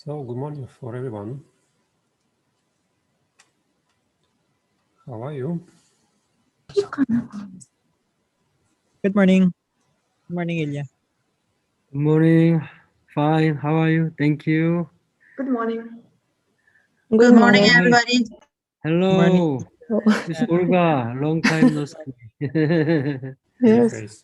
So, good morning for everyone. How are you? Good morning. Good morning, Ilya. Good morning. Fine. How are you? Thank you. Good morning. Good morning, Hi. everybody. Hello. Miss Yeah. Olga. Long time no see. New Yes. face.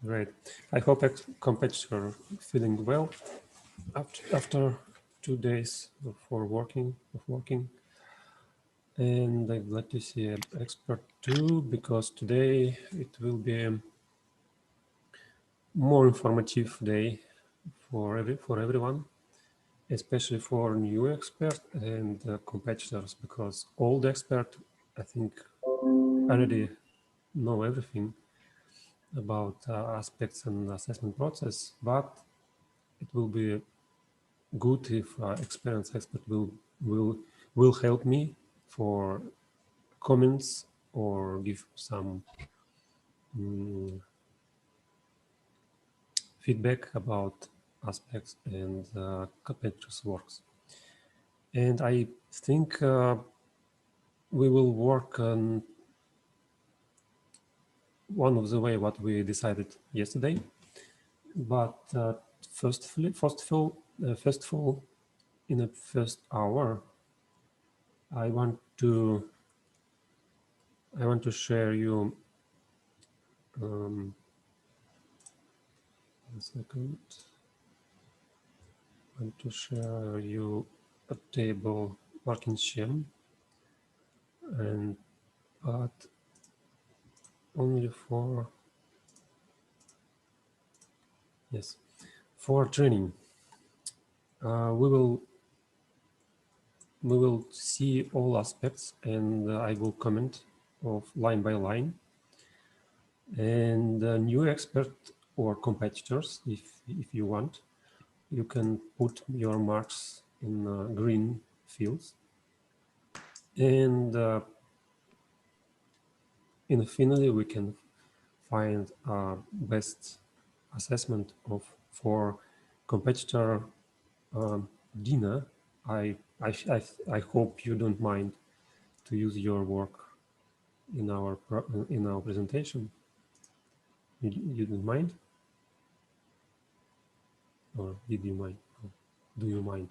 Great. I hope competitor feeling well after 2 days of working. And I'm glad to see an expert too, because today it will be a more informative day for everyone, especially for new experts and competitors, because old expert, I think, already know everything about aspects and assessment process, but it will be good if experienced expert will help me for comments or give some feedback about aspects and competitors' works. And I think we will work on one of the way what we decided yesterday. But first of all, in the first hour, I want to share you one second. I want to share you a table working scheme, and but only for for training. We will see all aspects, and I will comment of line by line. And new expert or competitors, if you want, you can put your marks in green fields. And in finally, we can find best assessment for competitor Dina. I hope you don't mind to use your work in our presentation. You don't mind, or did you mind? Do you mind?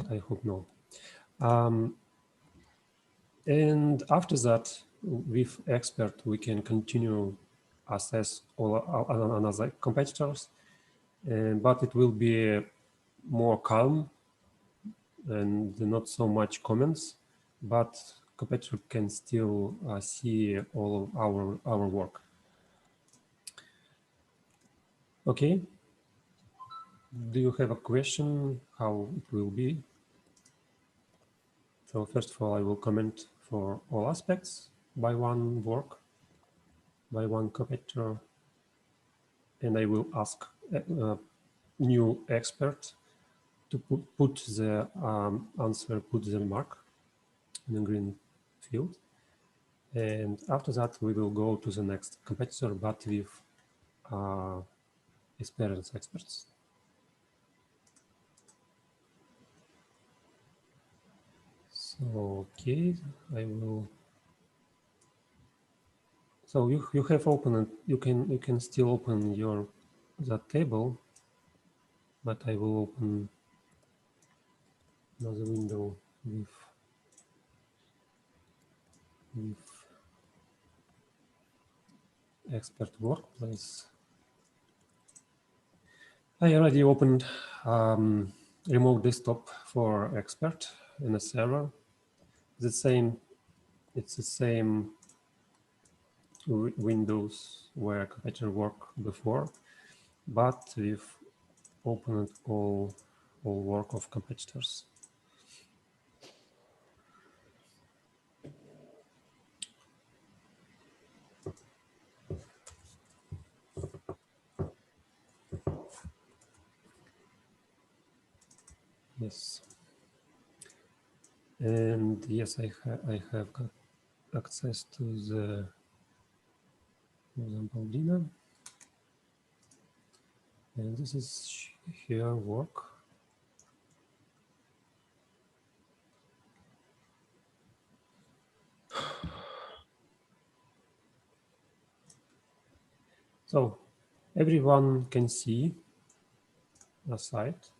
I hope no. And after that, with expert, we can continue assess all another competitors, but it will be more calm and not so much comments, but competitor can still see all of our work. Okay. Do you have a question how it will be? So first of all, I will comment for all aspects by one work, by one competitor, and I will ask a new expert to put the answer, put the mark in the green field. And after that, we will go to the next competitor, but with experienced experts. So, okay, I will. So you have opened. You can still open that table, but I will open another window with expert workplace. I already opened remote desktop for expert in a server. It's the same Windows where competitor worked before, but we've opened all work of competitors. Yes. And yes, I have got access to the for example, Dina. And this is here work. So everyone can see a site.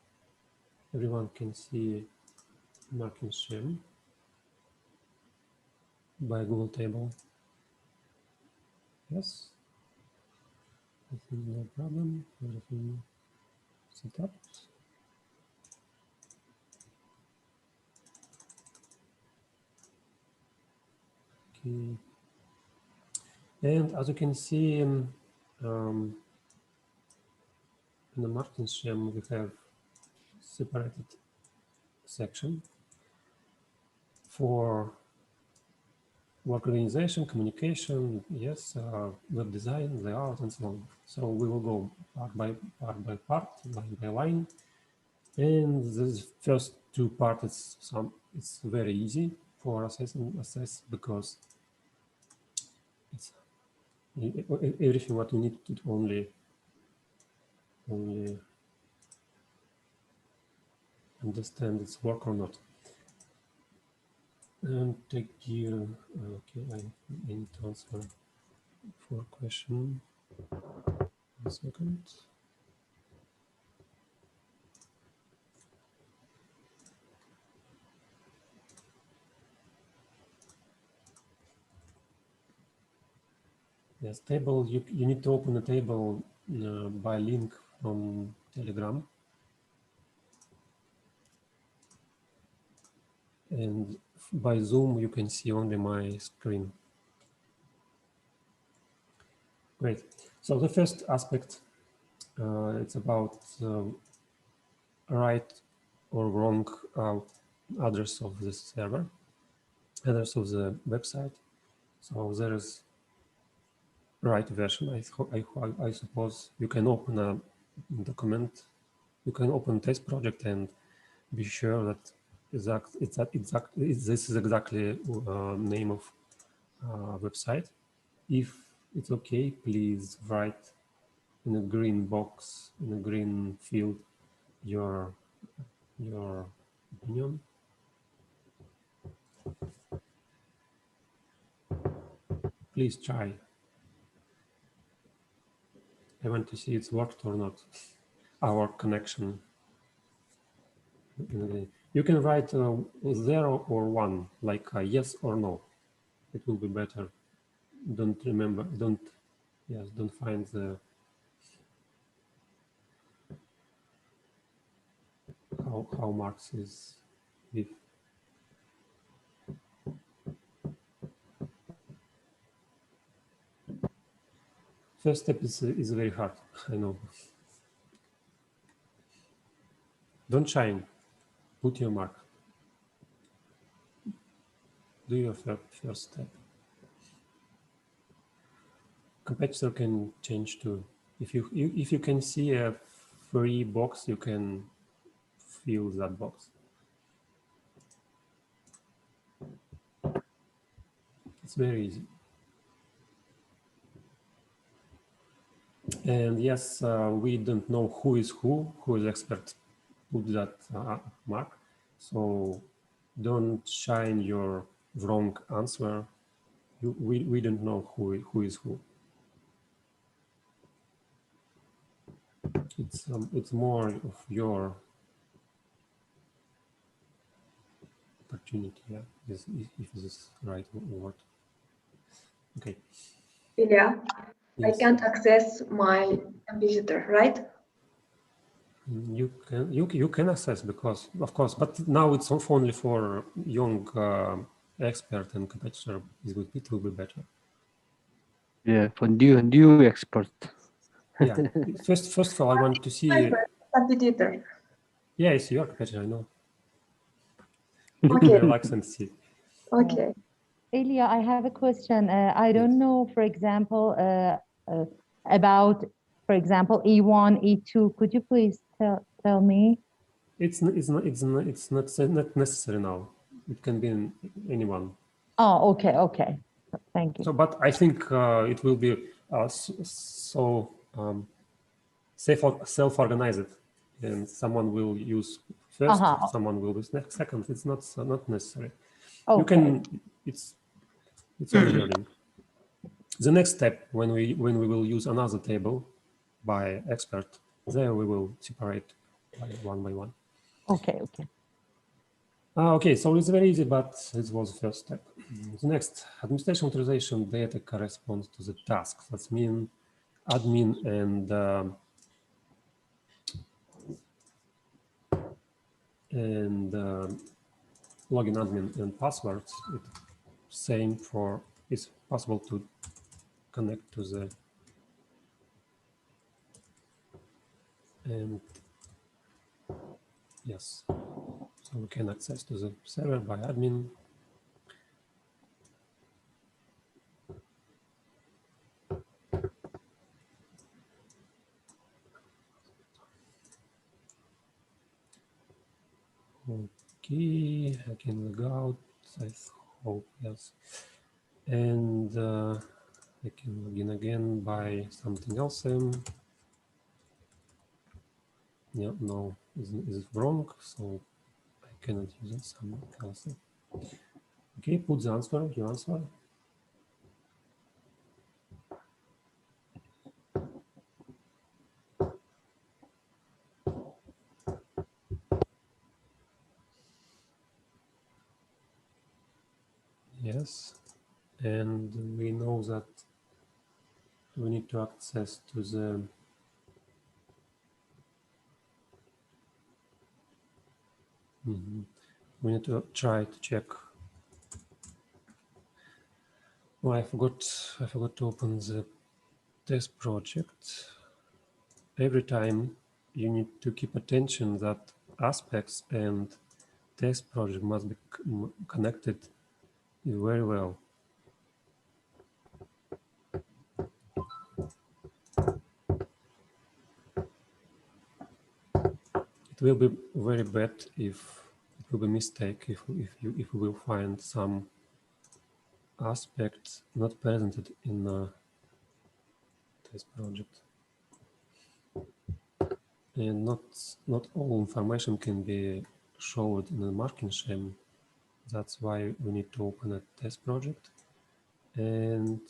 Everyone can see marking scheme by Google table. Yes, I think no problem. Everything set up. Okay. And as you can see, in the marking scheme, we have separated section for work organization, communication, yes, web design, layout, and so on. So we will go part by part, line by line. And the first two parts, it's very easy for assess because it's everything what you need to only understand its work or not. And take you, okay, I need to answer for question. 1 second. Yes, table, you need to open a table by link from Telegram. And by Zoom, you can see only my screen. Great. So the first aspect, it's about right or wrong address of the server, address of the website. So there is right version. I suppose you can open a document, you can open test project and be sure that this is exactly name of website. If it's okay, please write in a green box, in a green field, your opinion. Please try. I want to see it's worked or not. Our connection. You can write 0 or 1, like yes or no. It will be better. Don't remember. Don't find the how marks is if. First step is very hard. I know. Don't shine. Put your mark. Do your first step. Competitor can change too. If you can see a free box, you can fill that box. It's very easy. And yes, we don't know who is expert put that mark. So don't shine your wrong answer. We don't know who is who. It's more of your opportunity. Yeah, if this is right word. Okay. Ilya, I Yes. can't access my computer, right? You can access because of course, but now it's only for young expert and competitor. It will be better. Yeah, for new expert. Yeah. First of all, I want to see. My competitor. Yeah, it's your competitor. I know. Okay. Relax and see. Okay. Ilya, I have a question. I don't know, for example, about, for example, E1, E2. Could you please tell me? It's not necessary now. It can be anyone. Oh, okay, okay. Thank you. So, but I think it will be self-organized, and someone will use first, someone will use second. It's not necessary. Okay. You can. It's only learning. The next step, when we will use another table by expert, there we will separate by one. Okay. Okay. Okay, so it's very easy, but it was the first step. The next, administration authorization data corresponds to the tasks. That means admin and login admin and passwords. Same for, it's possible to connect to the and yes, so we can access to the server by admin. Okay, I can log out, I hope, yes. And I can log in again by something else. Yeah, no, is wrong, so I cannot use it, something else. Okay, put the answer, your answer. Yes, and we know that we need to access to the we need to try to check. Oh, I forgot to open the test project. Every time you need to keep attention that aspects and test project must be connected very well. It will be very bad if it will be a mistake if we will find some aspects not presented in a test project, and not all information can be showed in a marking scheme. That's why we need to open a test project and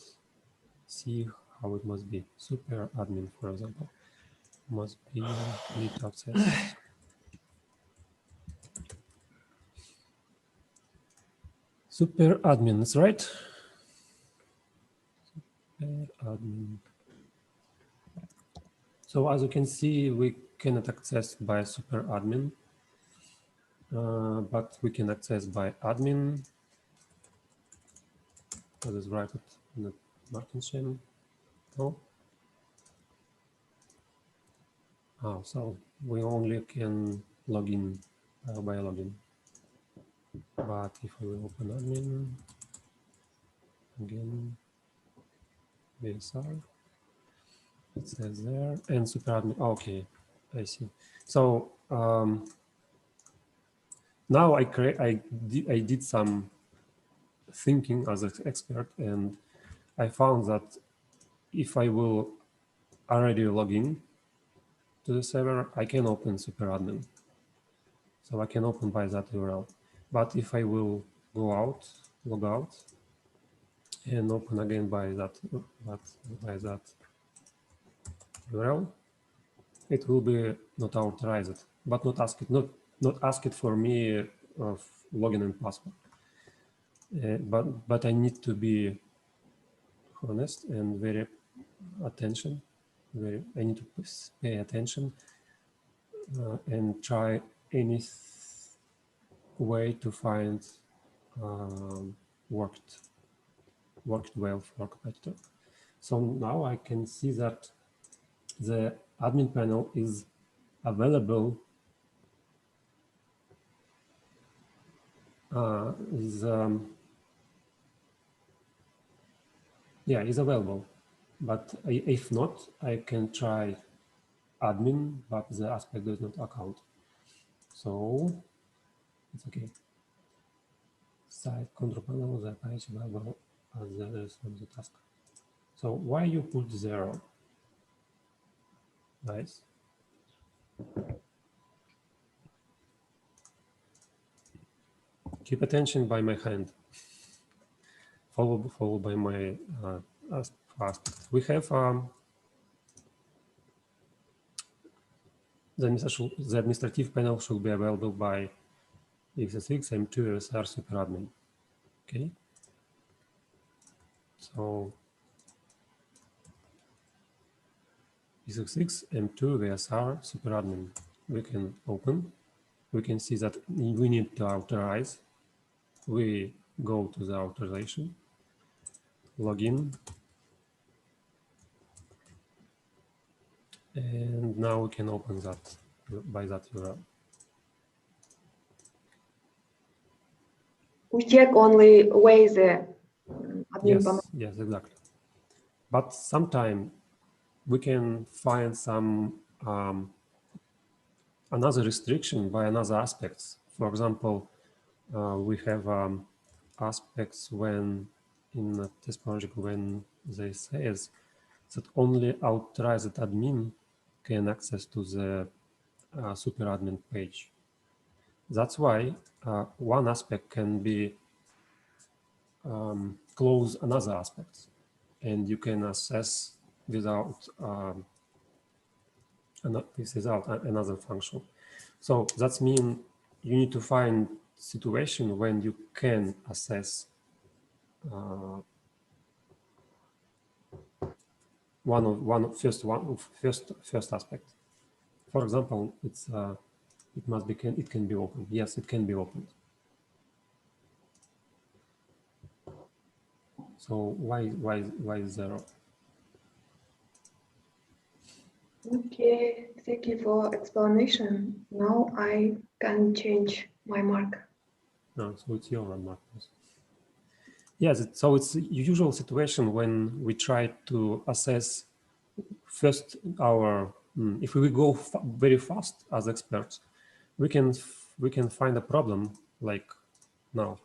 see how it must be. Super admin, for example, must be need to access. Super admin, is right? Super admin. So as you can see, we cannot access by super admin, but we can access by admin. Let us write it in the marking scheme. Oh, so we only can log in by login. But if we open admin again, WSA, it says there, and super admin. Okay, I see. So now I did some thinking as an expert, and I found that if I will already log in to the server, I can open super admin. So I can open by that URL. But if I will go out, log out, and open again by that URL, it will be not authorized, but not ask it for me of login and password. But I need to be honest and very attention. I need to pay attention and try any way to find worked well for competitor. So now I can see that the admin panel is available. Is available, but if not, I can try admin, but the aspect does not account. So it's okay. Site control panel, the page available the task. So why you put 0? Guys? Keep attention by my hand, followed by my aspect. We have the administrative panel should be available by x6 M2 WSR superadmin. Okay, so x6 M2 WSR superadmin. We can open. We can see that we need to authorize. We go to the authorization, login, and now we can open that by that URL. We check only where the admin panel. Yes, exactly. But sometimes we can find some another restriction by another aspects. For example, we have aspects when in a test project when they says that only authorized admin can access to the super admin page. That's why one aspect can be close another aspect, and you can access without another function. So that means you need to find situation when you can access first aspect. For example, it can be opened. Yes, it can be opened. So why 0? Okay, thank you for explanation. Now I can change my mark. No, so it's your remark. Yes, so it's a usual situation when we try to assess first our, if we go very fast as experts, we can find a problem like now.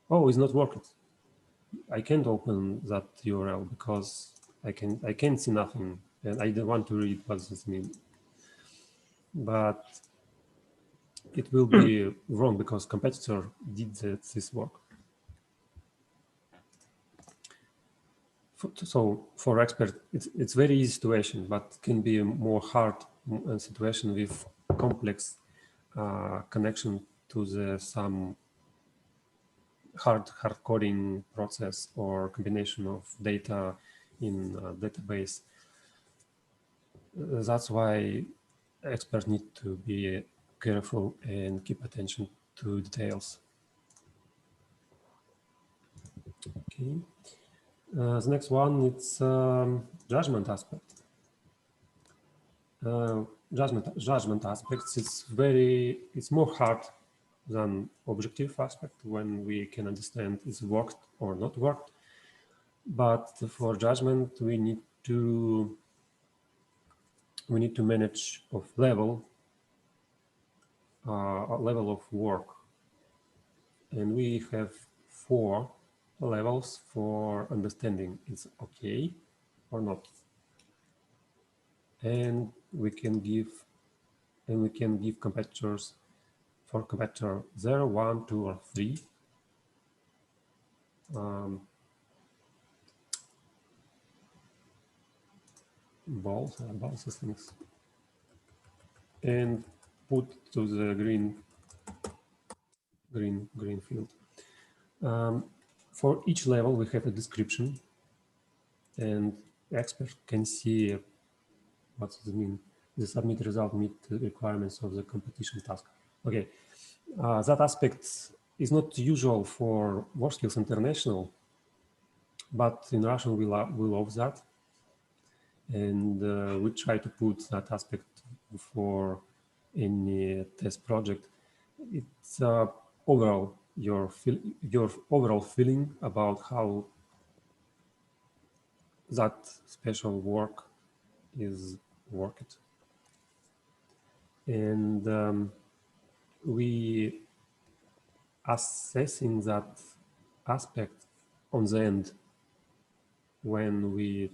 Oh, it's not working. I can't open that URL because I can't see nothing, and I don't want to read what this means. But it will be wrong because competitor did this work. So for expert, it's very easy situation, but can be a more hard situation with complex connection to some hard coding process or combination of data in a database. That's why experts need to be careful and keep attention to details. Okay. The next one, it's judgment aspect. Judgment aspects, it's more hard than objective aspect when we can understand is worked or not worked. But for judgment, we need to manage a level of work, and we have 4 levels for understanding it's okay or not, and we can give competitors for competitor 0, 1, 2, or 3. Balls things, and put to the green field. For each level, we have a description, and expert can see what does it mean. The submit result meet the requirements of the competition task. Okay, that aspect is not usual for WorkSkills International, but in Russian we love that, and we try to put that aspect for any test project. It's overall your overall feeling about how that special work is worked, and we assessing that aspect on the end when we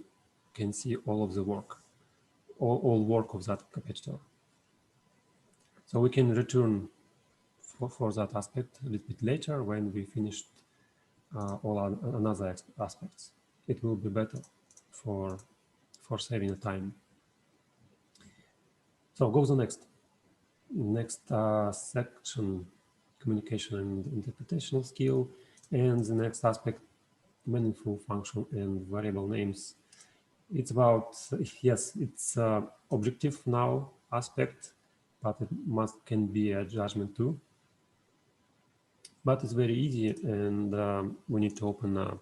can see all of the work, all work of that competitor. So we can return for that aspect a little bit later when we finished all another aspects. It will be better for saving the time. So go to the next section, communication and interpretational skill, and the next aspect, meaningful function and variable names. It's about, yes, it's objective now aspect, but it can be a judgment too. But it's very easy, and we need to open a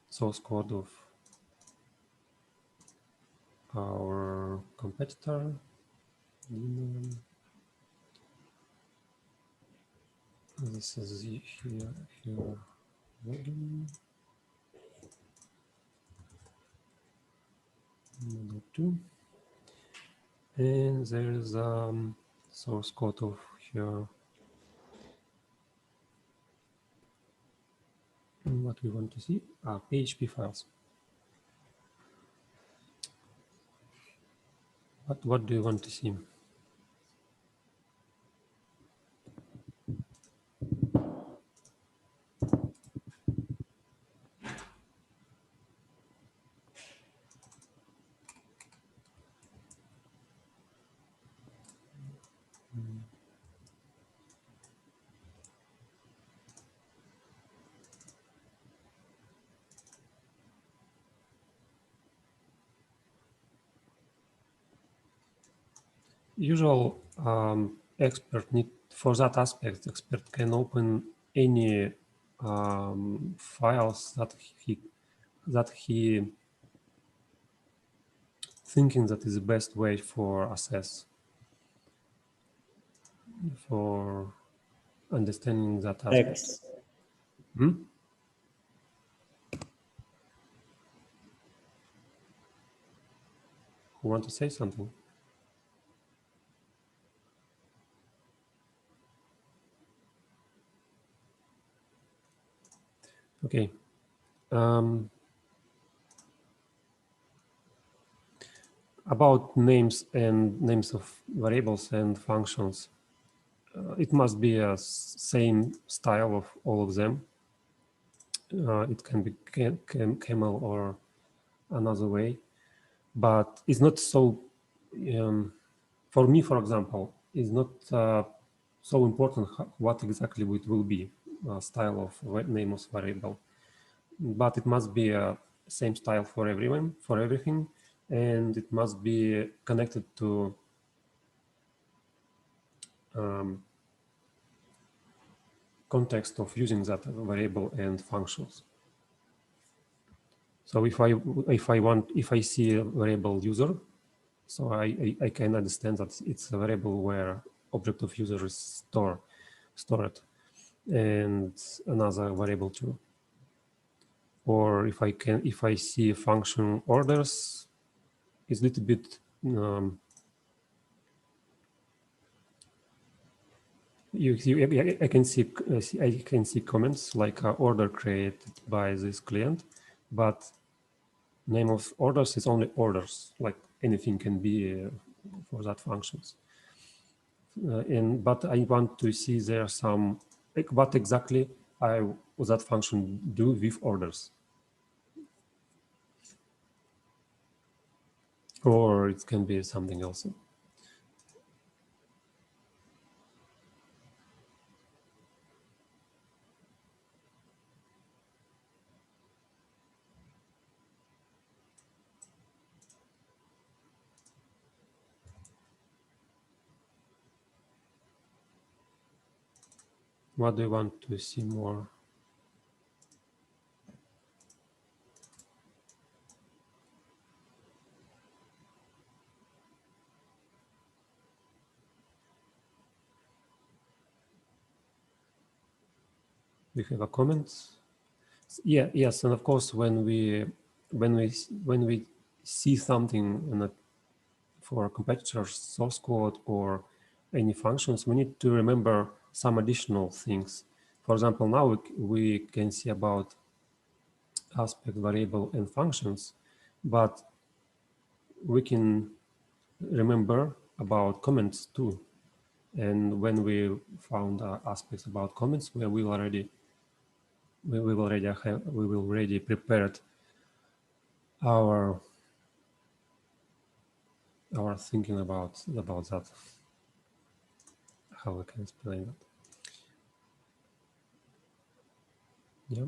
source code of our competitor. This is here login. Model 2. And there is source code of here. What we want to see are PHP files. What do you want to see? Usual expert need for that aspect. Expert can open any files that he thinking that is the best way for assess, for understanding that aspect. Hmm? Who want to say something? Okay. About names and names of variables and functions, it must be a same style of all of them. It can be camel or another way, but it's not so. For me, for example, it's not so important what exactly it will be, style of name of variable, but it must be a same style for everyone, for everything, and it must be connected to context of using that variable and functions. So if I see a variable user, so I can understand that it's a variable where object of user is stored, and another variable too. Or if I see function orders, it's a little bit I can see comments like order created by this client, but name of orders is only orders, like anything can be for that functions. But I want to see there some, like what exactly will that function do with orders. Or it can be something else. What do you want to see more? We have a comment. Yeah, yes, and of course when we see something for a competitor's source code or any functions, we need to remember some additional things. For example, now we can see about aspect, variable, and functions, but we can remember about comments too. And when we found aspects about comments, we will already prepared our thinking about that. How I can explain that? Yeah.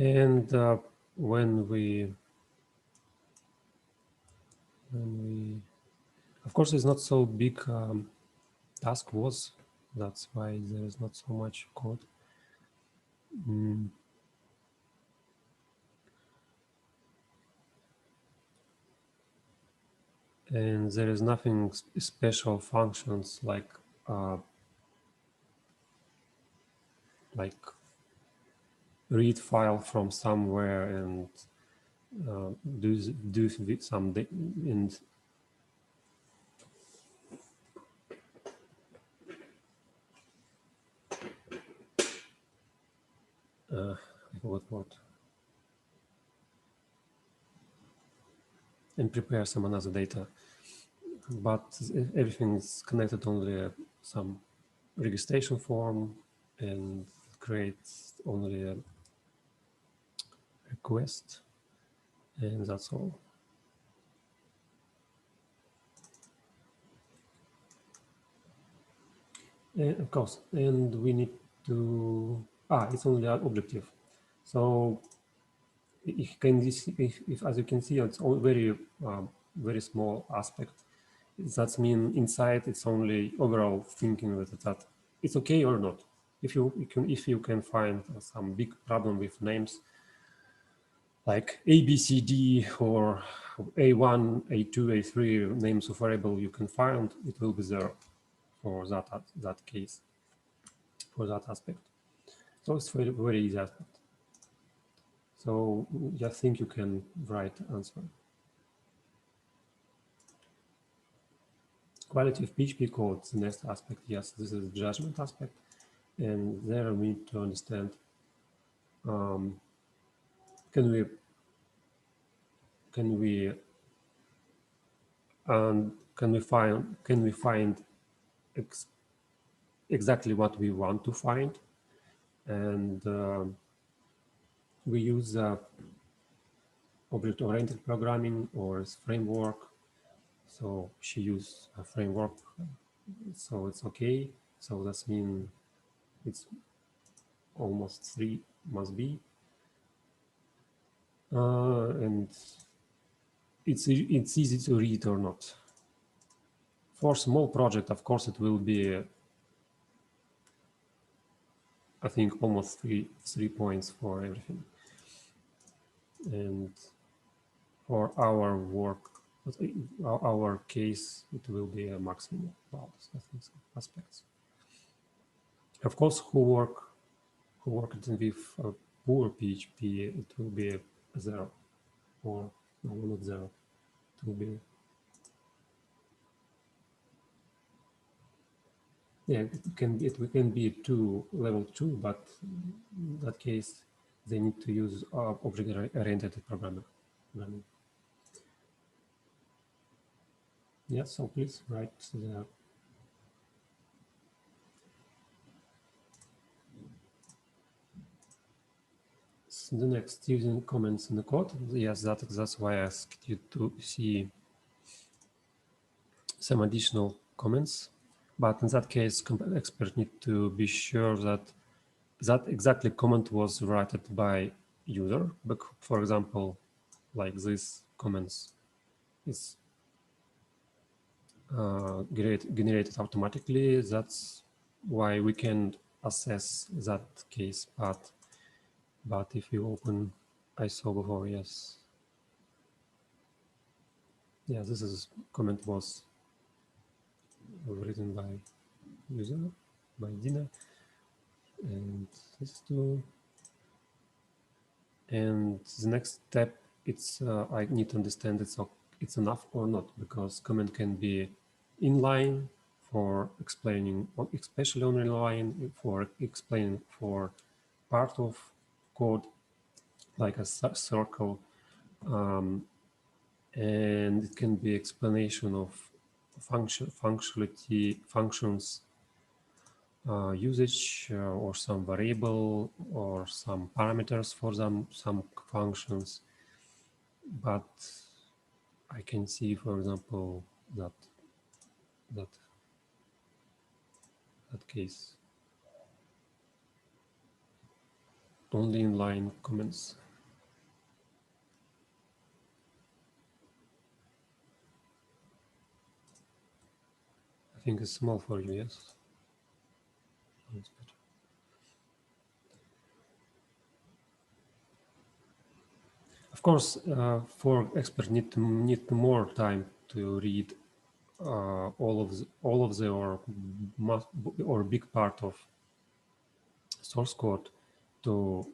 And when we, of course, it's not so big task was. That's why there is not so much code. And there is nothing special functions like read file from somewhere and do some and I forgot what, and prepare some another data, but everything is connected only some registration form and create only a request, and that's all. And of course, and we need to it's only an objective. So if as you can see, it's all very small aspect. That means inside it's only overall thinking that it's okay or not. If you can find some big problem with names like A, B, C, D, or A1, A2, A3 names of variable, you can find it will be there for that case, for that aspect. So it's very easy aspect. So I think you can write answer. Quality of PHP code, the next aspect. Yes, this is the judgment aspect, and there we need to understand can we find exactly what we want to find, and we use object-oriented programming or framework. So she used a framework, so it's okay. So that means it's almost 3 must be, and it's easy to read or not. For small project, of course, it will be, I think, almost three points for everything. And for our work, our case, it will be a maximum about aspects. Of course, who worked with poor PHP, it will be a 0, or no, not 0. It will be, yeah, it can be level 2, but in that case they need to use object-oriented programming. Yes, so please write there. So the next, using comments in the code. Yes, that's why I asked you to see some additional comments. But in that case, expert need to be sure that exactly comment was written by user. But for example, like this comments is generated automatically. That's why we can assess that case. But if you open, I saw before, yes, Yeah, this is comment was written by user, by Dina, and this too. And the next step, it's I need to understand it's enough or not, because comment can be inline for explaining, especially on line, for explaining for part of code, like a circle, and it can be explanation of functions usage, or some variable or some parameters for some functions. But I can see, for example, that case only inline comments. I think it's small for you, yes? It's better. Of course, for experts need more time to read all of the or big part of source code to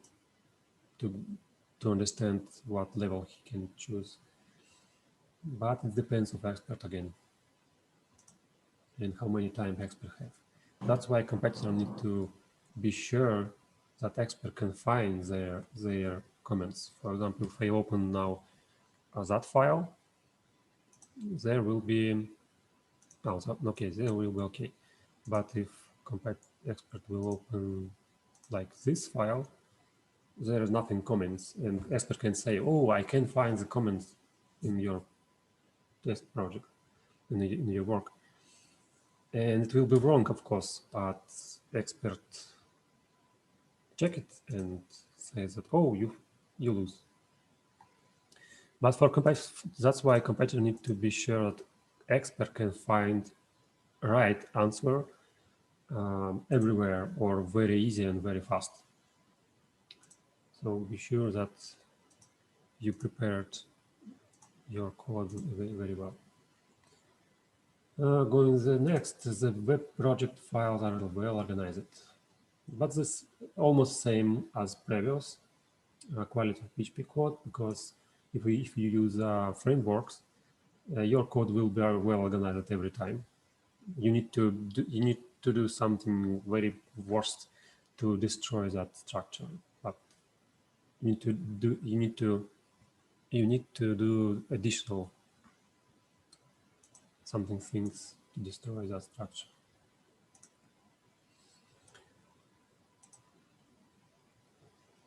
understand what level he can choose. But it depends on expert again, and how many time expert have. That's why competitor need to be sure that expert can find their comments. For example, if I open now that file, there will be okay, there will be okay. But if expert will open like this file, there is nothing comments, and expert can say, oh, I can find the comments in your test project, in your work. And it will be wrong, of course, but expert check it and say that, oh, you lose. But for competitor, that's why competitor need to be sure that expert can find right answer everywhere, or very easy and very fast. So be sure that you prepared your code very well. Going the next, the web project files are well organized, but this almost same as previous quality of PHP code, because if you use frameworks, your code will be well organized every time. You need to do something very worst to destroy that structure, but you need to do additional things to destroy that structure.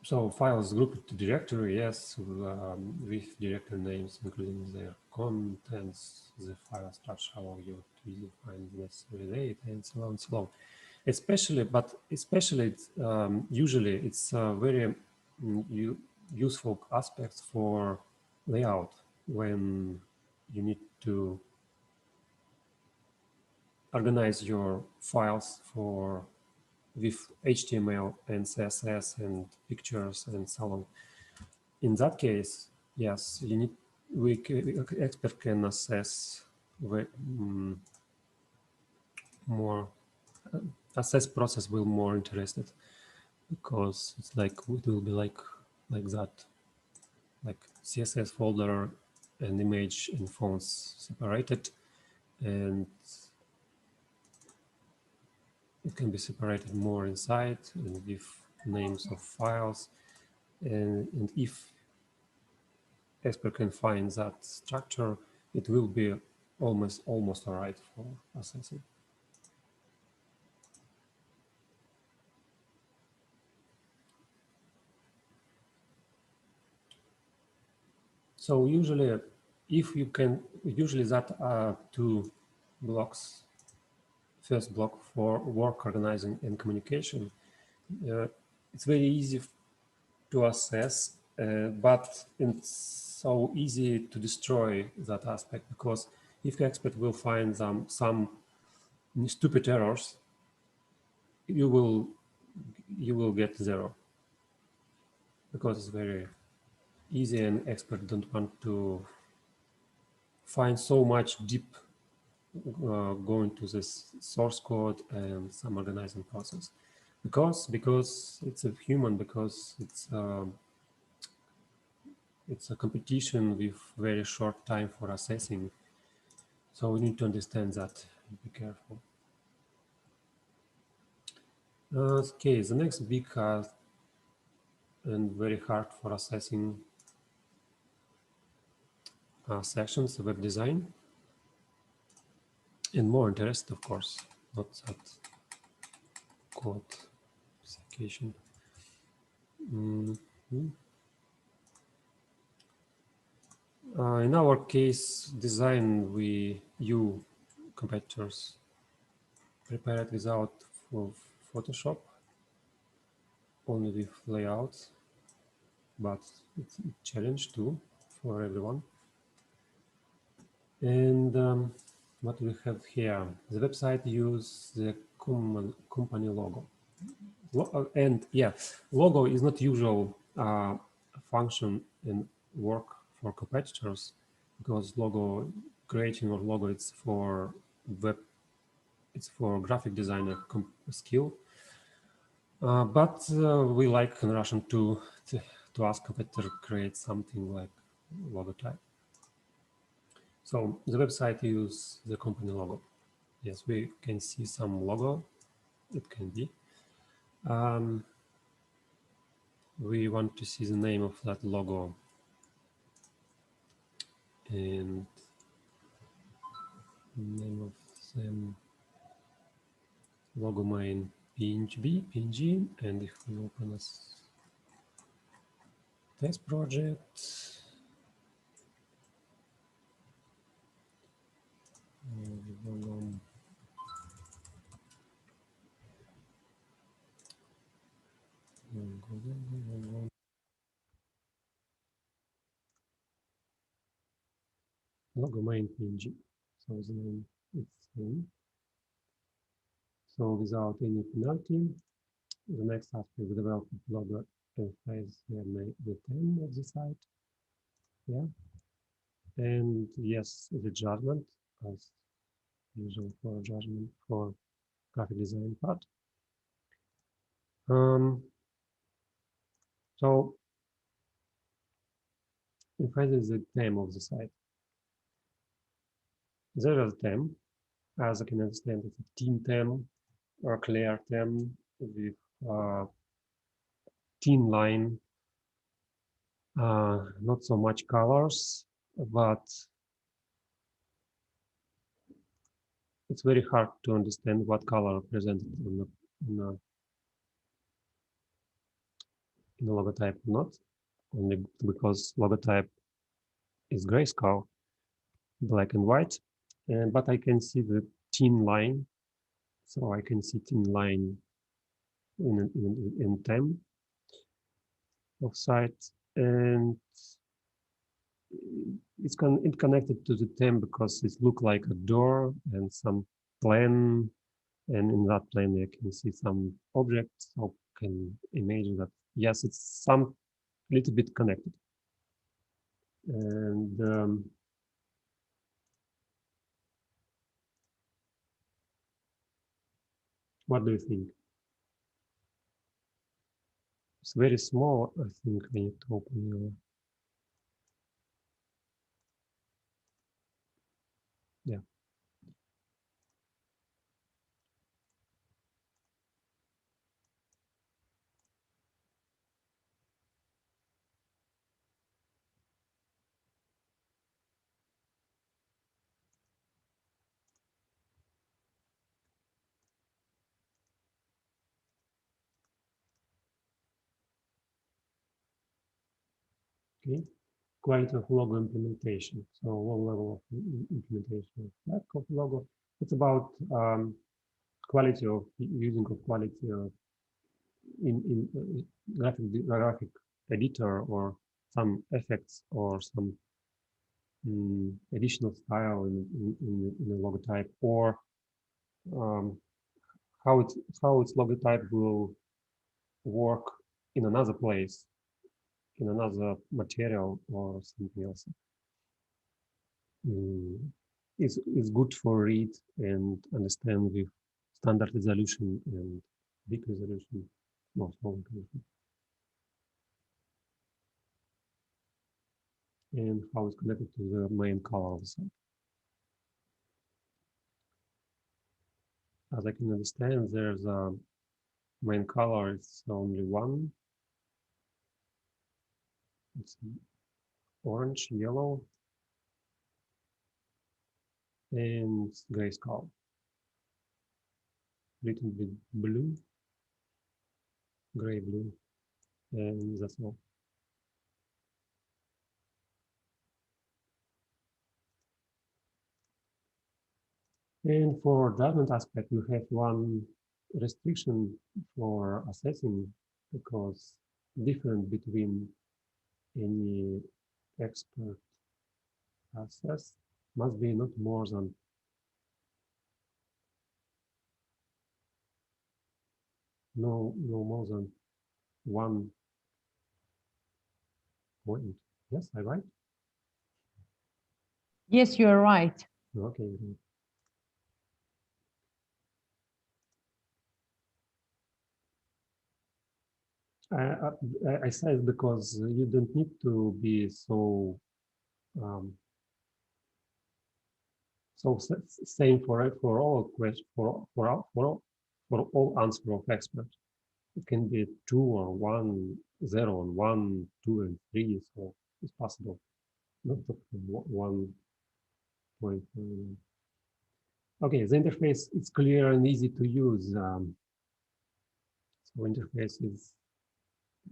So files grouped to directory, yes, with directory names, including their contents, the file structure allow you to easily find necessary data, and so on and so on. Especially usually it's very useful aspects for layout, when you need to organize your files with HTML and CSS and pictures and so on. In that case, yes, expert can assess more. Assess process will more interested, because it's like it will be like that, like CSS folder and image and fonts separated, and it can be separated more inside and with names of files, and if expert can find that structure, it will be almost all right for assessing. So usually, that two blocks. First block for work organizing and communication. It's very easy to assess, but it's so easy to destroy that aspect, because if the expert will find some stupid errors, you will get 0, because it's very easy and expert don't want to find so much deep going to this source code and some organizing process, because it's a human, because it's a competition with very short time for assessing. So we need to understand that and be careful. Okay, the next big and very hard for assessing sections, web design, and more interest, of course, not that code application. In our case, design, you competitors prepared without Photoshop, only with layouts, but it's a challenge too for everyone. And what we have here, the website uses the company logo. And yeah, logo is not usual function in work for competitors, because logo creating or logo, it's for graphic designer skill. But we like in Russian to ask competitor to create something like logo type. So the website uses the company logo. Yes, we can see some logo. It can be. We want to see the name of that logo, and name of them logo main PNG, and if we open a test project, logo main PNG. So the name is same. So without any penalty, the next task we develop logo has the theme of the site. Yeah. And yes, the judgment, as usual for judgment for graphic design part. So if I is the theme of the site, there is a theme, as I can understand, it's a thin theme or clear theme with thin line, not so much colors, but it's very hard to understand what color presented in the logotype or not, only because logotype is grayscale, black and white, but I can see the thin line, so I can see thin line in theme of site, and it's connected to the theme because it looks like a door and some plan, and in that plane I can see some objects. So I can imagine that yes, it's some little bit connected. And what do you think? It's very small. I think I need to open your. Yeah. Okay. Quality of logo implementation. So low level of implementation of logo. It's about quality of using of quality of in graphic editor, or some effects, or some additional style in the logotype, or how its logotype will work in another place, in another material or something else. is good for read and understand with standard resolution and big resolution, no small resolution. And how it's connected to the main color of the site. As I can understand, there's a main color, it's only one. It's orange, yellow, and grayscale. Little bit blue, gray blue, and that's all. And for judgment aspect, you have one restriction for assessing, because difference between any expert assess must be not more than no more than 1 point. Yes, I right? Yes, you're right. Okay. Great. I said because you don't need to be so same for all questions for all answer of expert. It can be 2 or 1, 0 and 1, 2 and 3, so it's possible. Not 1 point. Okay, the interface is clear and easy to use. So interface is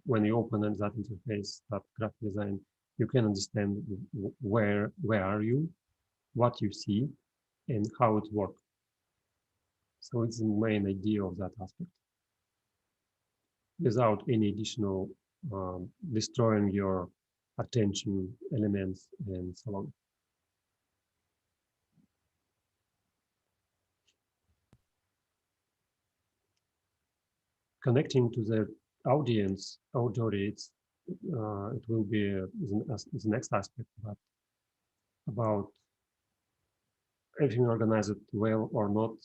when you open that interface, that graphic design, you can understand where are you, what you see, and how it works. So it's the main idea of that aspect, without any additional destroying your attention elements and so on. Connecting to the audience, audience, it will be the next aspect, but about everything organized well or not,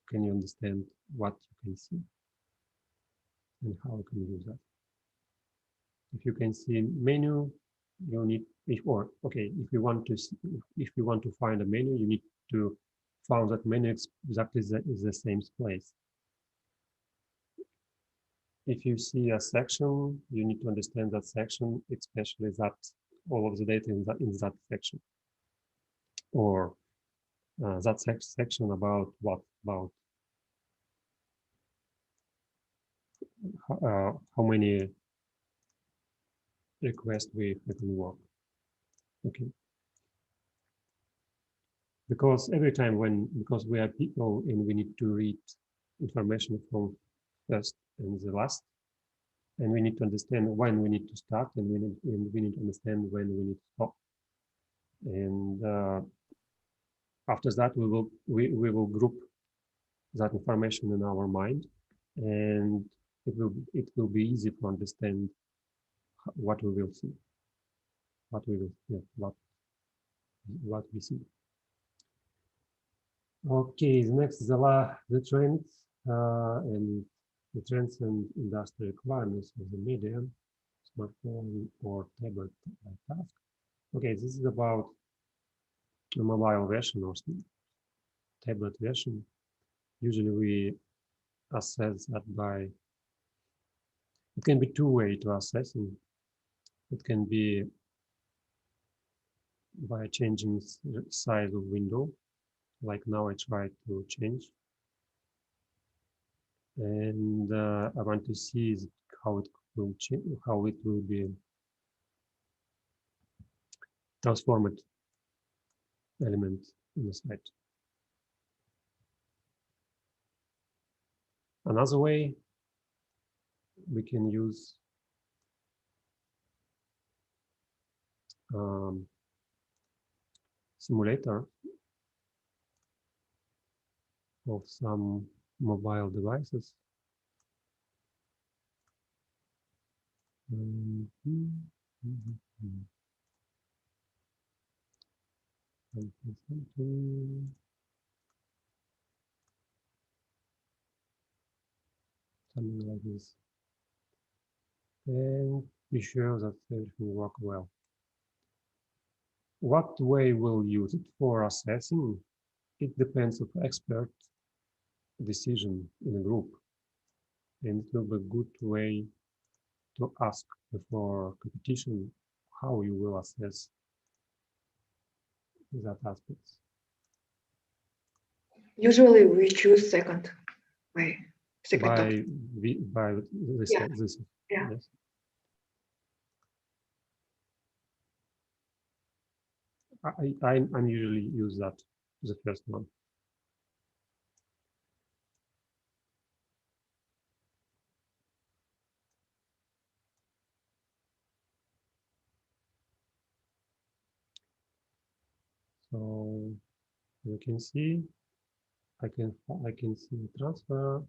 can you understand what you can see and how you can use that? If you can see menu, you need if you want to see, if you want to find a menu, you need to find that menu exactly is the same place. If you see a section, you need to understand that section, especially that all of the data in that section, or that section about what, about how many requests we can work. Okay. Because every time because we are people and we need to read information from first and the last, and we need to understand when we need to start, and we need to understand when we need to stop. And after that, we will group that information in our mind, and it will be easy to understand what we will see, what we will what we see. Okay, next is the trends and the trends and industry requirements of the media, smartphone or tablet task. Okay, this is about a mobile version or tablet version. Usually we assess that by, it can be two ways to assessing. It can be by changing size of window, like now I try to change. And I want to see how it will change, how it will be transformed element in the site. Another way we can use simulator of some mobile devices. Something like this. And be sure that everything works well. What way we'll use it for assessing? It depends on expert decision in a group. And it will be a good way to ask before competition how you will assess that aspects. Usually we choose second way. Second By option. this, Yeah. this Yeah. yes. I'm usually use that the first one. So you can see I can see transfer.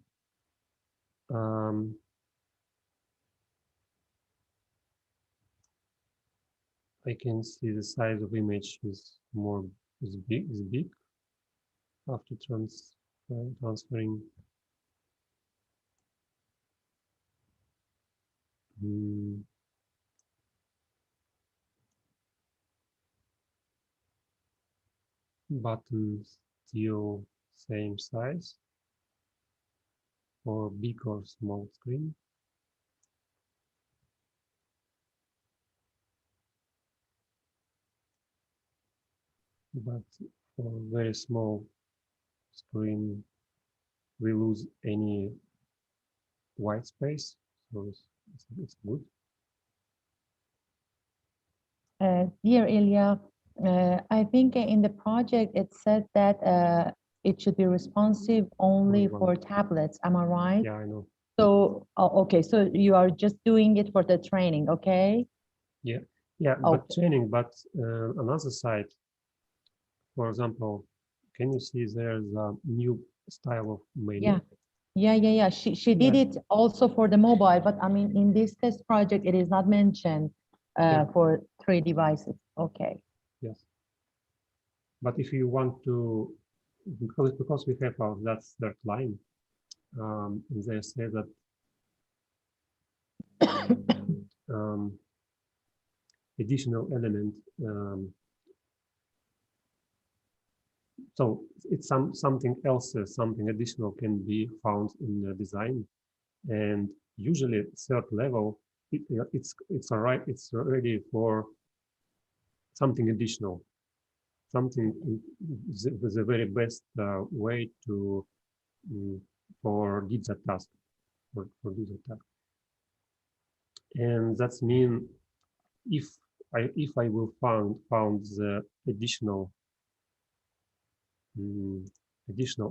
I can see the size of image is big after transferring. Button still same size or big or small screen. But for very small screen, we lose any white space, so it's good. Dear Ilya, I think in the project it said that it should be responsive only Only one. for tablets. Am I right? Yeah, I know. So, okay, so you are just doing it for the training, okay? Yeah, but training, but another side, for example, can you see there's a new style of menu? Yeah. She did it also for the mobile, but I mean, in this test project, it is not mentioned for 3 devices. Okay. Yes. But if you want to, because we have that third line, they say that additional element. So it's something else, something additional can be found in the design, and usually third level, it's alright. It's ready for something additional, something the very best way to for do that task, for do that task, and that's mean if I will found the additional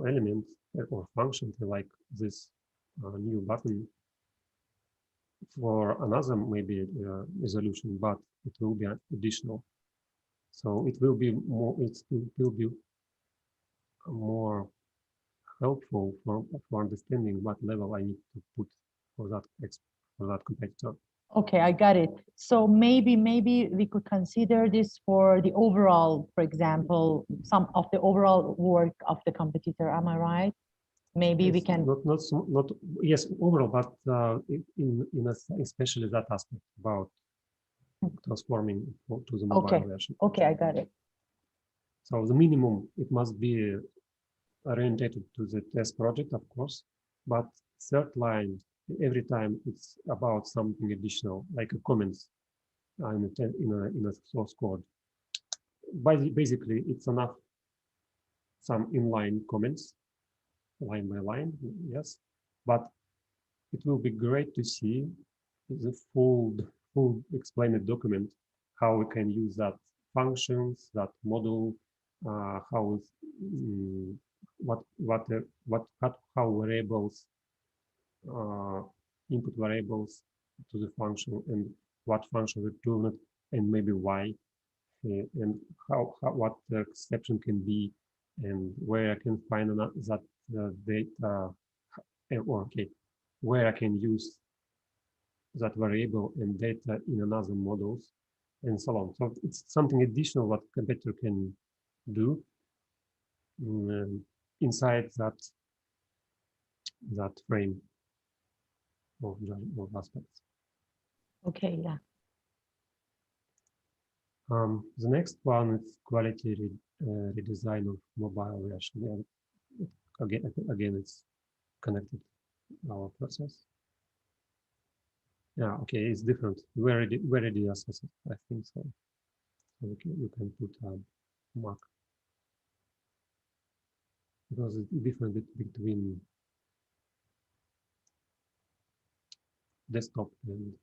element or function like this new button for another maybe resolution, but it will be additional. So it will be more. It will be more helpful for understanding what level I need to put for that competitor. Okay, I got it. So maybe we could consider this for the overall, for example, some of the overall work of the competitor. Am I right? Maybe we can. Not yes overall, but especially that aspect about transforming to the mobile version. Okay, I got it. So the minimum it must be orientated to the test project, of course, but third line every time it's about something additional, like a comments in a source code. Basically, it's enough some inline comments, line by line, yes, but it will be great to see the full explained document, how we can use that functions, that model, how how variables, input variables to the function, and what function returned, and maybe why, and what the exception can be, and where I can find that data, where I can use that variable and data in another models, and so on. So it's something additional what competitor can do, inside that frame of aspects. Okay, yeah. The next one is quality redesign of mobile version. Yeah, again, it's connected our process. Yeah, okay, it's different. Where did you assess it? I think so. So you can put a mark because it's different between desktop and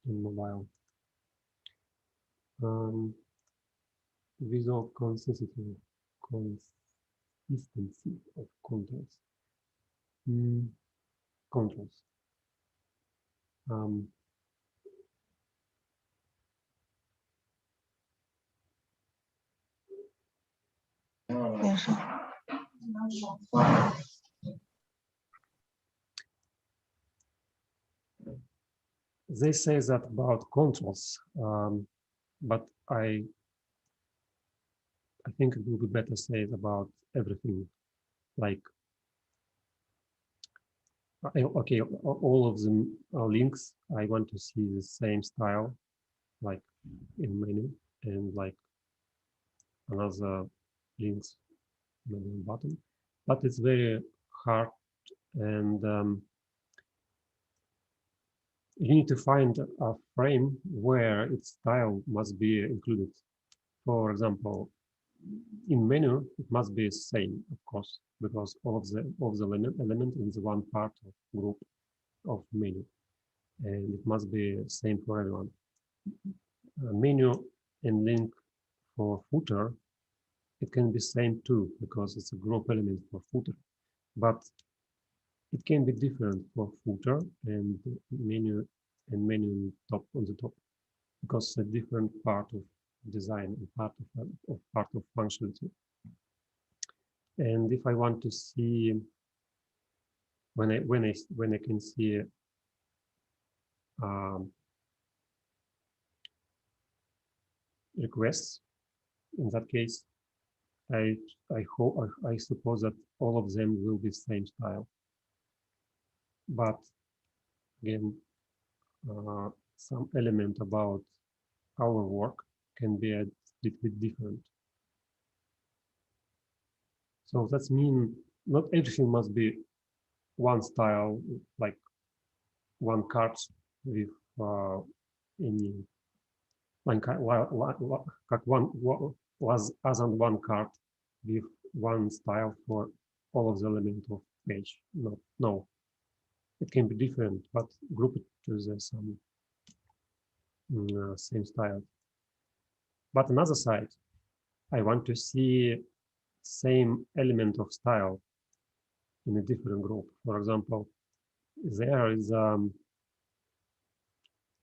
mobile. Visual consistency of controls. Controls. They say that about controls, but I think it will be better said about everything. Like, okay, all of the links, I want to see the same style, like in menu, and like another links maybe on bottom. But it's very hard, and you need to find a frame where its style must be included. For example, in menu, it must be the same, of course, because all of the element in the one part of group of menu, and it must be same for everyone. Menu and link for footer, it can be same too because it's a group element for footer, but it can be different for footer and menu top on the top because it's a different part of design and part of functionality. And if I want to see when I can see requests, in that case, I suppose that all of them will be same style. But again, some element about our work can be a little bit different. So that's mean not everything must be one style, like one card with any one was as on one card with one style for all of the element of page. No, it can be different, but group it to the same style. But another side, I want to see same element of style in a different group. For example, there is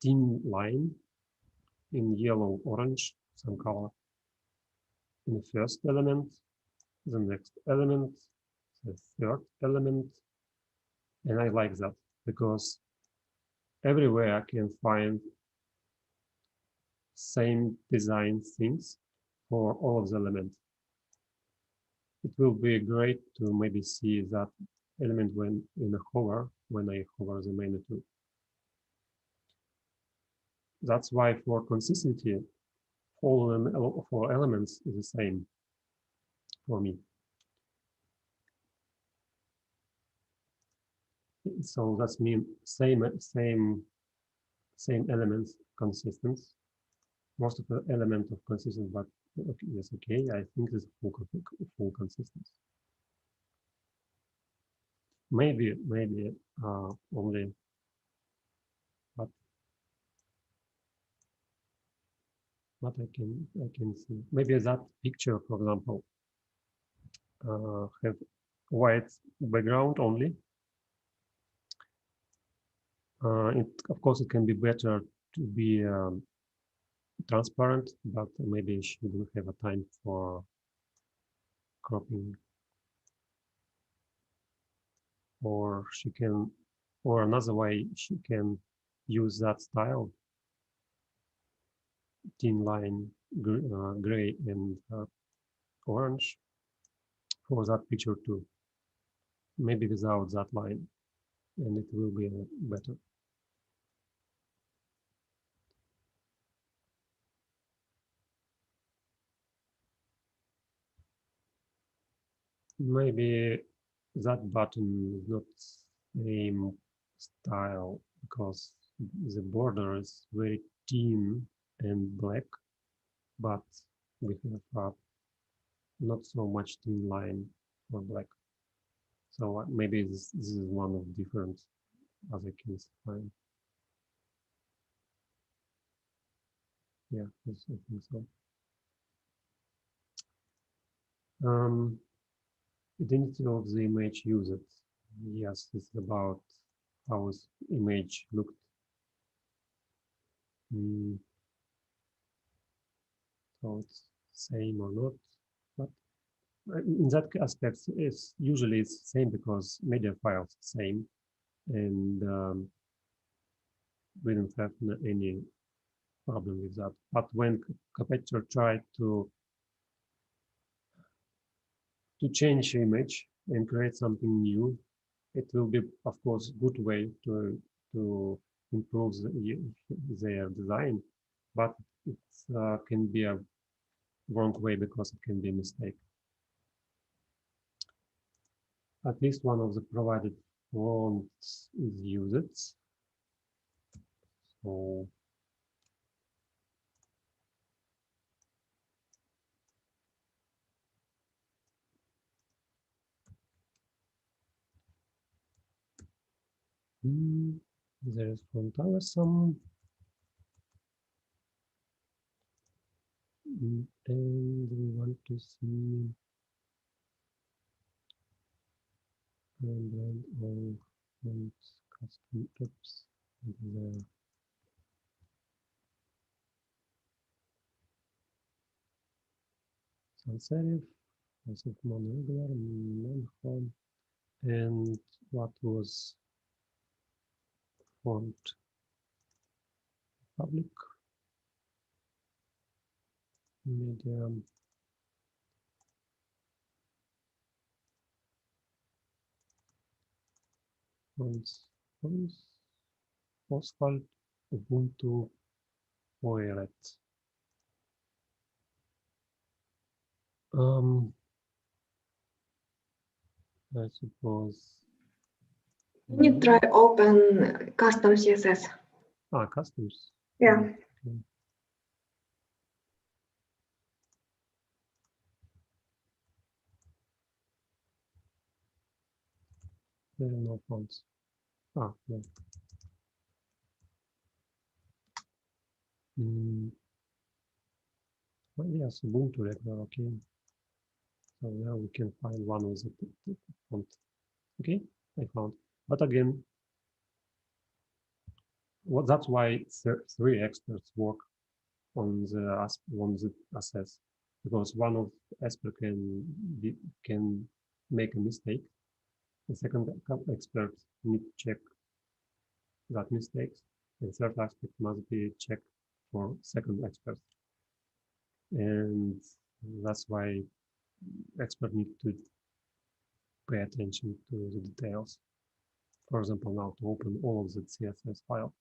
thin line in yellow, orange, some color in the first element, the next element, the third element. And I like that because everywhere I can find same design things for all of the elements. It will be great to maybe see that element when in a hover, when I hover the menu too. That's why for consistency, all four elements is the same for me. So that's mean same elements consistent. Most of the element of consistent, but okay, yes, okay. I think it's full consistency. Maybe only, but I can see maybe that picture, for example, have white background only. Of course, it can be better to be transparent, but maybe she didn't have a time for cropping, or she can, or another way she can use that style, thin line gray and orange for that picture too. Maybe without that line, and it will be better. Maybe that button is not same style because the border is very thin and black, but we have not so much thin line for black. So maybe this is one of different as I can find. Yeah, yes, I think so. Identity of the image used. Yes, it's about how this image looked. So it's same or not, but in that aspect, it's usually it's same because media files same, and we don't have any problem with that. But when competitor tried to change image and create something new, it will be, of course, good way to improve their design, but it can be a wrong way because it can be a mistake. At least one of the provided fonts is used. So there's font some. And we want to see and all fonts custom apps there. Sans serif, also non-regular, non-home, and what was font public, medium, fonts, Oswald, Ubuntu, Violet. I suppose. Can you try open custom CSS? Customs. Yeah. Okay. There are no fonts. No. Well, yes, Ubuntu regular, okay. So now we can find one with the font. Okay, I found. But again, that's why three experts work on the assess, because one of expert can make a mistake. The second expert need to check that mistakes. The third aspect must be checked for second expert. And that's why expert need to pay attention to the details. For example, now to open all of the CSS file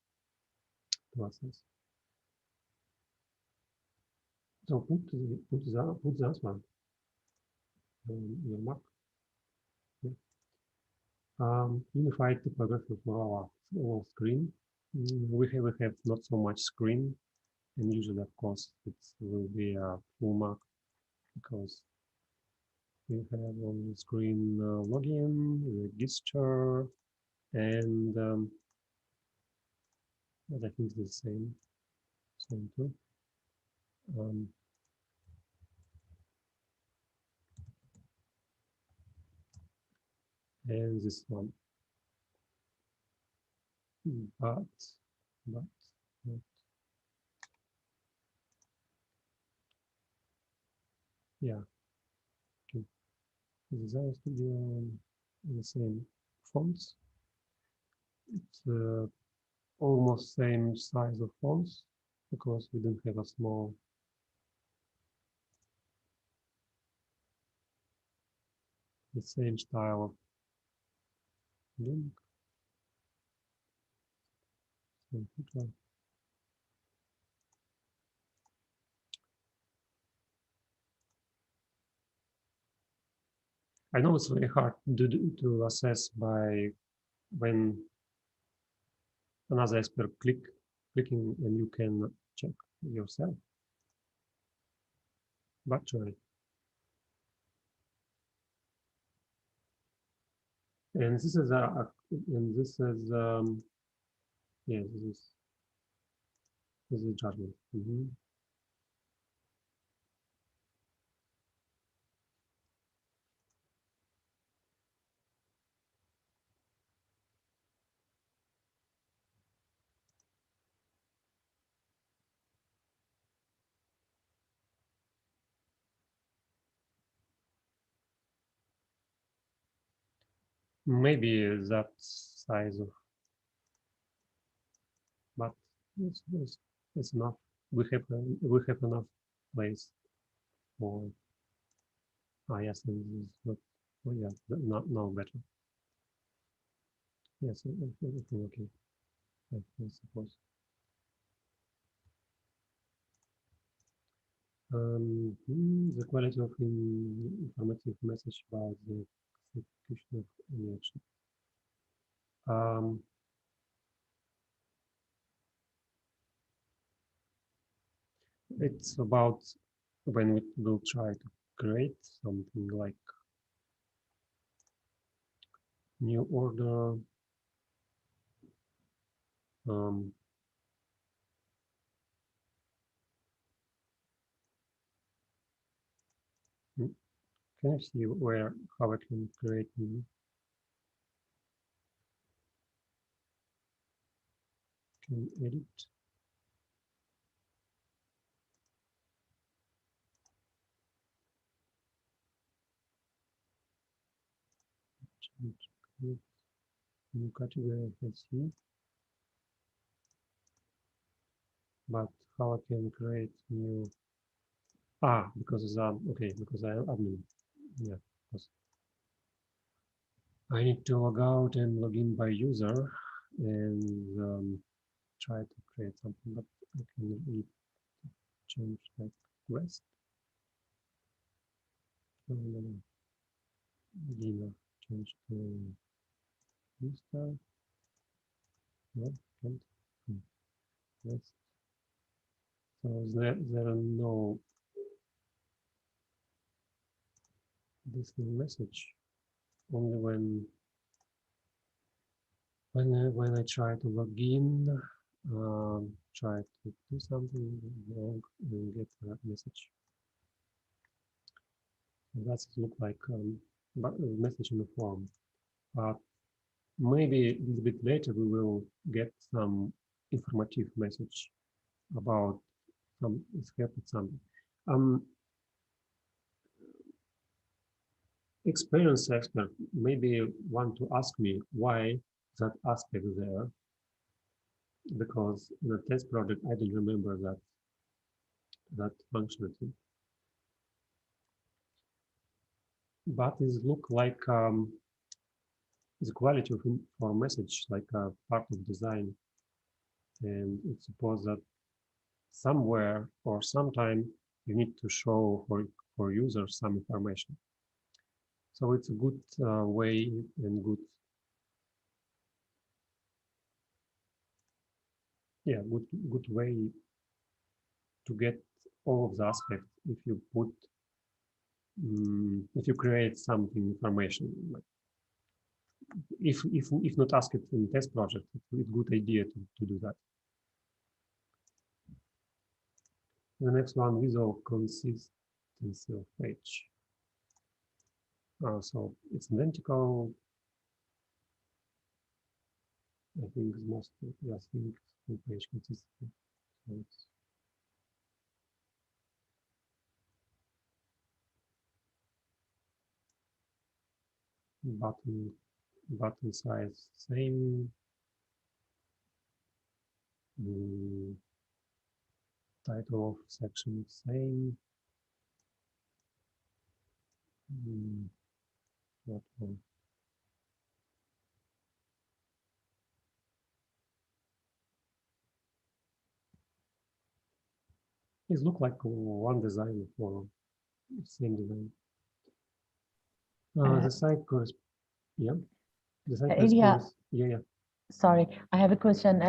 to access. So put that one on your Mac. Yeah. Unified typography for our screen. We have not so much screen, and usually, of course, it will be a full Mac because we have on the screen login, register, and I think it's the same too. And this one, but yeah, okay. Design Studio the same fonts. It's almost same size of fonts because we don't have a small the same style of link. I know it's very hard to assess by when another expert clicking and you can check yourself. But try. And this is yeah, this is judgment. Maybe that size of, but it's enough. We have enough place for. Ah, yes, this is not. Oh, yeah, not no better. Yes, everything okay. I suppose. The quality of informative message about the execution of any action. It's about when we will try to create something like new order. Can you see how I can create new? Can edit. Change new category I see. But how I can create new? Because it's okay, because I am admin. Yeah, because I need to log out and log in by user and try to create something, but I can really change like rest. Beginner change to user. No, can't. Rest. So there are no this new message only when I try to log in, try to do something wrong and get a message. And that's look like but a message in the form. But maybe a little bit later we will get some informative message about it's happened something. Experienced expert maybe want to ask me why that aspect there, because in the test project I don't remember that functionality. But it look like the quality of for message like a part of design, and it's supposed that somewhere or sometime you need to show for users some information. So it's a good way and good way to get all of the aspects if you put if you create something information. Like if not ask it in test project, it's a good idea to do that. The next one, visual consistency of page. So it's identical. I think most yes, I think full page consistency. So it's button size same. Title of section same. Not one. It look like one design for same design. The site corresponds. Yeah, the site Ilya, corresponds. Yeah. sorry, I have a question.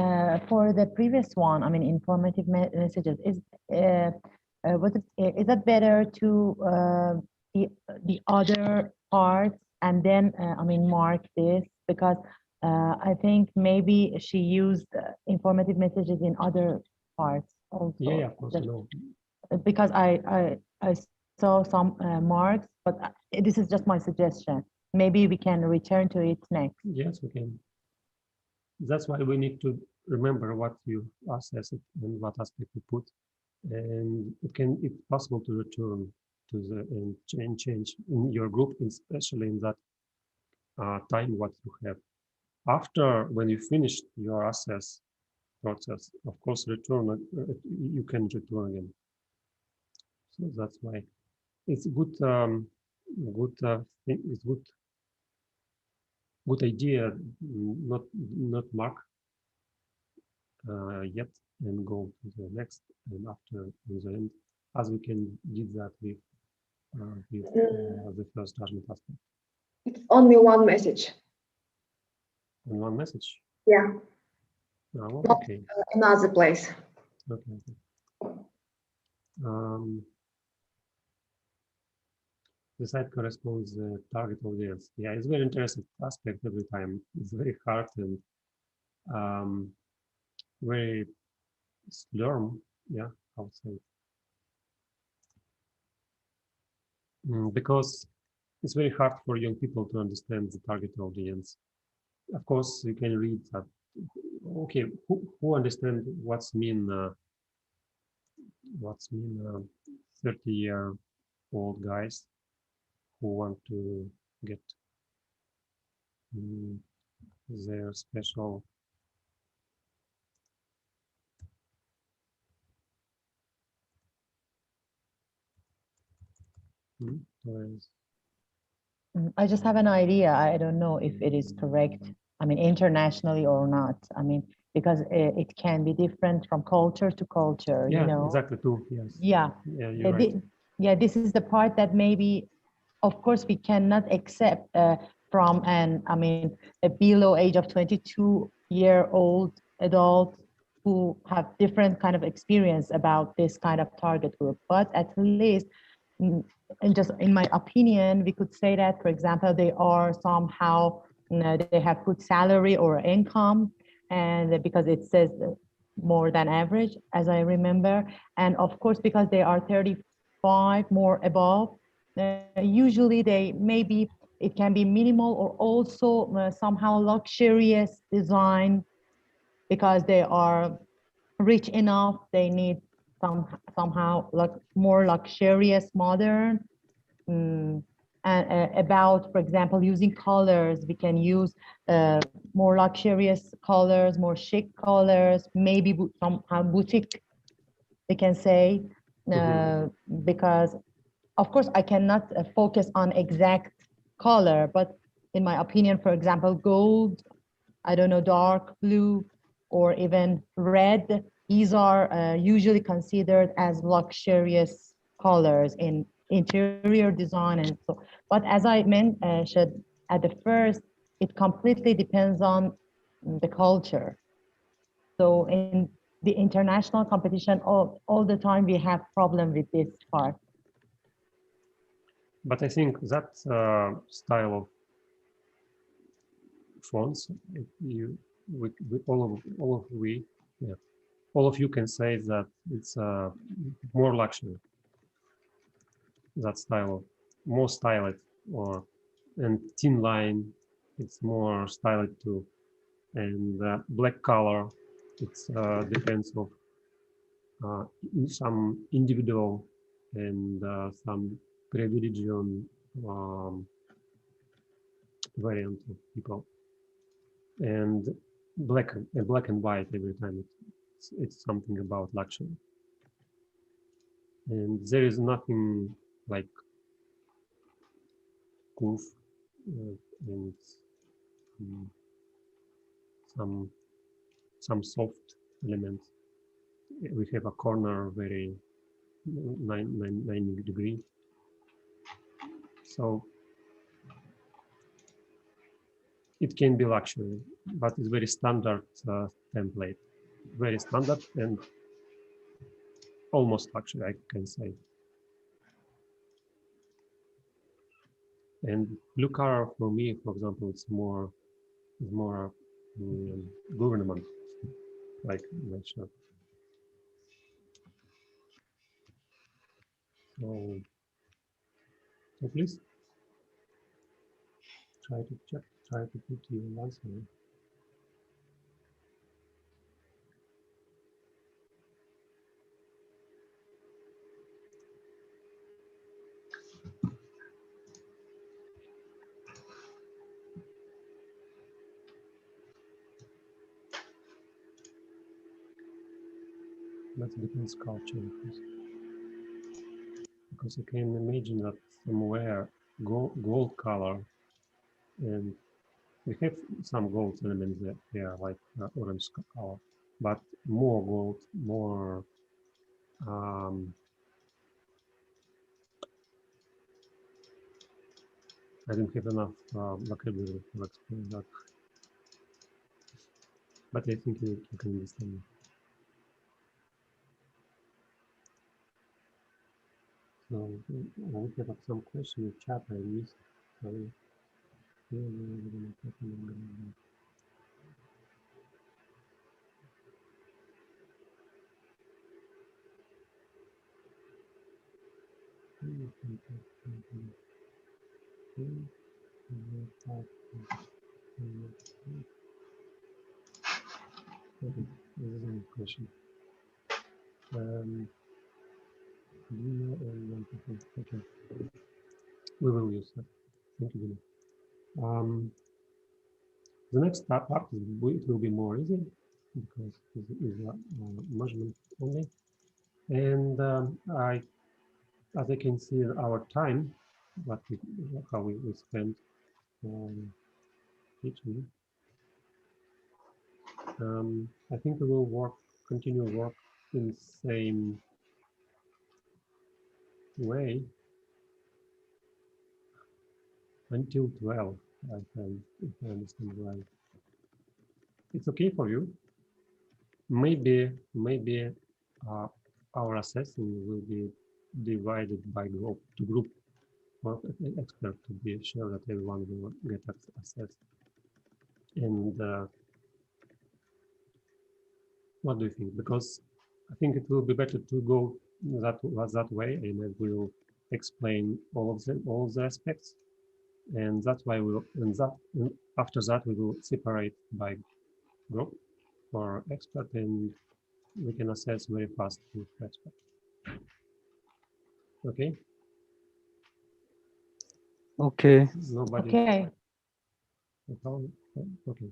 For the previous one, I mean, informative messages, is that better to the other parts and then, I mean, mark this? Because I think maybe she used informative messages in other parts also. Yeah, of course, I know. Because I saw some marks, but this is just my suggestion. Maybe we can return to it next. Yes, we can. That's why we need to remember what you assessed and what aspect you put, and it's possible to return to the and change in your group, especially in that time what you have. After when you finished your assess process, of course, you can return again. So that's why it's good. It's good idea. Not mark yet and go to the next and after in the end, as we can did that with the first judgment aspect. It's only one message. And one message. Yeah, Oh, okay. another place. Okay. The site corresponds the target audience. Yeah, it's very interesting aspect every time. It's very hard and very slurm. Yeah, I would say. Because it's very hard for young people to understand the target audience. Of course, you can read that. Okay, who understand what's mean 30-year-old guys who want to get their special toys. I just have an idea. I don't know if it is correct. I mean, internationally or not. I mean, because it can be different from culture to culture, Yeah, you know? exactly too. Yes. Yeah. Yeah, you're right. Yeah, this is the part that maybe, of course, we cannot accept from I mean, a below age of 22-year-old adult who have different kind of experience about this kind of target group. But at least, and just in my opinion, we could say that, for example, they are somehow, they have good salary or income, and because it says more than average, as I remember. And of course, because they are 35 more above, usually they maybe it can be minimal or also somehow luxurious design because they are rich enough. They need somehow like more luxurious, modern. And about, for example, using colors, we can use more luxurious colors, more chic colors, maybe somehow boutique, we can say, because of course I cannot focus on exact color, but in my opinion, for example, gold, I don't know, dark blue, or even red, these are usually considered as luxurious colors in interior design. And so, but as I mentioned at the first, it completely depends on the culture. So in the international competition, all the time we have problem with this part. But I think that style of fonts, all of you can say that it's more luxury. That style of more styled, or and thin line, it's more styled too, and black color, it's depends of some individual and some privileged variant of people, and black and white every time. It's something about luxury, and there is nothing like goof and some soft elements. We have a corner very 90 degree. So it can be luxury, but it's very standard template, very standard and almost luxury, I can say. And blue color for me, for example, it's more government, like nature. So please try to put your answer. That depends culture, because you can imagine that somewhere gold color, and we have some gold elements that they are like orange color, but more gold, more I don't have enough vocabulary to explain that, but I think you can understand. So we have some question in chat I missed. Sorry. Okay, this is a question. Okay, we will use that. Thank you, Dina. The next part is it will be more easy because it is a measurement only, and as I can see our time, how we spend each week. I think we will continue work in the same way until 12, if I understand right. It's okay for you. Maybe our assessing will be divided by group for expert to be sure that everyone will get assessed. And what do you think? Because I think it will be better to go that way, and I will explain all the aspects, and that's why after that we will separate by group for expert, and we can assess very fast with expert. Okay. Okay. Nobody. Okay. Okay.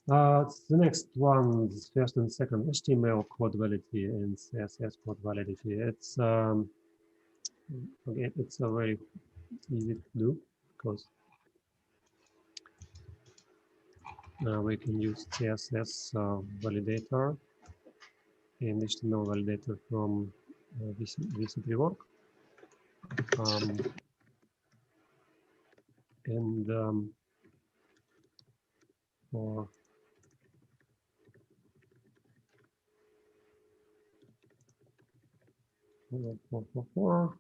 The next one is first and second HTML code validity and CSS code validity. It's again, it's a very easy to do because we can use CSS validator and HTML validator from VCP work. And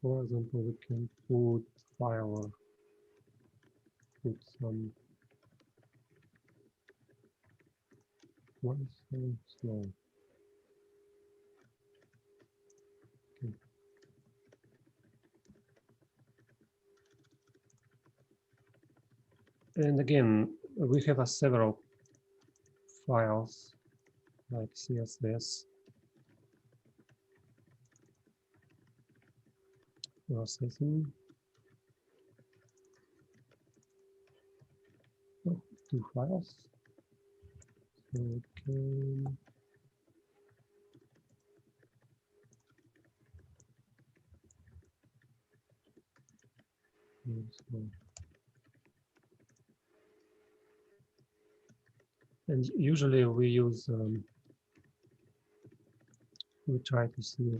for example, we can put file, put some one so slow. Okay. And again, we have several files like CSS processing. Oh, 2 files. So we can use And usually we use, we try to see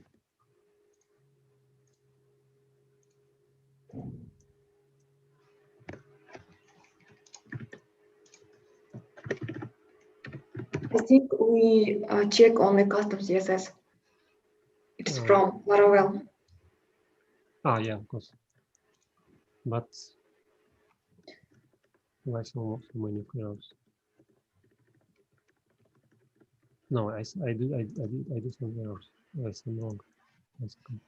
I think we check on the custom CSS. It's from Laravel. Yeah, of course. But why so many errors? No, I do some errors. Some wrong. One second.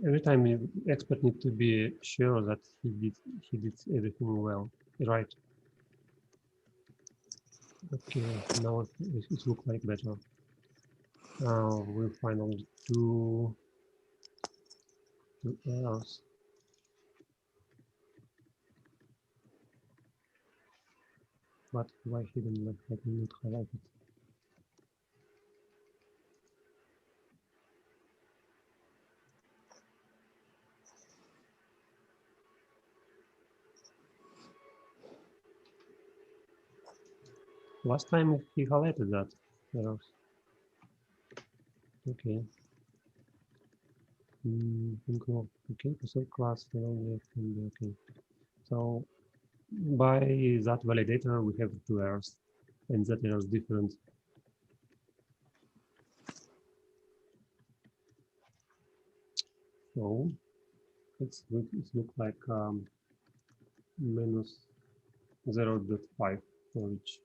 Every time the expert needs to be sure that he did everything well, right? Okay, now it looks like better. We'll find only two errors. But why hidden? Let me not highlight it. Last time he highlighted that errors. Okay. Okay, so class only can be okay. So by that validator we have two errors, and that error is different. So it looks like minus 0.5 for each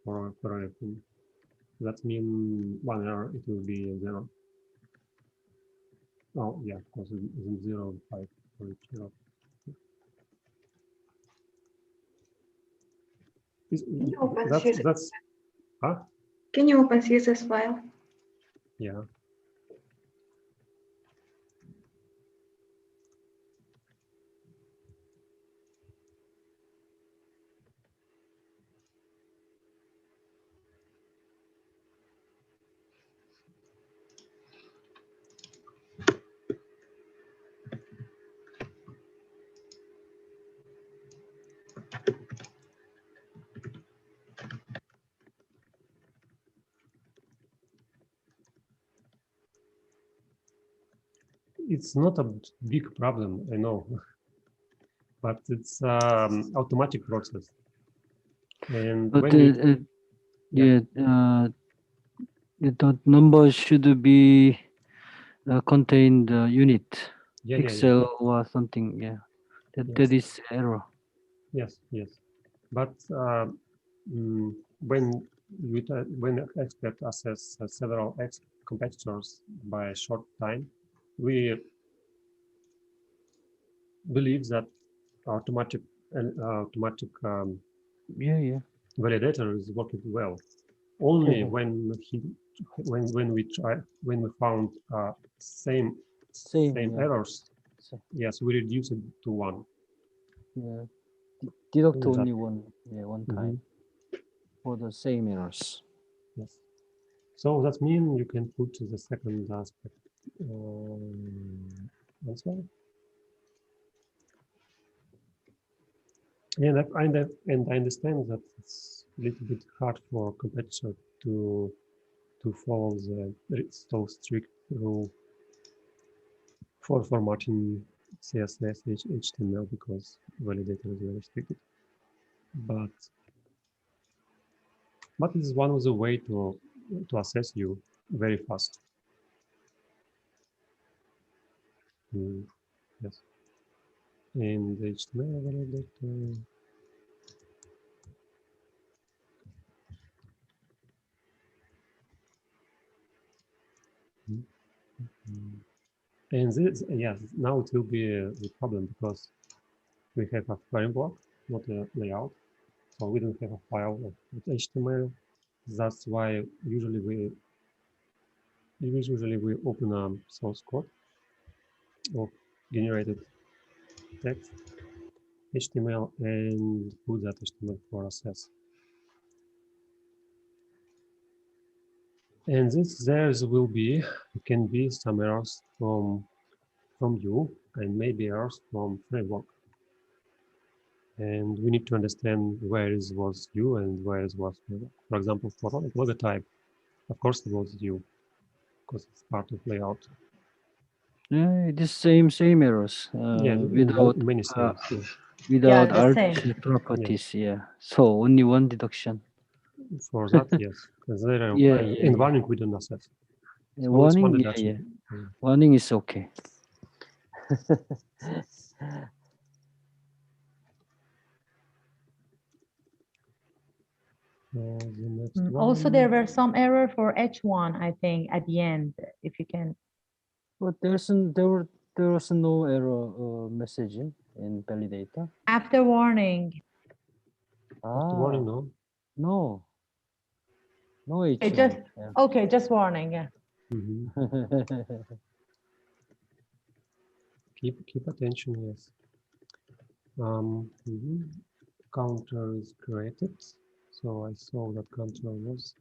for everything. That means one error it will be 0. Oh yeah, of course it isn't 0.5 for each error. Can you open That's huh? Can you open CSS file? Yeah. It's not a big problem, I know, but it's automatic process. And But when we, yeah, the number should be contain the unit, yeah, pixel or something. Yeah, that is error. yes, but when when expert assess several competitors by a short time, we believe that automatic Yeah. validator is working well. Only Oh. when we found same Same. errors, So, yes, we reduce it to 1. yeah, deduct Only only that. one time for the same errors. Yes. So that means you can put the second aspect as well. And I understand that it's a little bit hard for competitor to follow the so strict rule for formatting CSS, HTML because validator is very restricted. But it's one of the way to assess you very fast. Yes. And the HTML validator. And this, yes, now it will be a problem because we have a framework, not a layout. So we don't have a file of HTML. That's why usually we open a source code of generated text, HTML and put that HTML for access. And there will be, can be some errors from you and maybe errors from framework. And we need to understand where it was you and where it was framework. For example, for logotype, of course it was you because it's part of layout. Yeah, it is same errors. Yeah, without many things. Yeah. without the same. artificial properties. Yeah. So only one deduction. For that, yes. Because there are Yeah, in warning we don't assess. So it's one warning. Yeah, deduction. yeah. Warning is okay. The next Also, one. there were some error for H1, I think, at the end, if you can. But there was no error messaging in validator. After warning, After warning, no. No. No okay, H1. just Yeah. okay, just warning. Yeah. Mhm. Keep attention, yes. Counter is created. So I saw that counter was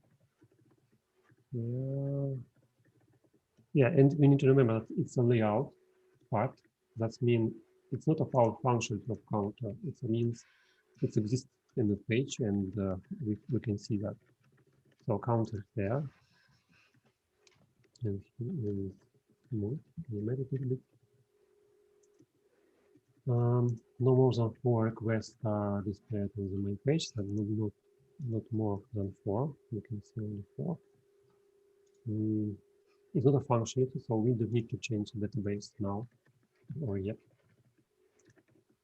yeah, and we need to remember that it's a layout part. That means it's not a power function of counter. It means it exists in the page, and we can see that. So counter there, and move a little bit. No more than 4 requests are displayed on the main page. So not more than 4. You can see only 4. It's not a function, so we don't need to change the database now or yet.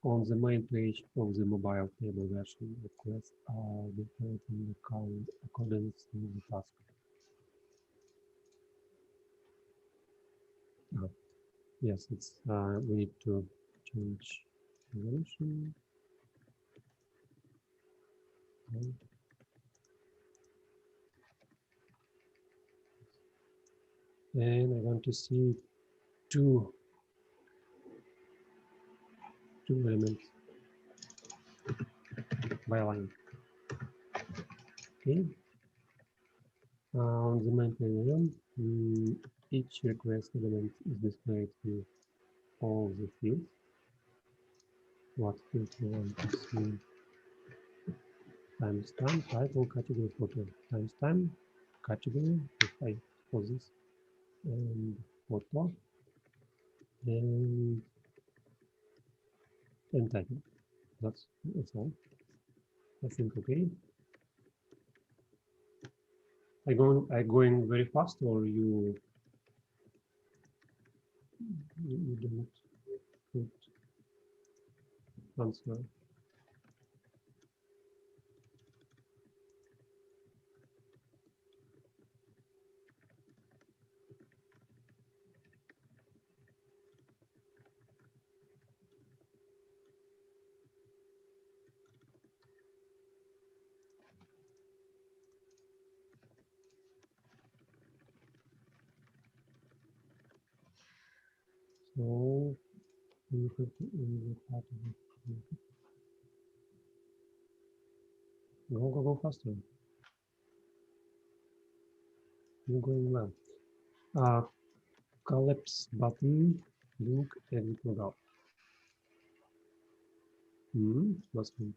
On the main page of the mobile table version, requests are displayed in the count accordance with the task. Yes, it's we need to change resolution. And I want to see two elements by line. Okay. On the main page, each request element is displayed with all the fields. What fields you want to see? Timestamp, title, category, photo. Timestamp, category, if I for this, and photo, and title. That's all. I think okay. I going very fast, or you do not put answer. So you have to part of it. Go faster. You're going well. Collapse button, link, edit logout. What's good?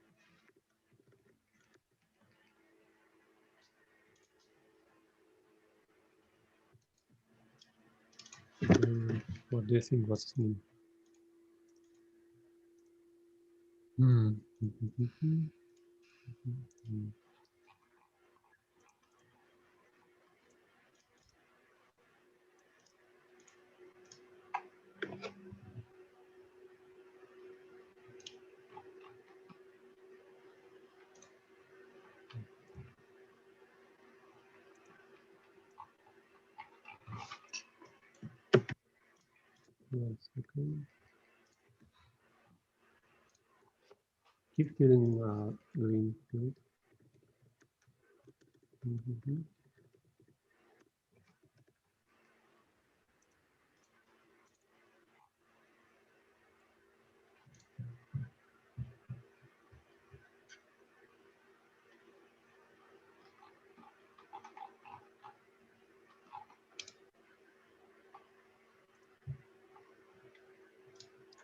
What do you think? What's mean? One second. Keep filling green field.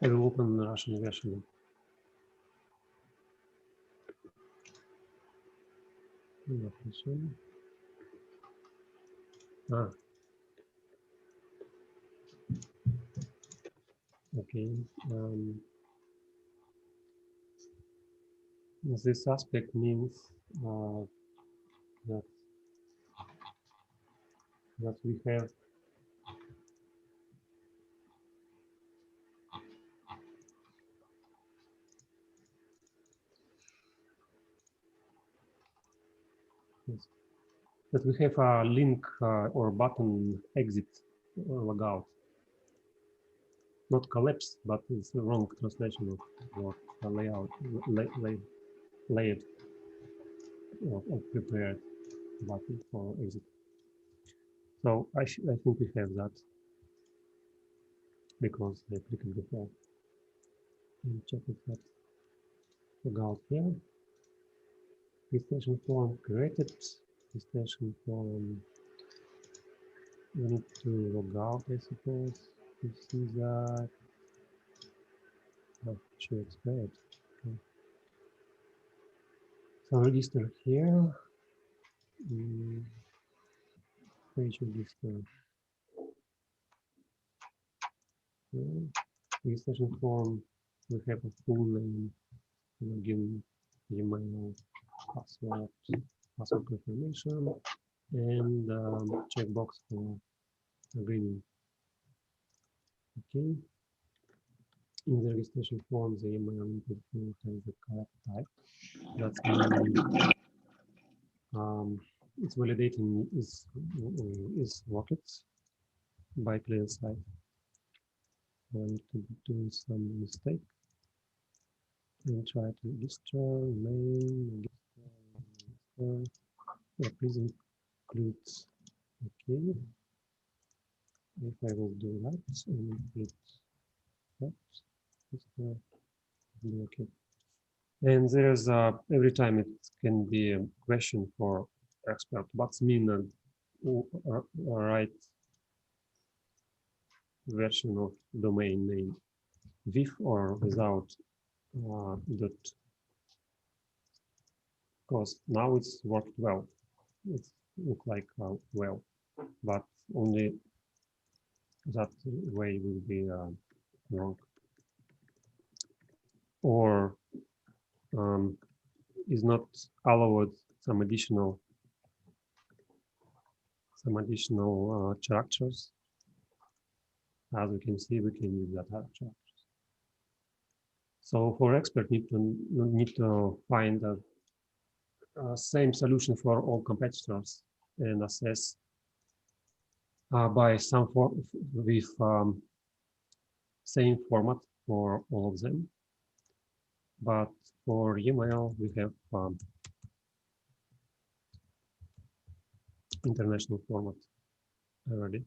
I will open the Russian version. Ah. Okay. This aspect means that we have a link or button exit or logout. Not collapse, but it's the wrong translation of what layout, laid or prepared button for exit. So I think we have that because I clicked before. And check it out. Logout here. Registration form created. Registration form. We need to log out, I suppose. You see that. Oh, sure, it's bad. Okay. So register here. Page register. Okay. Registration form. We have a full name, login, email, password, password confirmation, and checkbox for agreement. Okay. In the registration form, the email input field has the correct type. That means it's validating is rockets by client side. I need to do some mistake and try to register name, register. Yeah, please include. Okay. If I will do that and include that, okay. And there's every time it can be a question for expert. What's mean a right version of domain name, with or without dot? Because now it's worked well. It's look like well, but only that way will be wrong. Or is not allowed some additional characters. As we can see, we can use that characters. So for expert, need to find a same solution for all competitors and assess by some form with same format for all of them. But for email, we have international format already.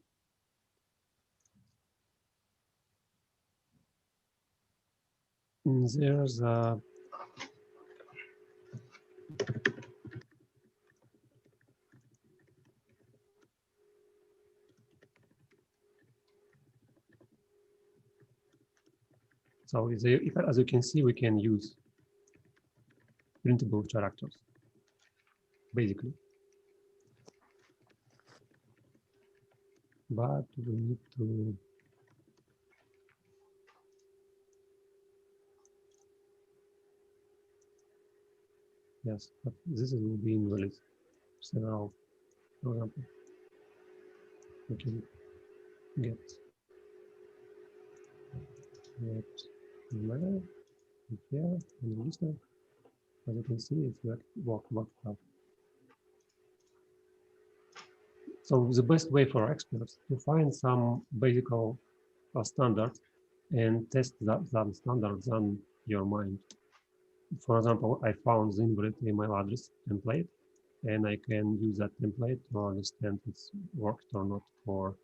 And there's so if, as you can see, we can use printable characters, basically. But we need to yes, but this will be invalid. Several, for example, we can get email here and register. As you can see, it's worked well. So the best way for experts to find some basic standard and test that standards on your mind. For example, I found the invalid email address template, and I can use that template to understand it's worked or not for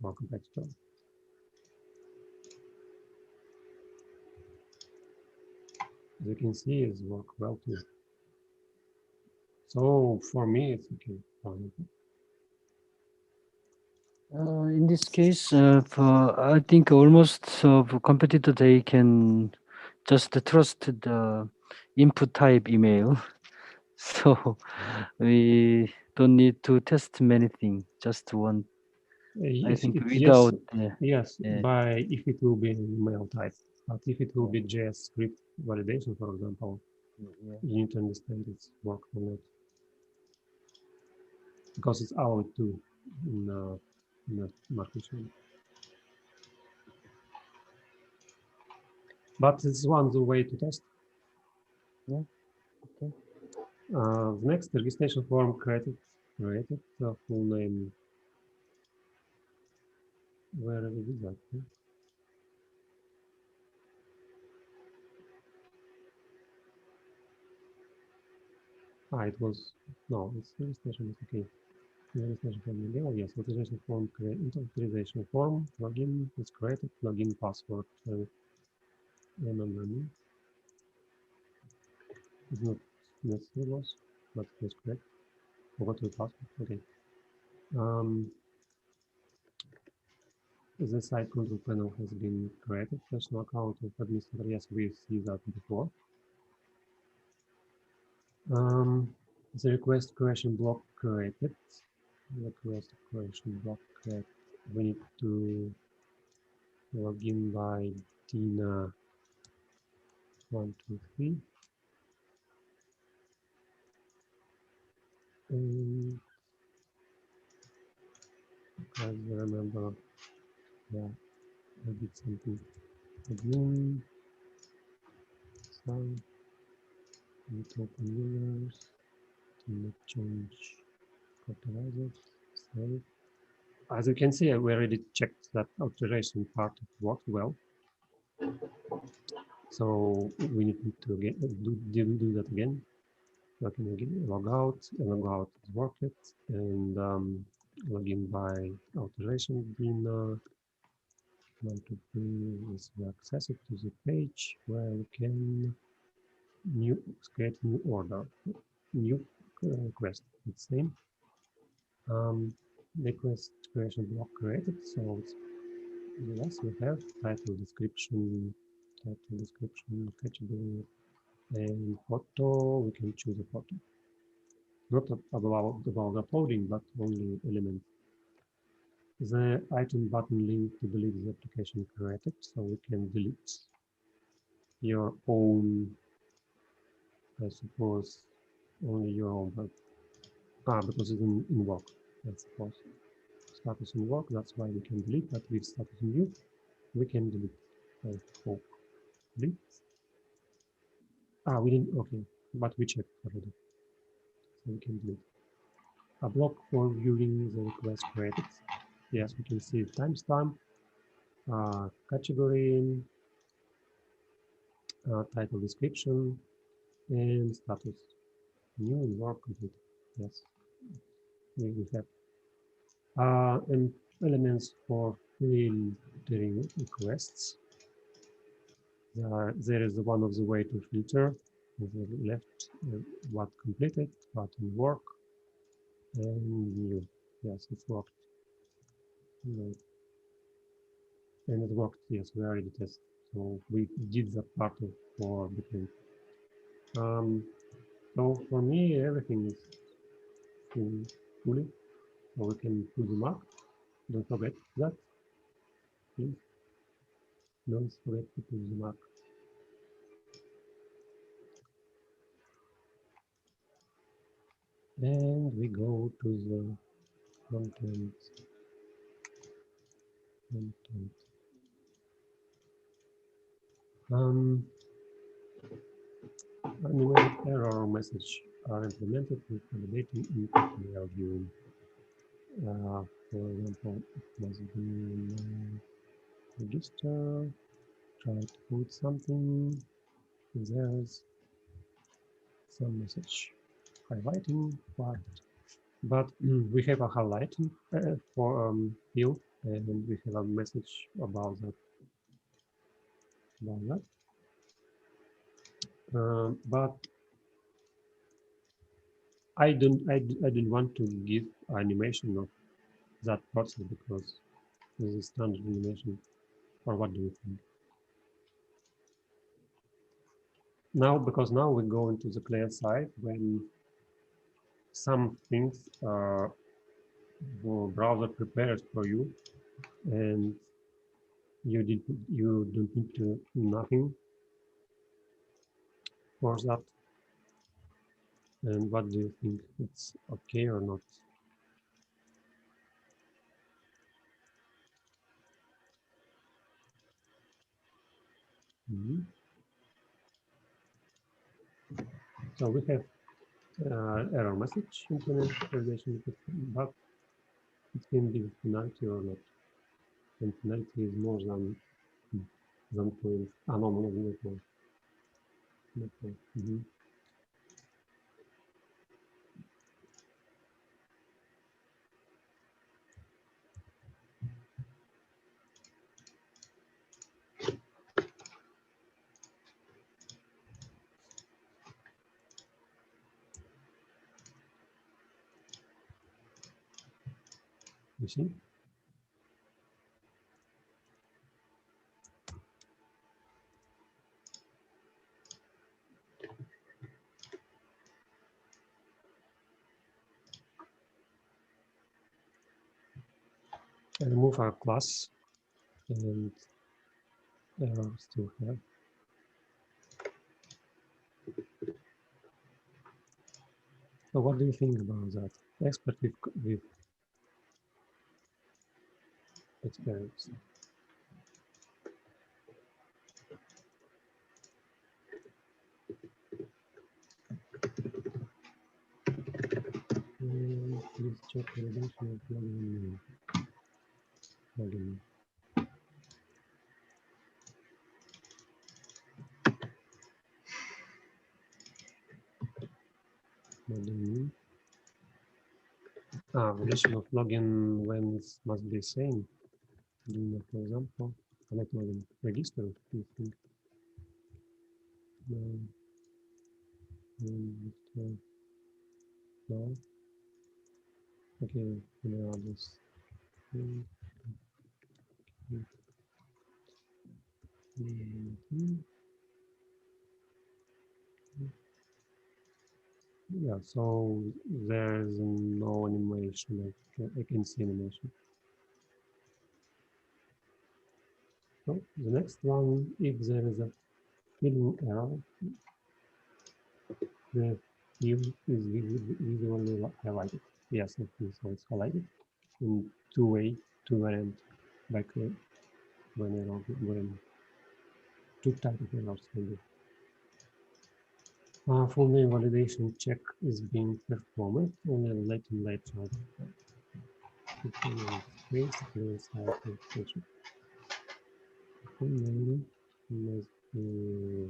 competitor. As you can see, it's worked well too. So for me, it's okay. In this case, I think almost competitor, they can just trust the input type email. So we don't need to test many things, just one. I think without yes, yeah. by if it will be mail type, but if it will be JS script validation, for example, Yeah. you need to understand its work or not, because it's our too in the marketing. But it's one the way to test. Yeah. Okay. The next registration form created full name. Where is that? It was no. It's registration. It's okay. Registration form. Oh yes, authorization form. Authorization form. Login is created. Login password. Remember me. It's not necessary, but it was correct. Forgot the password. Okay. The site control panel has been created. Personal account of administrator. Yes, we see that before. The request creation block created. Request creation block created. We need to log in by Dina 123. And I remember, yeah, I did something. Admin, some, need to open users, to not change authorizers, save. As you can see, we already checked that authorization part worked well. So we need to do that again. I can again log out is worked, and log in by authorization in 123 is access it to the page where we can create new order, new request. It's same. Request creation block created. So it's, yes, we have title description, category, and photo. We can choose a photo. Not about uploading, but only element. The item button link to delete the application created, so we can delete your own, I suppose, only your own, but because it's in work, I suppose. Status in work, that's why we can delete, but with status in view, we can delete. I hope. Delete. We didn't, okay, but we checked already, so we can delete. A block for viewing the request created. Yes, we can see timestamp, category, title description, and status. New and work complete. Yes, we have. And elements for filtering requests. There is one of the way to filter. The left, what completed, what in work, and new. Yes, it worked. No. And it worked. Yes, we already tested. So we did that part of for between. So for me, everything is fully. So we can put the mark. Don't forget that. Please don't forget to put the mark. And we go to the content. Anyway, error message are implemented with validating input mail viewing. For example, it must be register, try to put something, there's some message highlighting part, but we have a highlighting for field, and we have a message about that. But I didn't want to give animation of that process because this is standard animation, or what do you think? Now, because now we go into the client side when some things are browser prepares for you, and you don't need to do nothing for that. And what do you think? It's okay or not? Mhm. So we have error message implement validation, but it can be penalty or not. And penalty is more than point. Ah, no, no, no, no, no. Mhm. You see? I remove our class and error still have. So what do you think about that? Expert with experience. Please check validation of login. Login. Login. Validation of login when it must be same. For example, connect login register. You think? No. No. Okay. Email address. Yeah, so there's no animation. I can see animation. So the next one, if there is a filling error, the field is visually highlighted. Yes, so it's highlighted in two-way, two-variant, like when two type of errors maybe. Full name validation check is being performed only late and late child. Space clear side verification. Full name must be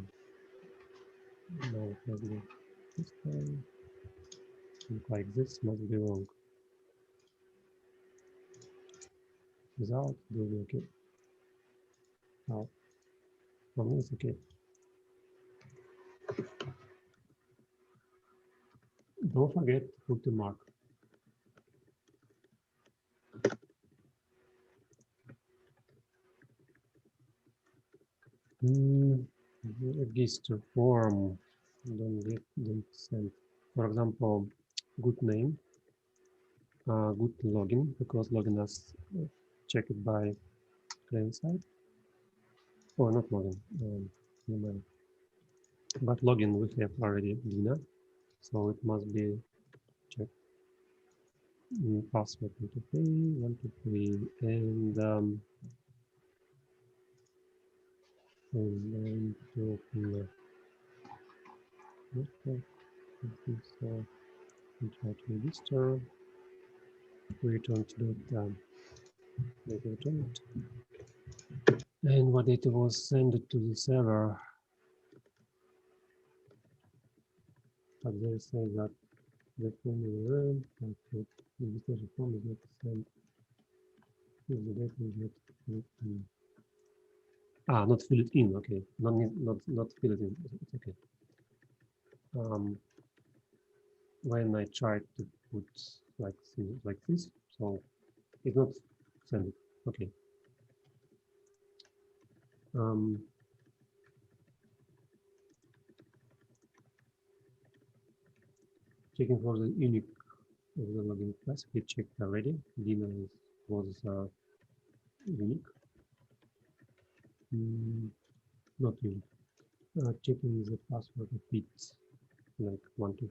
no probably this time. Look like this must be wrong. Without doing okay. Now for me it's okay. Don't forget to put the mark. Register form. Don't send. For example, good name, good login, because login is checked by client side. Oh, not login. Email. But login we have already Dina, so it must be checked. Password 123, and then to open network. So we try to register. We return to that return it. And what data was sent to the server, but they say that the form is run, but the registration form is not sent. The data is not filled in. Not filled in. Okay, not filled in. It's okay. When I tried to put like things like this, so It's not sent. Okay. Checking for the unique of the login class. We checked already. Dina was unique. Not unique. Checking the password repeats like 1, 2,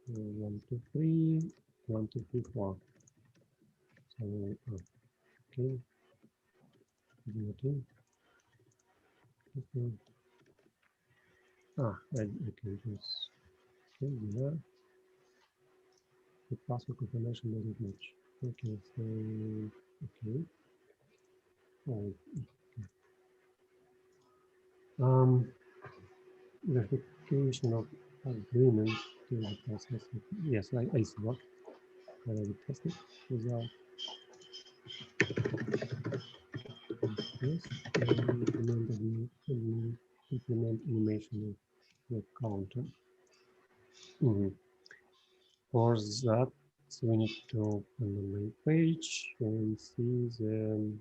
1, 2, 3, 1, 2, 3, 4. So okay. I can use here. The password confirmation doesn't match. Okay, so okay. Oh, okay. Verification of agreement to the process. Yes, I see what I already tested without. Yes, implement animation of the counter. For that, we need to open the main page and see the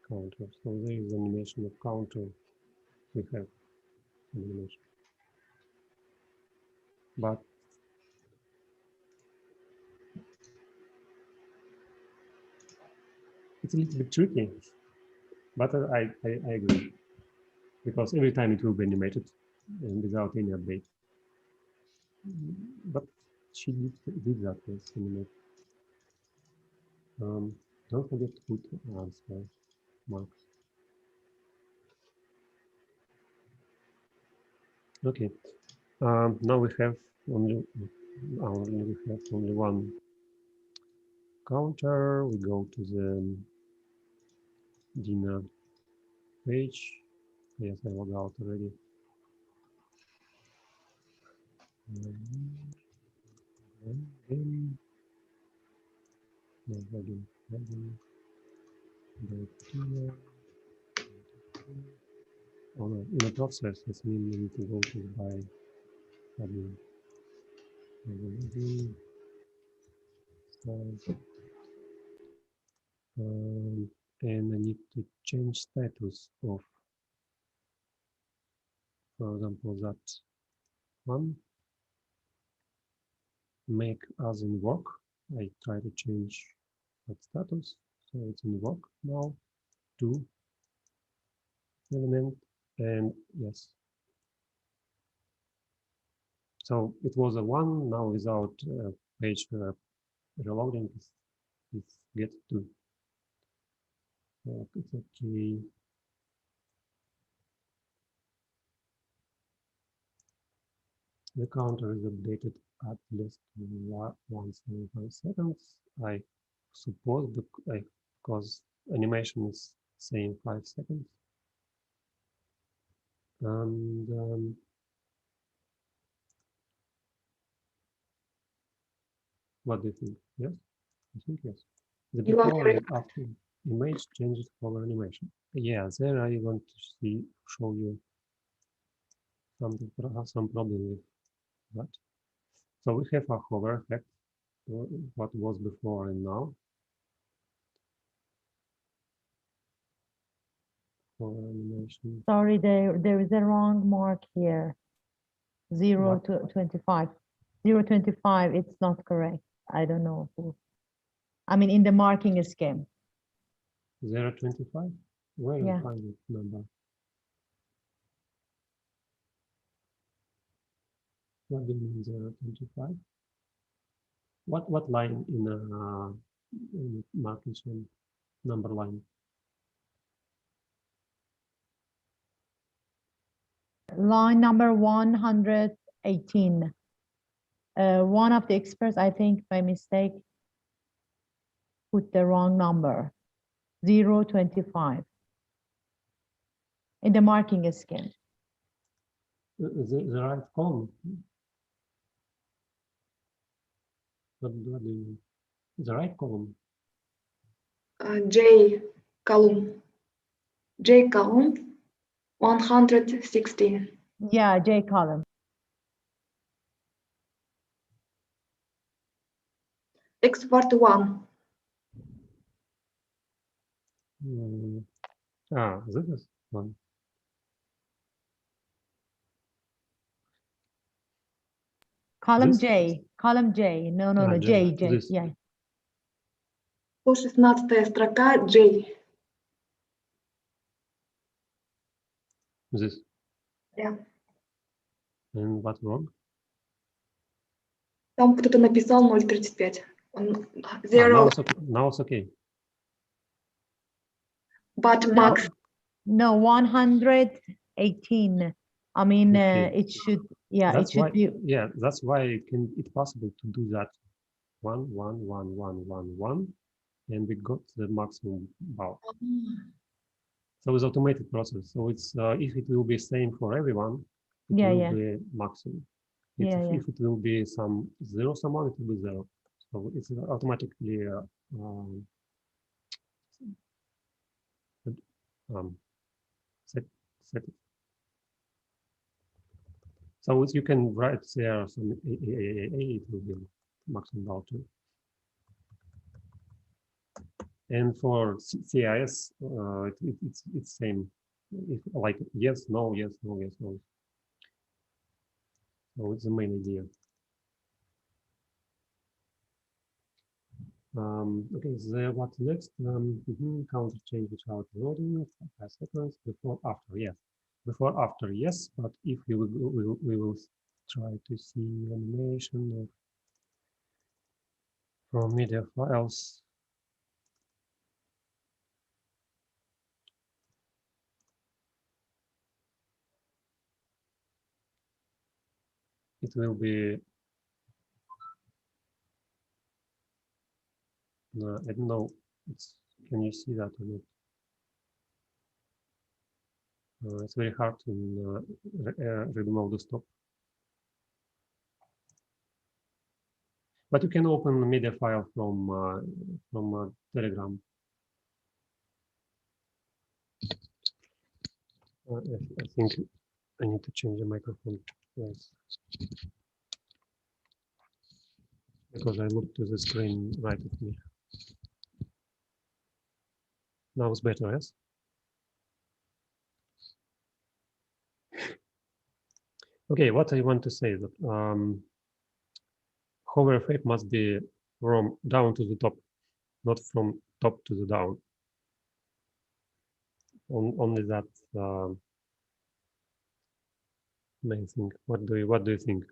counter. So there is animation of counter. We have animation, but it's a little bit tricky. But I agree, because every time it will be animated and without any update. But she did that with animate. Don't forget to put answer mark. Okay. Now we have only one counter. We go to the Dina page. Yes, I logged out already. Oh no, in the process, this means we need to go to buy admin. And I need to change status of, for example, that one, make as in work. I try to change that status, so it's in work now. 2 element, and yes. So it was a 1, now without page reloading, it's get 2. It's okay. The counter is updated at least once every 5 seconds. I suppose because animation is saying 5 seconds. And what do you think? Yes? I think yes. The You are before very and after image changes color animation. Yeah, there I want to show you something, some problem with that. So we have a hover effect, what was before and now. For animation. Sorry, there is a wrong mark here. 0 What? to 25. 0, 25, it's not correct. I don't know who. I mean, in the marking scheme. 0.25? Where Yeah. you find this number? What do you mean 0.25? What line in marking scheme? Number line? Line number 118. One of the experts, I think by mistake, put the wrong number, 0.25 in the marking scheme. The right column? What do you mean? The right column? J column. J column 116. Yeah, J column. Export 1. This is one. Column This? J, column J. No, no, no, J, J. this. Yeah. 116 строка J. This. Yeah. And what's wrong? Там кто-то написал 0.35. Now Zero, it's okay. Now it's okay. but No. max. No, 118. I mean, Okay. it should, yeah, That's it should why. be, Yeah, that's why it's possible to do that. 1, 1, 1, 1, 1, 1, and we got the maximum value. So it's automated process. So it's if it will be same for everyone, it Yeah, will yeah. be maximum. Yeah, yeah. If it will be some zero, someone it will be zero. So it's automatically set it. So you can write there some it will be maximum value. And for CIS, it's same. If like yes, no, yes, no, yes, no. So it's the main idea. Okay, so what next? Counter change without loading, 5 seconds, before, after, yes. Before, after, yes, but if we will try to see animation from media files. It will be, I don't know, can you see that or not? It's very hard to remove the stop. But you can open a media file from Telegram. I think I need to change the microphone. Yes. Because I look to the screen right at me. Now it's better, yes? Okay, what I want to say is that hover effect must be from down to the top, not from top to the down. Only that main thing. What do you think?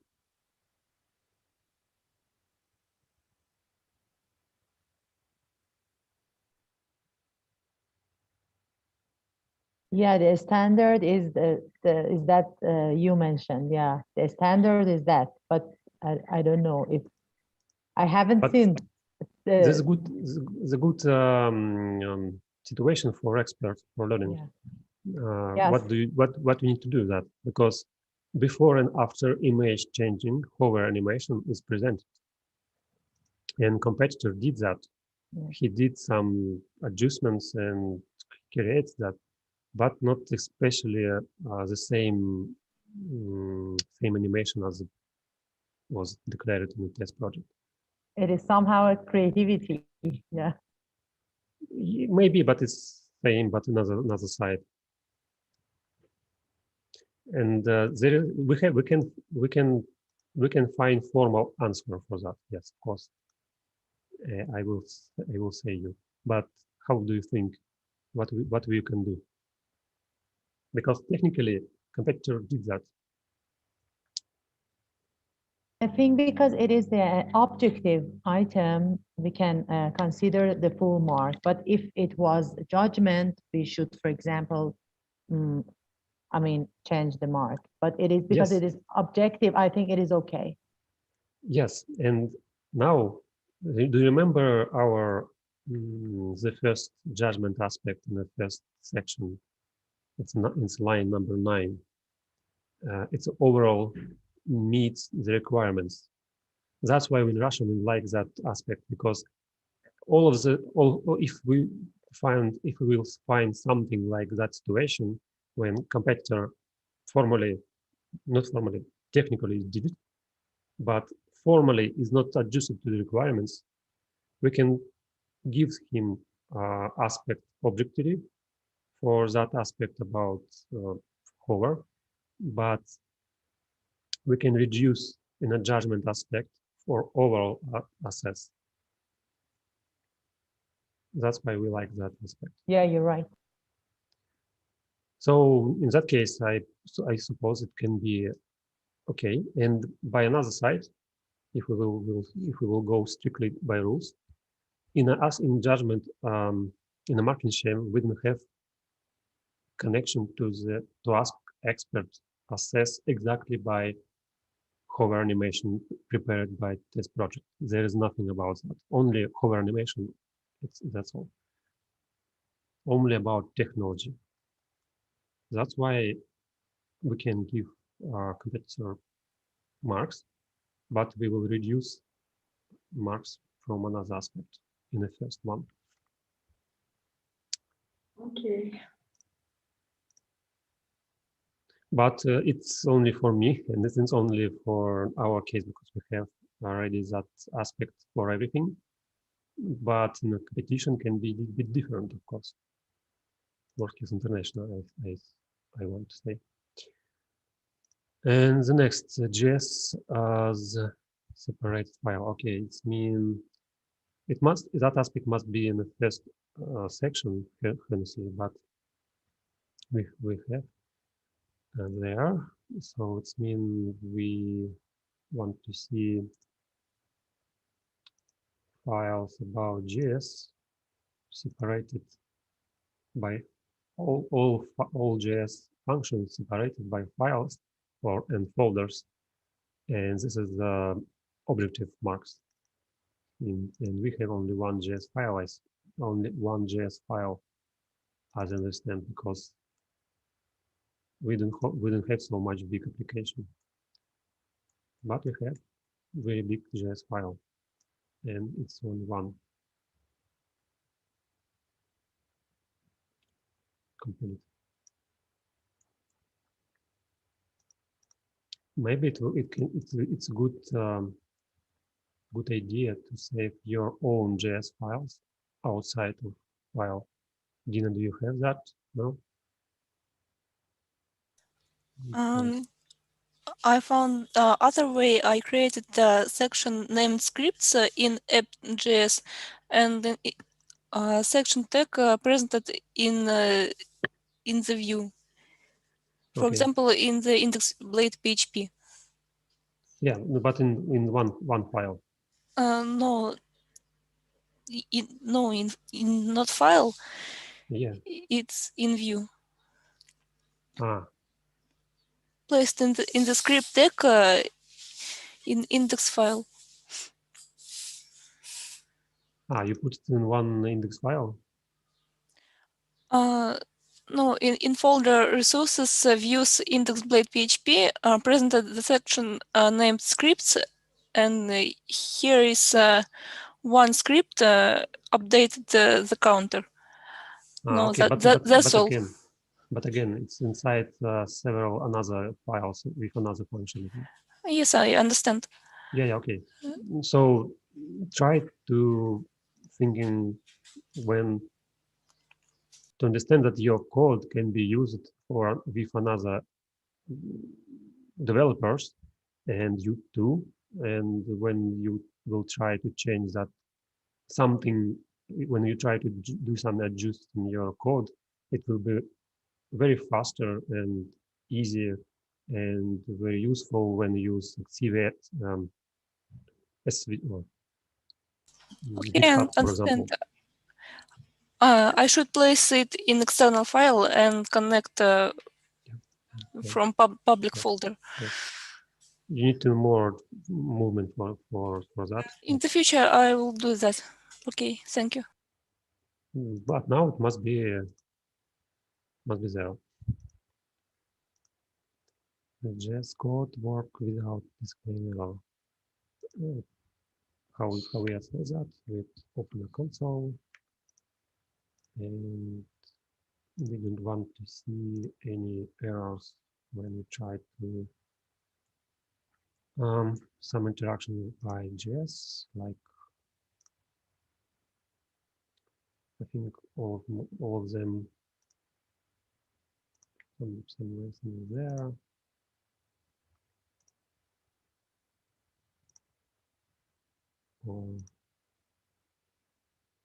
yeah, the standard is is that you mentioned. Yeah, the standard is that, but I don't know if I haven't But seen. This is the good situation for experts for learning. Yeah. Yes. What we need to do that, because before and after image changing, hover animation is presented, and competitor did that. Yeah. He did some adjustments and creates that, but not especially the same same animation as was declared in the test project. It is somehow a creativity. Yeah. Maybe, but it's same, but another side. And there we can find formal answer for that. Yes, of course. I will say you. But how do you think? What we can do? Because technically, competitor did that. I think because it is the objective item, we can consider the full mark. But if it was judgment, we should, for example, I mean, change the mark. But it is because Yes. it is objective, I think it is okay. Yes, and now, do you remember our the first judgment aspect in the first section? It's line number 9. It's overall meets the requirements. That's why in Russian we like that aspect, because if we will find something like that situation when competitor not formally, technically did it, but formally is not adjusted to the requirements, we can give him aspect objectively, for that aspect about hover, but we can reduce in a judgment aspect for overall assess. That's why we like that aspect. Yeah, you're right. So in that case, I suppose it can be okay. And by another side, if we will go strictly by rules, in judgment, in a marking scheme, we don't have connection to ask expert assess exactly by hover animation prepared by test project. There is nothing about that. Only hover animation. That's all. Only about technology. That's why we can give our competitor marks, but we will reduce marks from another aspect in the first one. Okay. But it's only for me, and this is only for our case because we have already that aspect for everything. But in a competition can be a little bit different, of course. Work is international, I want to say. And the next, JS as separate file. Okay, it's mean that aspect must be in the first section, honestly, but we have there. So it's mean we want to see files about JS separated by all JS functions separated by files and folders, and this is the objective marks. And we have only one JS file, as I understand, because we don't have so much big application, but we have very big JS file, and it's only one component. Maybe it's a good idea to save your own JS files outside of file. Dina, do you have that? No? I found other way. I created a section named scripts in app.js, and then section tag presented in the view. For Okay. example, in the index blade PHP. Yeah, but in one file. No, in not file. Yeah. It's in view. Ah. Placed in the script tag in index file. Ah, you put it in one index file? No, in folder resources views index blade PHP presented the section named scripts, and here is one script updated the counter. No, okay, that's all. But again, it's inside several another files with another function. Yes, I understand. Yeah, okay. So try to thinking when to understand that your code can be used for with another developers and you too. And when you will try to change that something, when you try to do some adjust in your code, it will be very faster and easier and very useful when you use CV, or Okay, GitHub, for understand. example. I should place it in external file and connect from public folder. Yeah. You need to more movement for that. In the future, I will do that. Okay, thank you. But now it must be there. The JS code work without disclaimer. How we assess that? We open a console, and we don't want to see any errors when we try to some interaction by JS, like I think all of them. Somewhere there.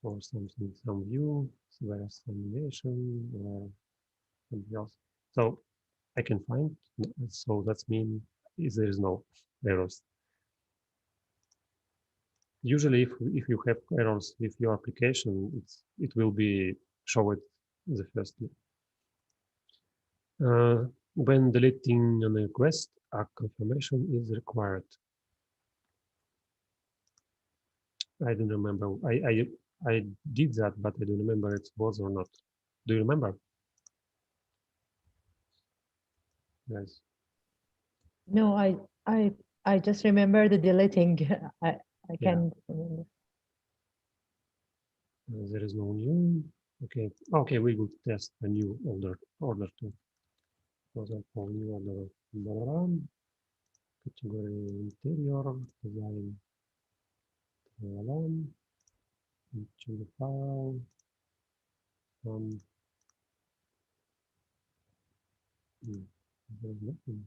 Or something, some view, various animation, or something else. So I can find. So that means there is no errors. Usually, if you have errors with your application, it will be shown the first. When deleting a request, a confirmation is required. I don't remember. I did that, but I don't remember it was or not. Do you remember? Yes. No, I just remember the deleting. I Yeah. can remember. There is no new. Okay. Okay, we will test a new order too. For example, new order. Category interior design. Into the file. There's nothing.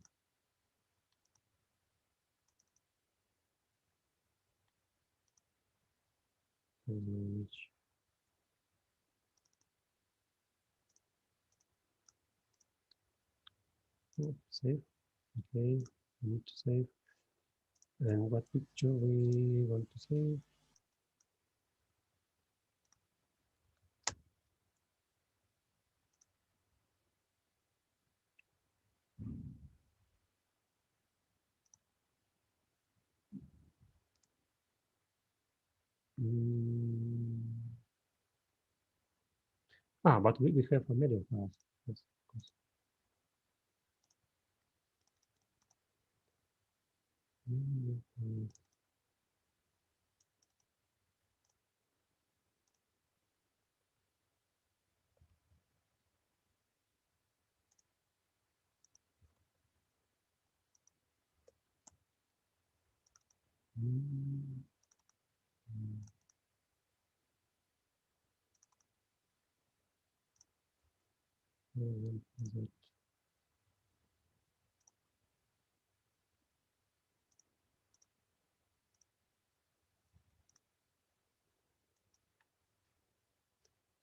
Which save. Okay, we need to save. And what picture we want to save? But we have a media file. Yes, of course.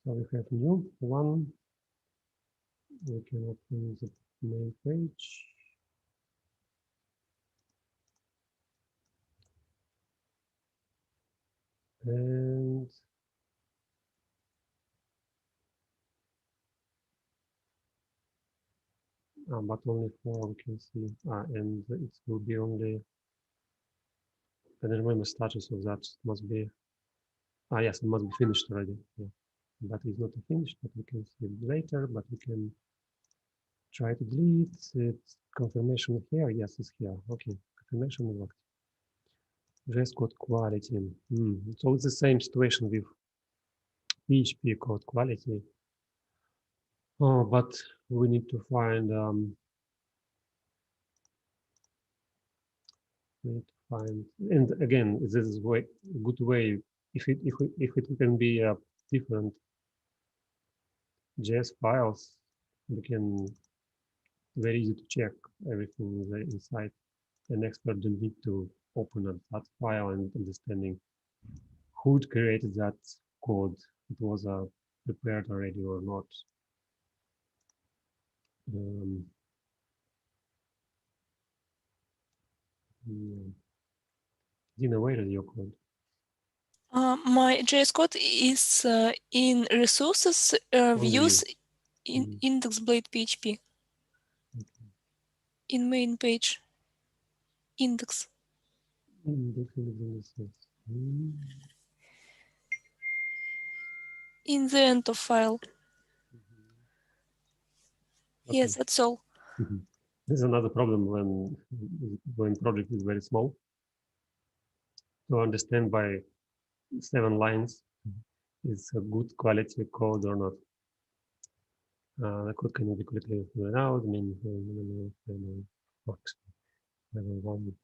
So we have new one. We can open the main page. And but only four we can see. And it will be only. I don't remember status of that. It must be. Yes, it must be finished already. Yeah. But it's not finished, but we can see it later. But we can try to delete it. Confirmation here. Yes, it's here. Okay, confirmation worked. JS code quality. So it's the same situation with PHP code quality. Oh, but we need to find and again, this is a good way if it can be different JS files, we can very easy to check everything there inside. An expert don't need to open that file and understanding who created that code. It was prepared already or not. Yeah. Dina, where is your code? My JS code is in resources views in index.blade PHP. Okay. In main page index. In the end of file. Okay. Yes, that's all. This is another problem when project is very small. To understand by 7 lines is a good quality code or not. The code can be quickly figured out. I mean, works. Level 1.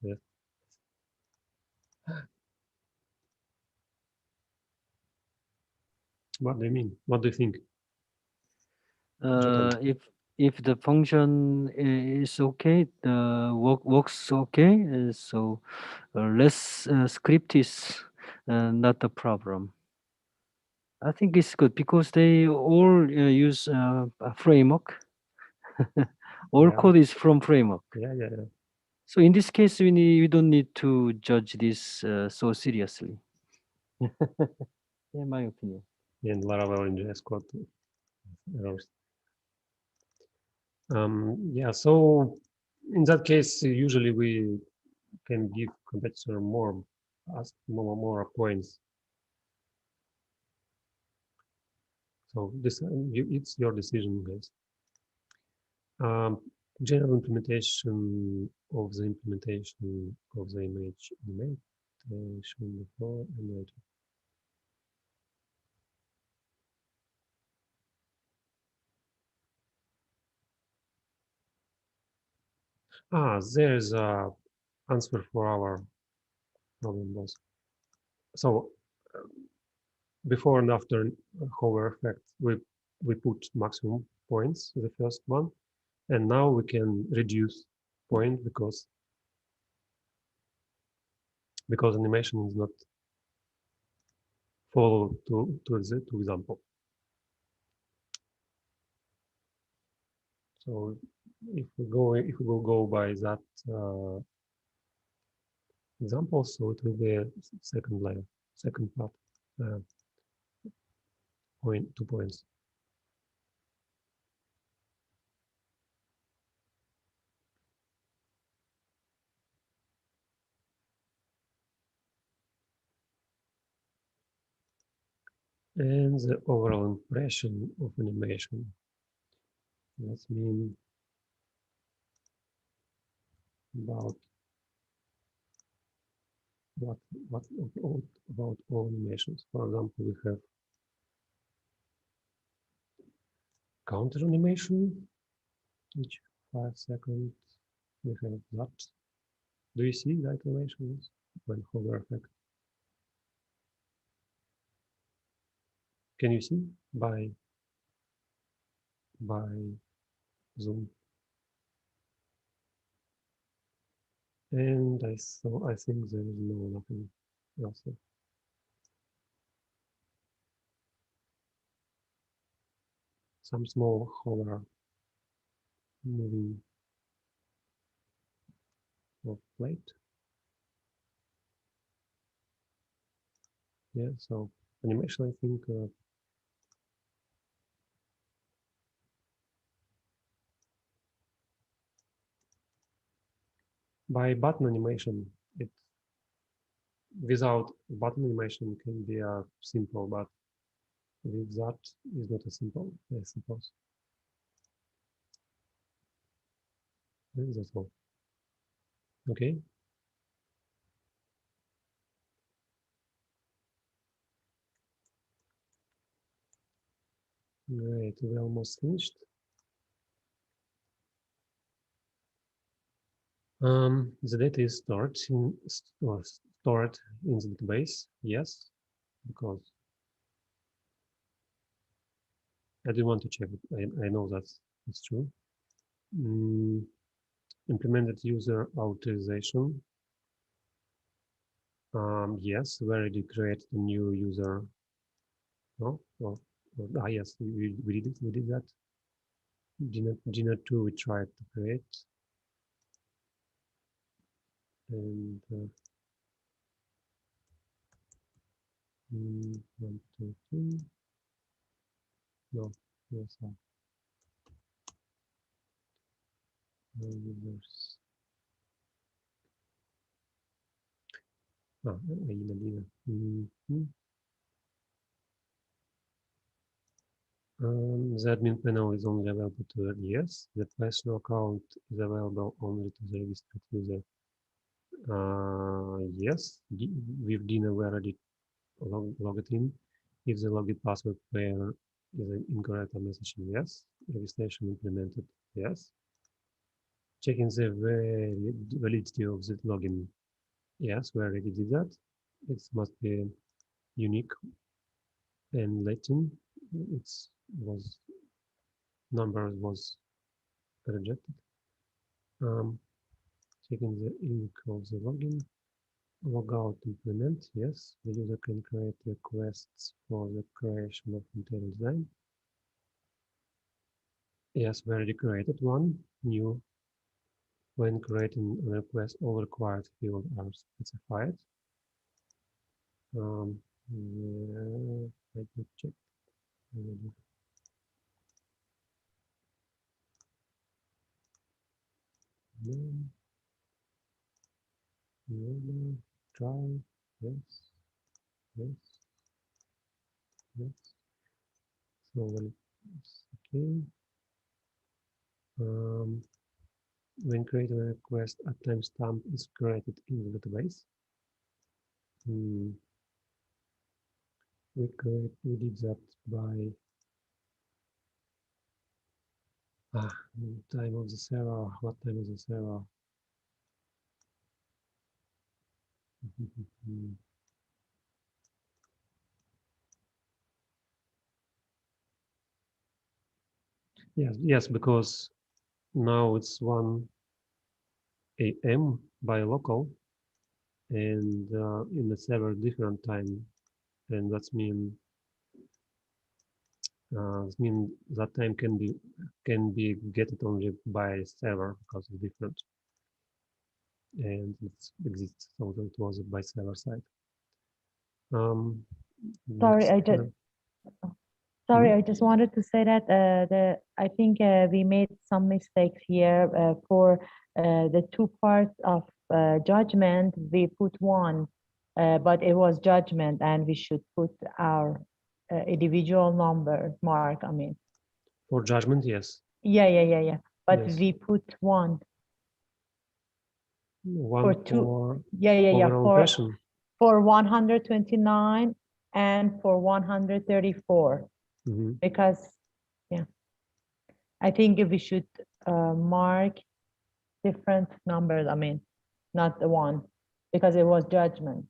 Yes. What do you mean? What do you think? If the function is okay, the works okay, so less script is not the problem. I think it's good because they all use a framework. All Yeah. code is from framework. Yeah. So in this case, we don't need to judge this so seriously. In my opinion. And Laravel in JS code errors. Yeah, so in that case, usually we can give competitor more points. So this it's your decision, guys. General implementation of the image animation before and later. There's a answer for our problem was. So before and after hover effect, we put maximum points, the first one, and now we can reduce point because animation is not follow to example. So if we will go by that example, so it will be a second layer, second part, 2 points. And the overall impression of animation. That means about about all animations. For example, we have counter animation, each 5 seconds. We have that. Do you see that animation when hover effect? Can you see by zoom? And I think there is nothing else. Some small hover moving of plate. Yeah, so animation, I think by button animation, without button animation can be simple, but with that is not a simple, I suppose. And that's all. Okay. Great, we're almost finished. The data is stored in the database. Yes, because I didn't want to check it. I know that it's true. Implemented user authorization. Yes, we already created a new user. No, yes, we did it. We did that. Gina 2 we tried to create, and 1, 2, 3. No, yes, users. Dina. The admin panel is only available to yes. The personal account is available only to the registered user. Yes, with Dina we already logged in. If the login password pair is incorrect, a message yes. Registration implemented, yes. Checking the validity of the login. Yes, we already did that. It must be unique. and Latin, was number was rejected. Checking the ink of the login. Logout implement, yes. The user can create requests for the creation of interior design. Yes, we already created one new. When creating a request, all required fields are specified. Yeah, I did check. Try, yes, yes, yes. So it's okay. When creating a request, a timestamp is created in the database. We did that by time of the server. What time is the server? Yes, because now it's 1 a.m. by local, and in the server different time, and that means that time can be get it only by server because it's different, and it exists, so that it was by server side. Sorry, Hmm? I just wanted to say that I think we made some mistakes here for the two parts of judgment. We put one, but it was judgment, and we should put our individual number mark. I mean, For judgment, yes. yeah. But Yes. we put one One for two. for Yeah. overall impression. For 129 and for 134. Because, yeah, I think we should mark different numbers. I mean, not the one, because it was judgment.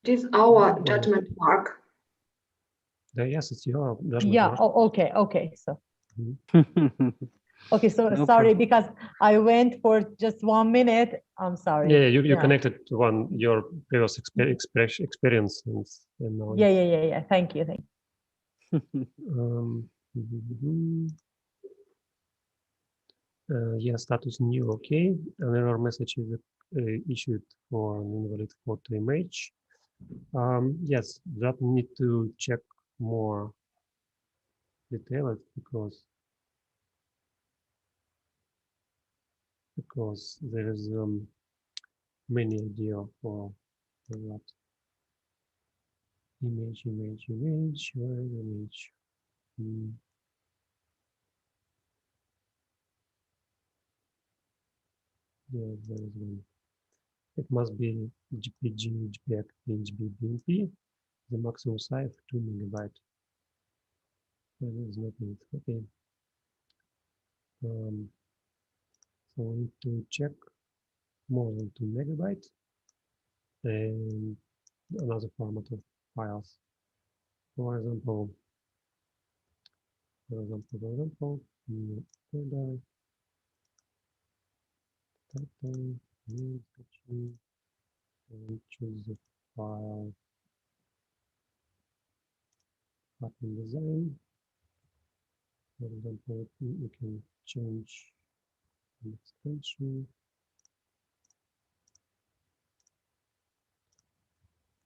This is our judgment mark. Yes, it's your judgment Yeah. mark. Oh, okay. So. Okay, so No sorry, problem. because I went for just 1 minute. I'm sorry. Yeah, you connected to your previous experience, and now Yeah. Thank you. Yeah, status new, okay. An error message is issued for an invalid photo image. Yes, that need to check more detailed because there is many idea for that image. Where is image? Yeah, there is one. It must be JPG, JPEG, PNG, BMP. The maximum size 2 megabyte. There is nothing. Okay. So we need to check more than 2 megabytes and another format of files. For example, new folder, title, new section, and choose the file pattern design. For example, you can change the extension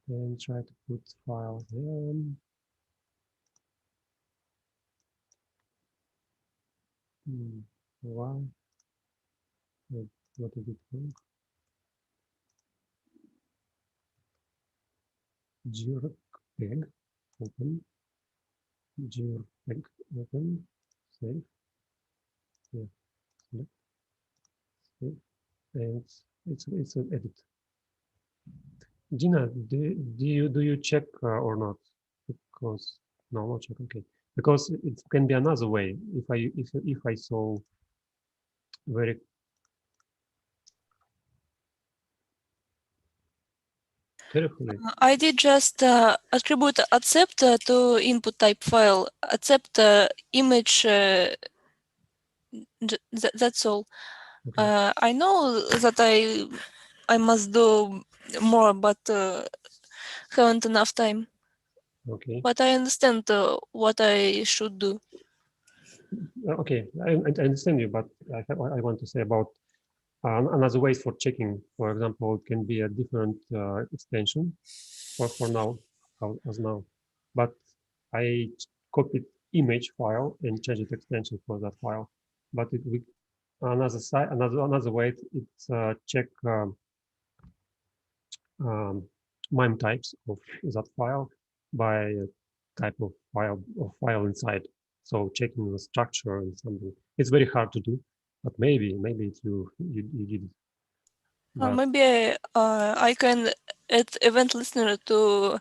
and try to put file there. Why? What is it wrong? JPEG open. JPEG open. Save. Yeah. Select. Save. And it's an edit. Gina, do you check or not? Because no check. Okay, because it can be another way. If I saw very carefully. I did just attribute accept to input type file, accept image. That's all. Okay. I know that I must do more, but haven't enough time. Okay. But I understand what I should do. Okay. I understand you, but I want to say about another ways for checking. For example, it can be a different extension for now, as now. But I copied image file and changed extension for that file. But another side, another way, it's check MIME types of that file by type of file inside. So checking the structure and something. It's very hard to do, but maybe you did it. But Maybe I can add event listener to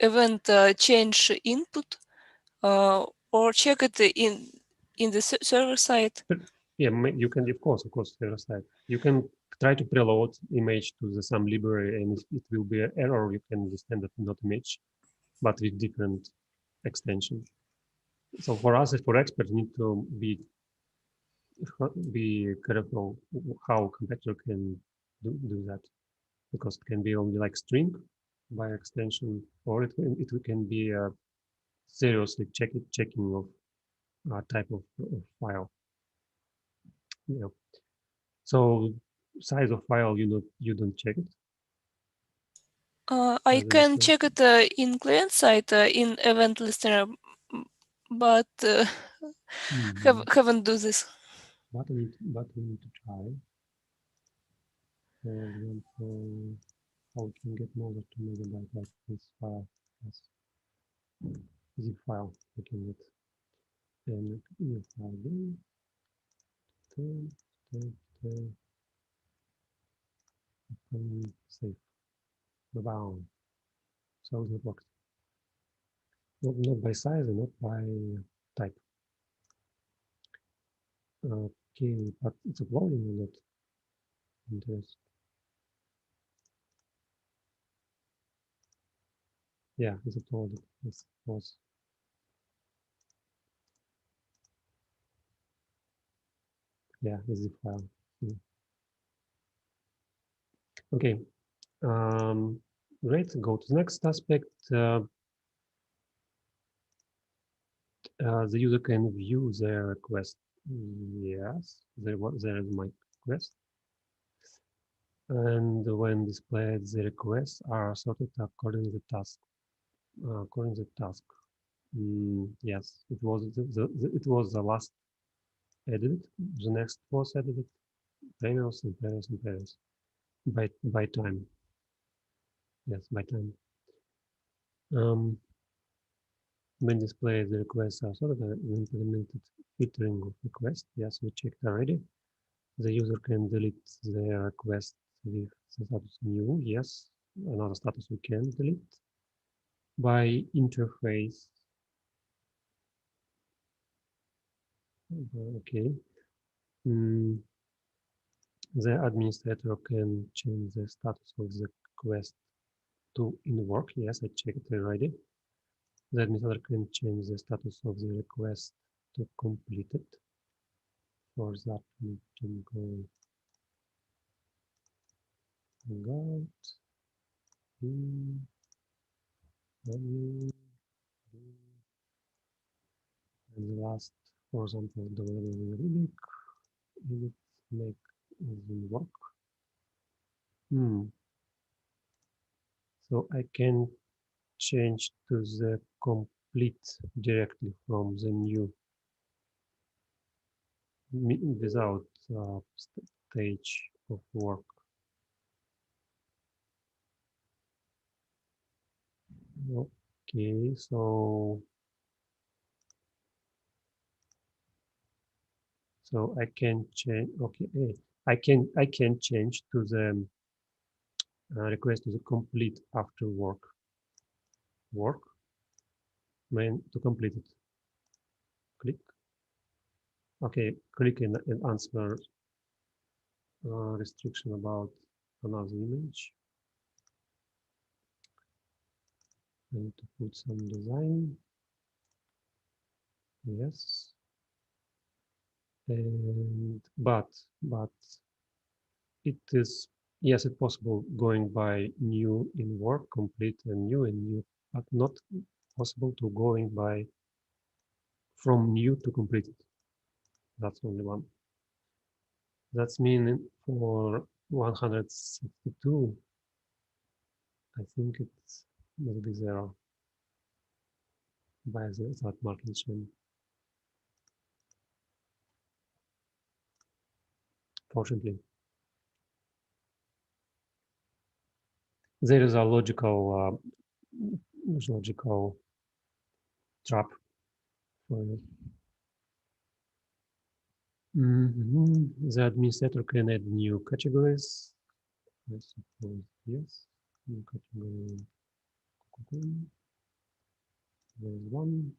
event change input or check it in the server side. yeah, you can, of course, server side. You can try to preload image to the some library, and if it will be an error, you can understand that not image, but with different extension. So for us, as for experts, need to be careful how competitor can do that, because it can be only like string by extension, or it can be seriously checking of type of file. Yeah. So size of file, you don't check it. I can check it in client side in event listener, but haven't do this. But we need to try. For example, how we can get more than 2 megabytes like this file as zip file we can get. And if I do save wow. So it works. Not by size and not by type. Okay, but it's uploading or not? Interesting. Yeah, it's uploaded. Yes, it was. Yeah, it's the file. Okay. Great. Go to the next aspect. The user can view their request. Yes, there is my request. And when displayed, the requests are sorted according to the task. According to the task. Yes, it was it was the last edited. The next was edited. Previous and previous and previous. By time. Yes, by time. When displayed, the requests are sorted, implemented filtering of requests. Yes, we checked already. The user can delete their request with the status new. Yes, another status we can delete. By interface. Okay. The administrator can change the status of the request to in work. Yes, I checked it already. The administrator can change the status of the request to completed. For that, we can go out. And the last, for example, the remake, it make it work. So I can change to the complete directly from the new without stage of work. Okay, so I can change. Okay, I can change to the request to the complete after work main to complete it. Click. Okay, click and answer restriction about another image. I need to put some design. Yes. And but it is, yes, it's possible going by new in work, complete and new, but not possible to going by from new to completed. That's only one. That's mean for 162, I think it will be 0 by that marking chain. Fortunately, there is a logical trap for it. The administrator can add new categories. I suppose yes. New category. There is one.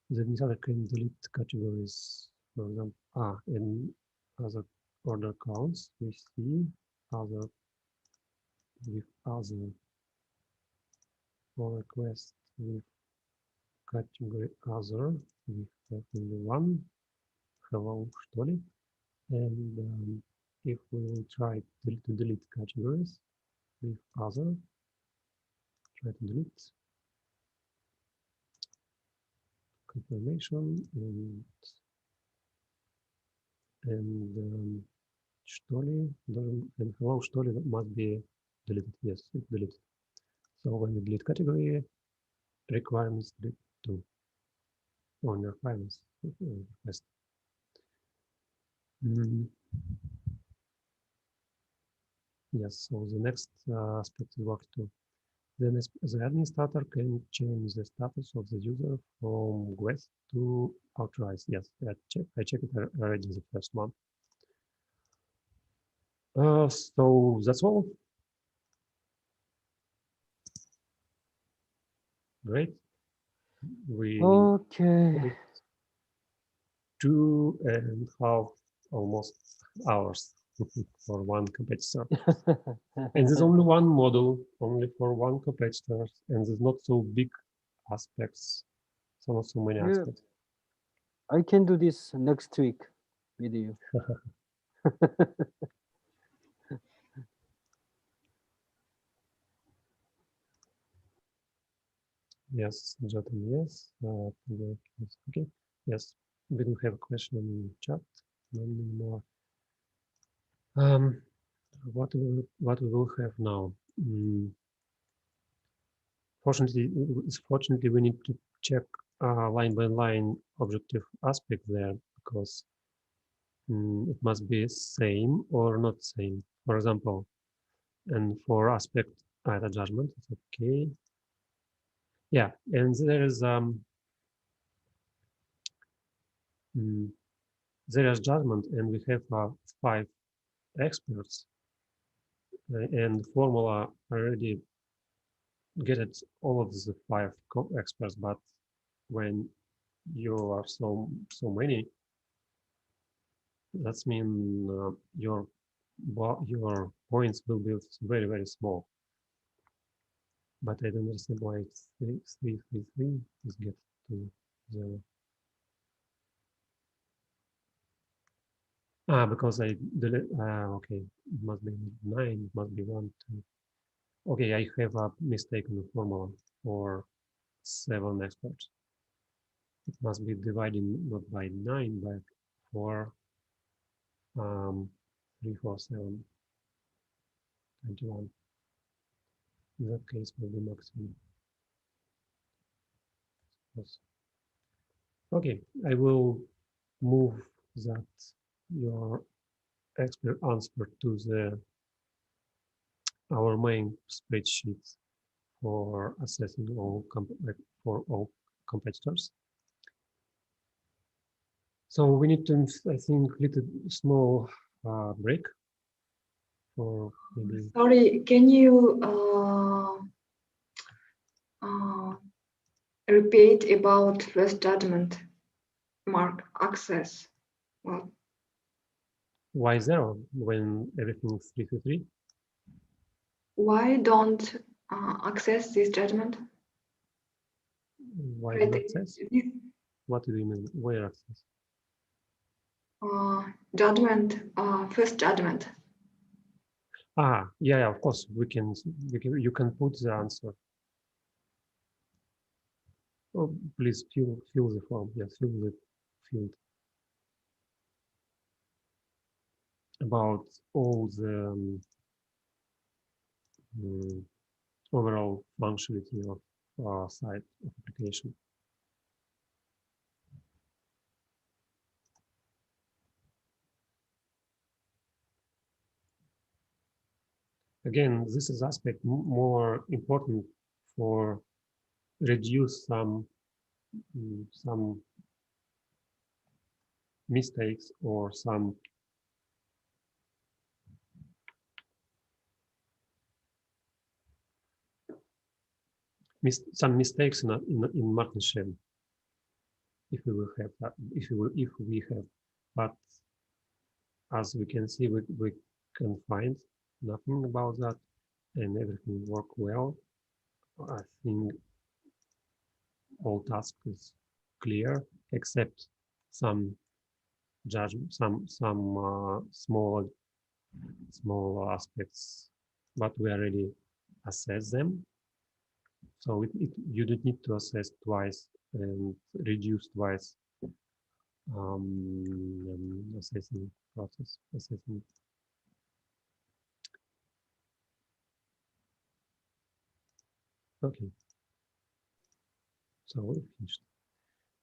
The administrator can delete categories. For example, in other order counts, we see other with other for request with category other. We have only one. Hello, что ли? And if we will try to delete categories with other, try to delete confirmation and что ли, and hello, что ли must be deleted. Yes, it's deleted. So when we delete category, requirements delete too. On requirements request. Yes, so the next aspect is work too. Then the administrator can change the status of the user from request to authorized. Yes, I checked it already in the first one. So that's all. Great. We Okay. 2.5 almost hours for one competitor. And there's only one model, only for one competitor, and there's not so big aspects, so not so many aspects. I can do this next week with you. Yes, Jotin, yes. Okay. Yes, we do have a question in chat. No more. What we will have now? Fortunately, we need to check line by line objective aspect there, because it must be same or not same. For example, and for aspect the judgment, it's okay. Yeah, and there is judgment, and we have 5 experts, and formula already get it all of the 5 experts, but when you are so many, that's mean your points will be very, very small. But I don't understand why it's 3, 3, 3 is get to 0. Because I delete. Okay, it must be 9. It must be 1, 2. Okay, I have a mistake in the formula for 7 experts. It must be divided not by 9, but for 3, 4, 7, 21. In that case, will be maximum. Yes. Okay, I will move that your expert answer to our main spreadsheet for assessing all competitors. So we need to, I think, little small break for maybe. Sorry, can you repeat about first judgment mark access? Well, Why 0 when everything is 3 to 3? why don't access this judgment? Why Right, do access? this What do you mean? Where access? judgment, first judgment. Ah, yeah, of course, you can put the answer. Oh, please fill the form. Yes, fill the field about all the overall functionality of site of application. Again, this is aspect more important for reduce some mistakes or some mistakes in Martin if we will have that, if we have, but as we can see, we can find nothing about that, and everything work well. I think all tasks is clear except some judgment, some small aspects, but we already assess them. So you don't need to assess twice and reduce twice assessing process. Assessing. Okay. So we finished.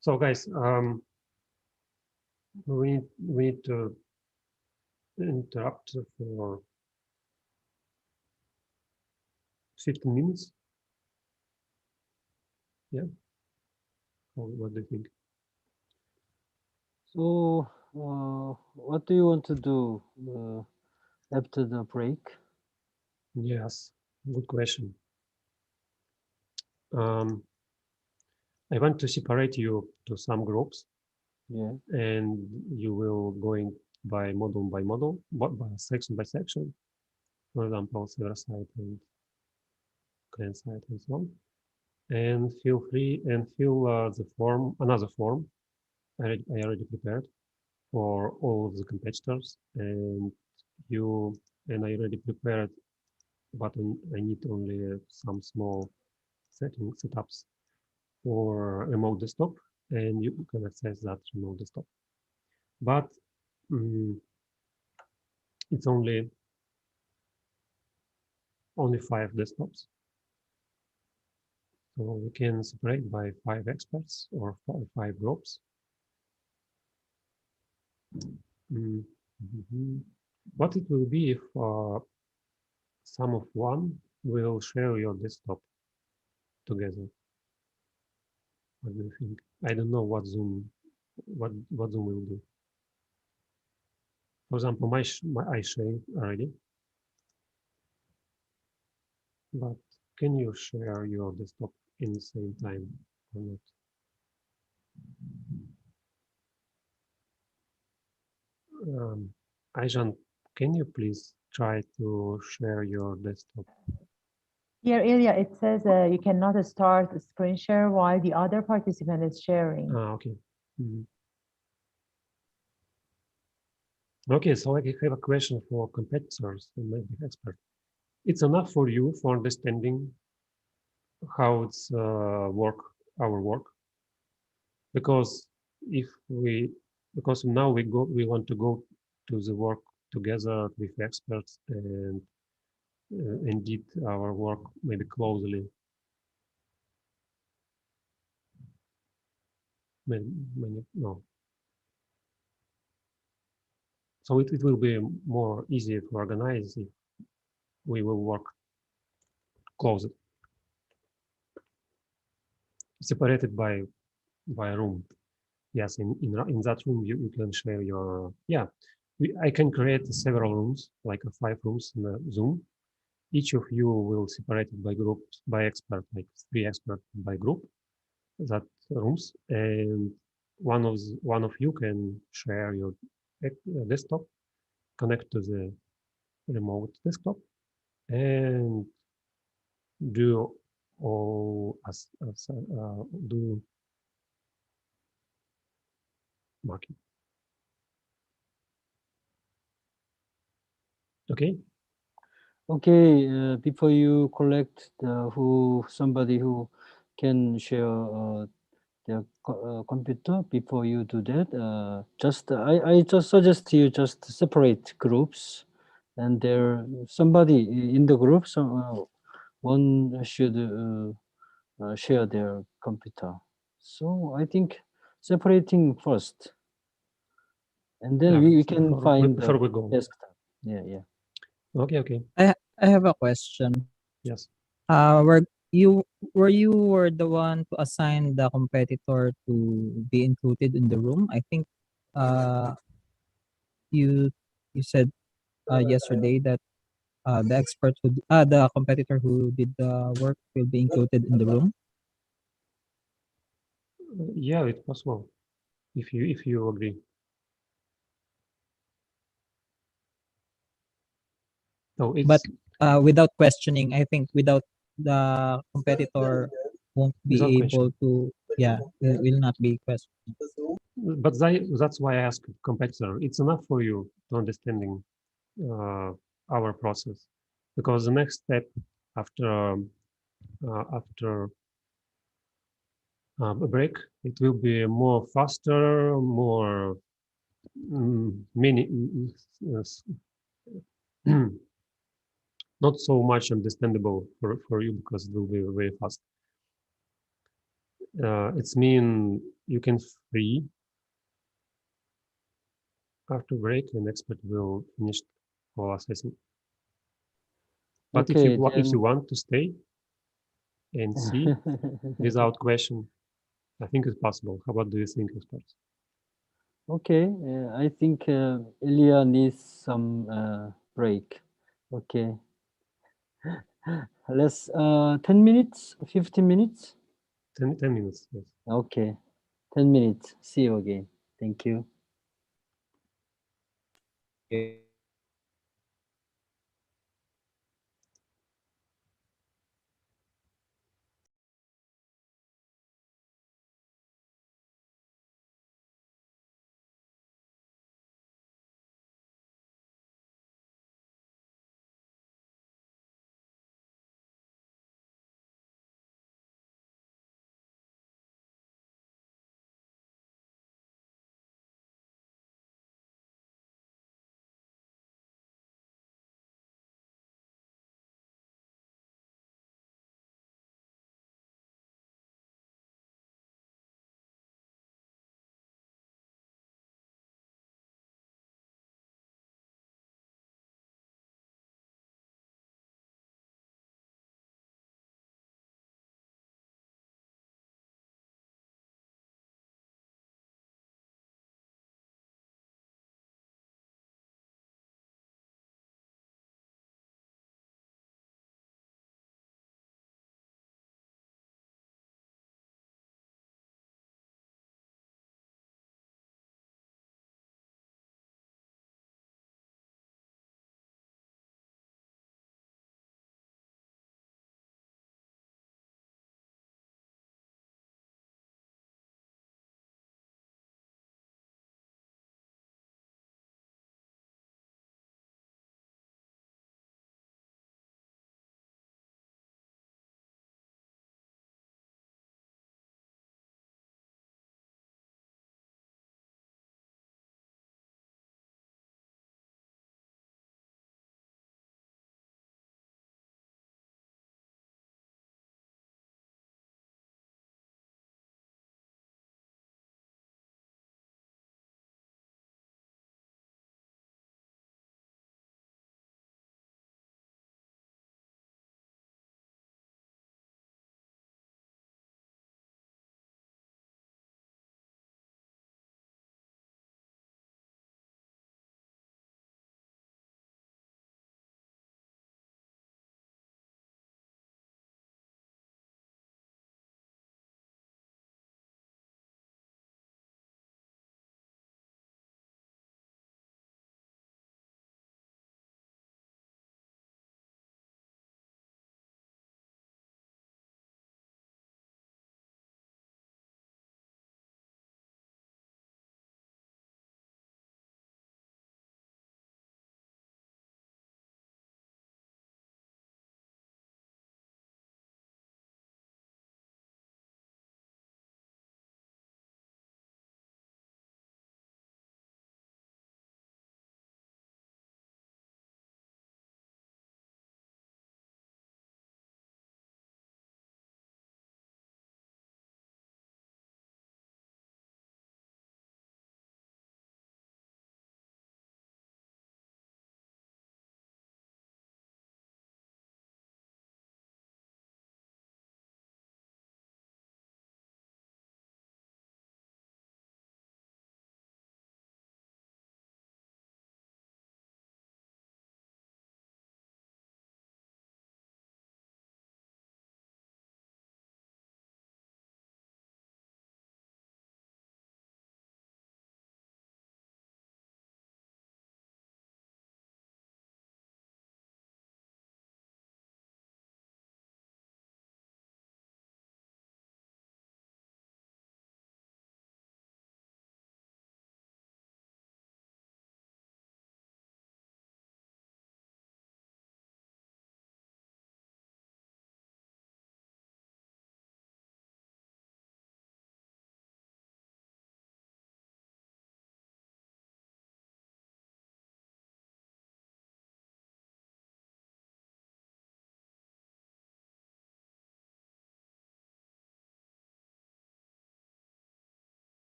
So guys, we need to interrupt for 15 minutes. Yeah. What do you think? So, what do you want to do after the break? Yes, good question. I want to separate you to some groups. Yeah. And you will going by model, by section by section. For example, server side and client side and so on. And feel free and fill the form, another form I already prepared for all of the competitors, and I already prepared, but I need only some small setups for remote desktop, and you can access that remote desktop. But it's only 5 desktops. So we can separate by 5 experts or 5 groups. What it will be if some of one will share your desktop together? What do you think? I don't know what Zoom will do. For example, I share already, but can you share your desktop in the same time or not? Aijan, can you please try to share your desktop? Here, Ilya, it says you cannot start a screen share while the other participant is sharing. Okay. Okay, so I have a question for competitors and maybe experts. It's enough for you for understanding how it's our work, because now we want to go to the work together with experts and did our work maybe closely. No. So it will be more easy to organize if we will work closely, separated by room. Yes, in that room you can share your I can create several rooms, like 5 rooms in a Zoom. Each of you will separate it by groups, by expert, like 3 experts by group, that rooms, and one of you can share your desktop, connect to the remote desktop, and do or do marking. Okay. Okay, before you collect somebody who can share their computer, before you do that, I just suggest you just separate groups, and there somebody in the group, one should share their computer. So I think separating first, and then we can find before the we go. desktop. Yeah. Okay. I have a question. Yes. Were you were the one to assign the competitor to be included in the room? I think uh you you said yesterday that the competitor who did the work will be included in the room. Yeah, it's possible if you agree. No, it's But without questioning, I think without the competitor won't without be question. able to, will not be questioned. But that's why I asked competitor. It's enough for you to understanding our process, because the next step after a break, it will be more faster, more many yes, not so much understandable for you because it will be very fast. It's mean you can free after break and expert will finish all assessment. But if Okay, you want to stay and see without question, I think it's possible. How about do you think, experts? Okay, I think Ilya needs some break. Okay, let's 10 minutes, 15 minutes. 10 minutes, yes. Okay, 10 minutes. See you again. Thank you. Okay.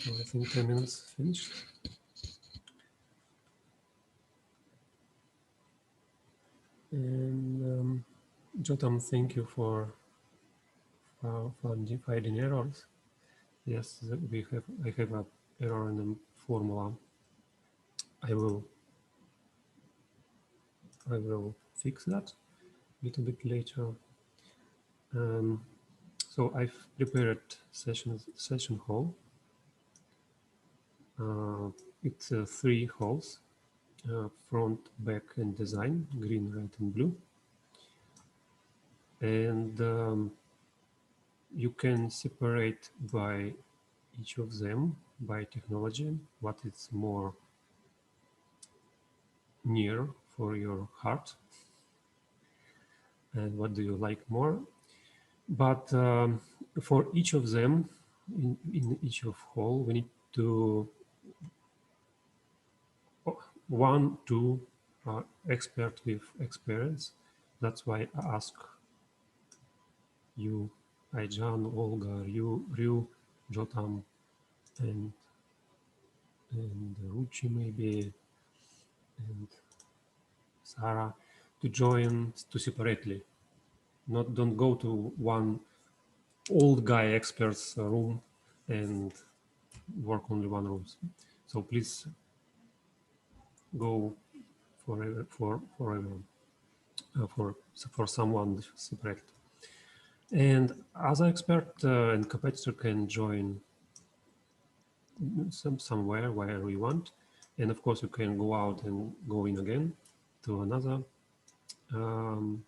So I think 10 minutes finished. And Jotam, thank you for finding errors. Yes, I have an error in the formula. I will fix that a little bit later. So I've prepared session hall. It's 3 halls: front, back, and design, green, red, and blue. And you can separate by each of them by technology, what is more near for your heart and what do you like more. But for each of them, in each of hall, we need to 1, 2 expert with experience. That's why I ask you, Aijan, Olga, Ryu, Jotam, and Ruchi maybe, and Sarah, to join to separately. Don't go to one old guy expert's room and work only one room. So please go for everyone, for someone separate. And other expert and competitor can join somewhere where we want, and of course you can go out and go in again to another room.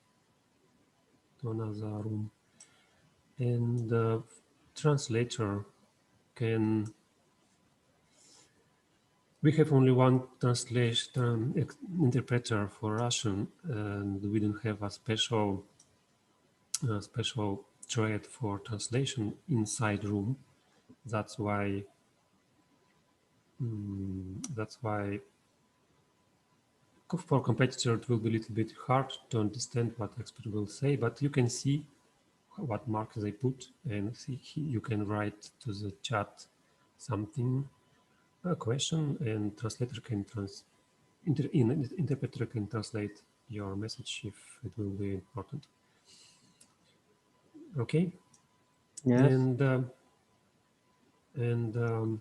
And the translator can. We have only one translation interpreter for Russian, and we don't have a special thread for translation inside room. That's why for competitor it will be a little bit hard to understand what expert will say, but you can see what marks they put, and you can write to the chat something, a question, and translator can interpreter can translate your message if it will be important. Okay. Yes. And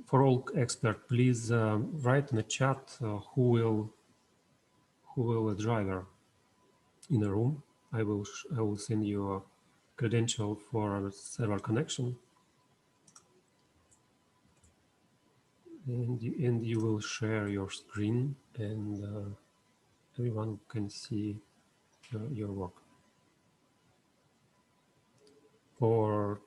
for all experts, please write in the chat who will a driver in a room. I will send you a credential for a server connection, and you will share your screen, and everyone can see your work. For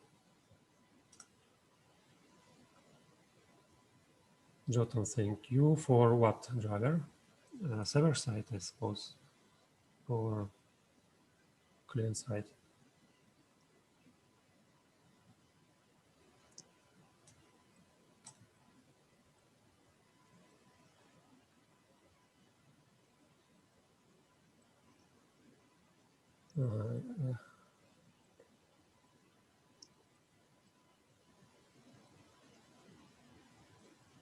Jotan, thank you. For what driver? Server side, I suppose, or client side.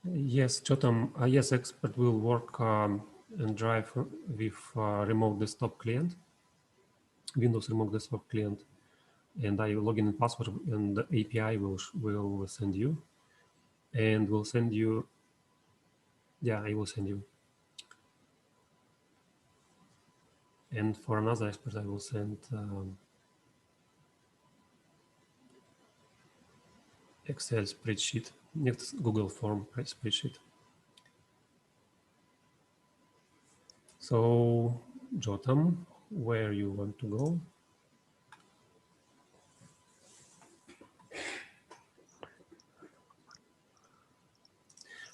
Yes, Jotam, yes, expert will work and drive with remote desktop client, Windows remote desktop client, and I will log in password, and the API will send you, and will send you. Yeah, I will send you. And for another expert, I will send Excel spreadsheet, next Google form spreadsheet. So, Jotam, where you want to go?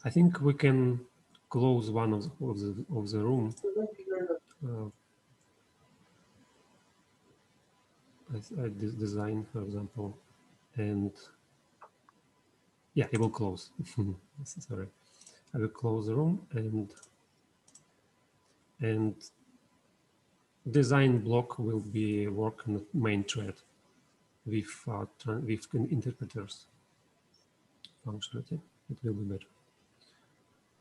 I think we can close one of the room. I design, for example, and yeah, I will close. Sorry, I will close the room, and design block will be work on the main thread with interpreters. functionality, it will be better.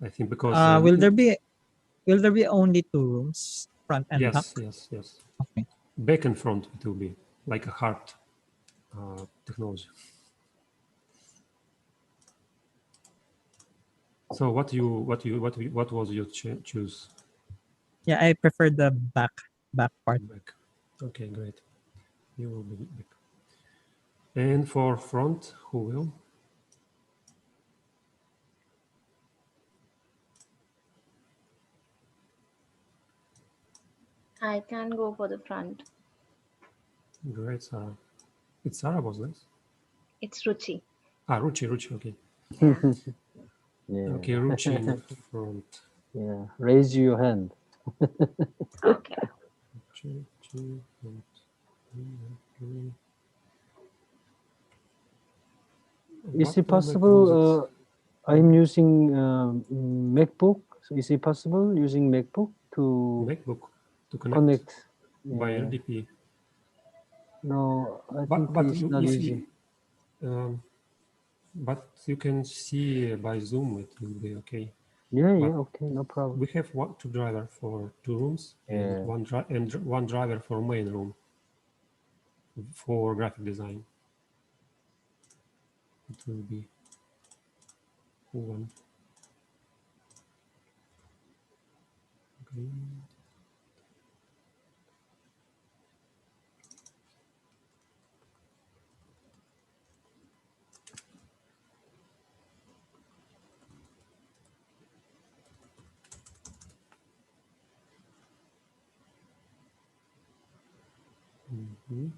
I think because will there be only two rooms, front and back? yes. Okay. Back and front it will be like a hard technology. So what was your choose? Yeah, I prefer the back part. Back. Okay, great. You will be back. And for front, who will? I can go for the front. Great, Sarah. It's Sarah, was this? It's Ruchi. Ruchi, okay. Yeah. Yeah. Okay, Ruchi in front. Yeah. Raise your hand. Okay. Ruchi, front. Is it What will close possible? I'm using MacBook. So is it possible using MacBook to MacBook to connect? by Yeah. LDP? No, I But think it's not easy. But you can see by Zoom, it will be okay. Yeah, But okay, no problem. we have two driver for 2 rooms and Yeah. one driver for main room for graphic design. It will be one. Okay. Mhm.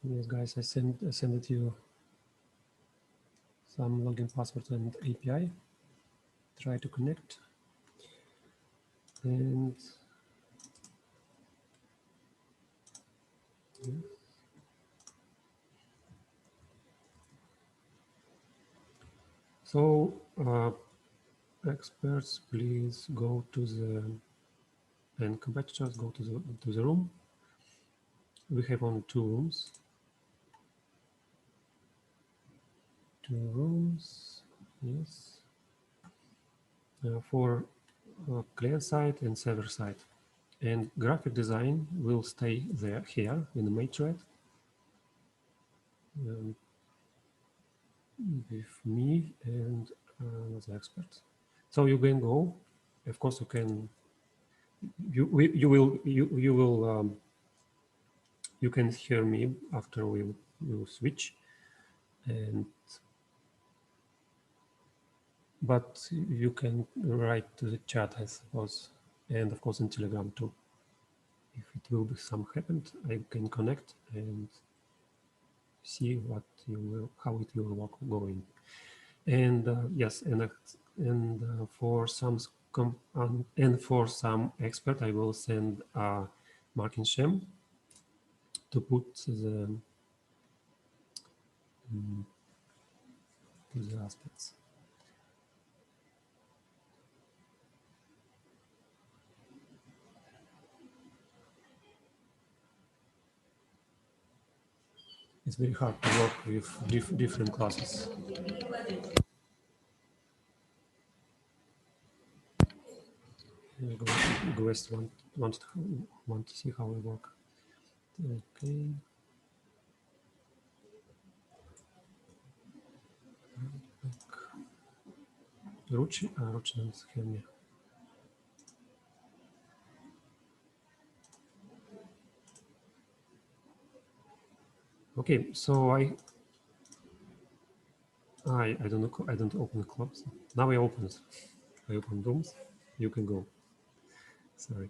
Yes, guys, I sent you some login password and API. Try to connect. And so experts, please go to the and competitors go to the room. We have only 2 rooms. 2 rooms, yes. For client side and server side. And graphic design will stay there here in the main thread with me and the experts. So you can go. Of course, you can. You will you can hear me after we will switch, and but you can write to the chat, I suppose, and of course in Telegram too. If it will be some happened, I can connect and see what you will, how it will work going. And yes, and for some for some expert, I will send marking sham to put the aspects. It's very hard to work with different classes. WSA want to see how we work. Okay. Ruchi doesn't have me. Okay, so I don't know. I don't open clubs. Now I open it. I open rooms. You can go. Sorry.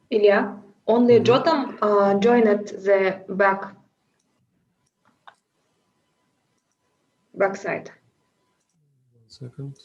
Ilya, only Jotam joined the backside. 1 second.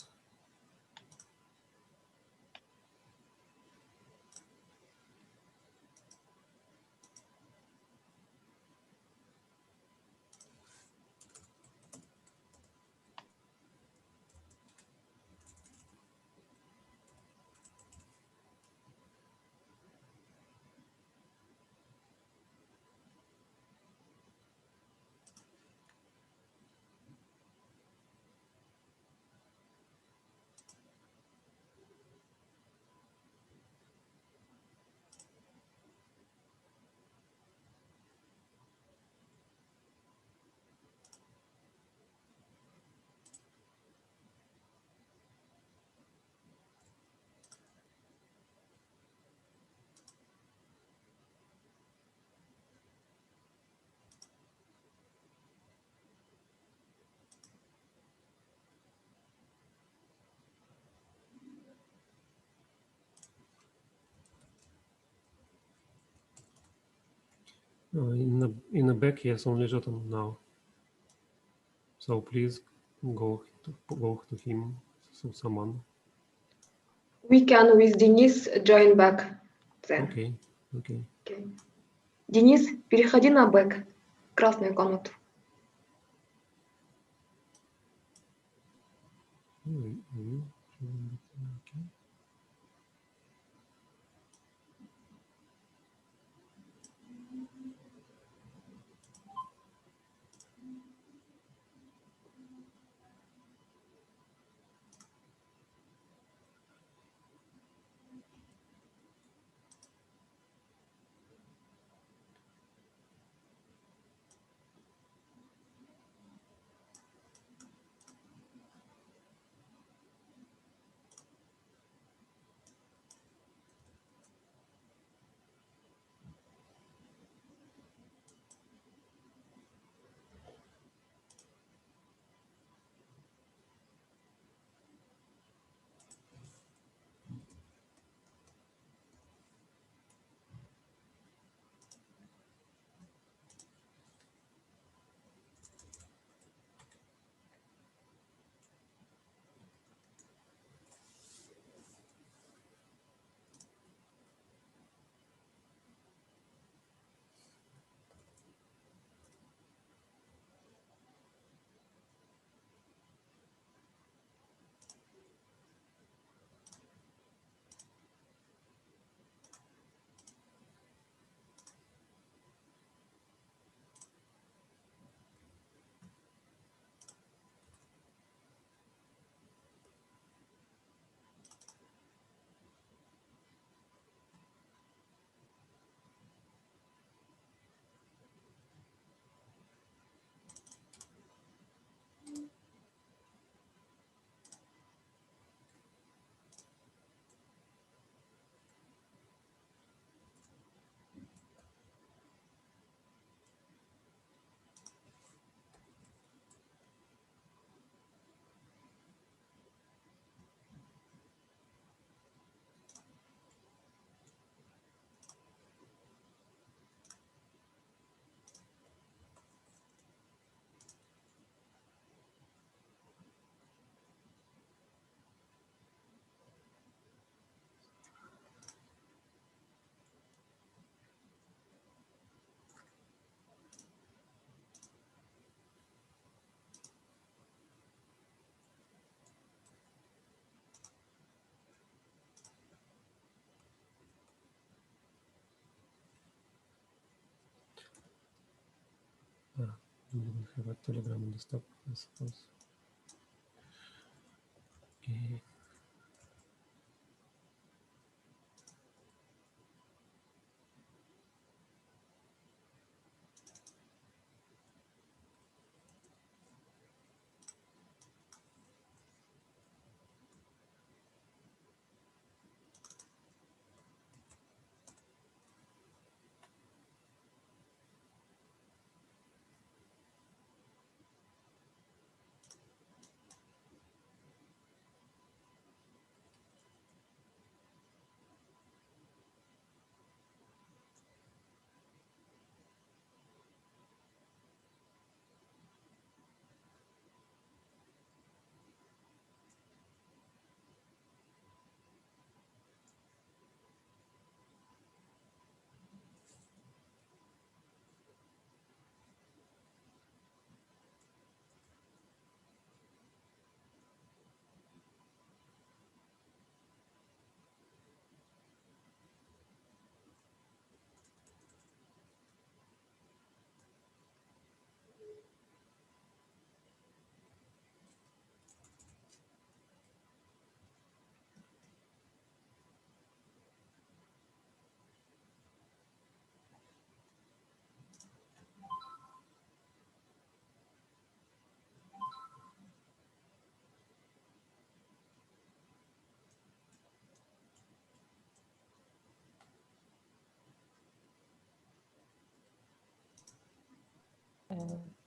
In the back, yes, only Jotam now. So please go to him. So someone. We can with Денис join back then. Okay. Okay. Okay. Денис, переходи на бэк, красную комнату. Okay. We will have a Telegram on desktop, I suppose. Okay.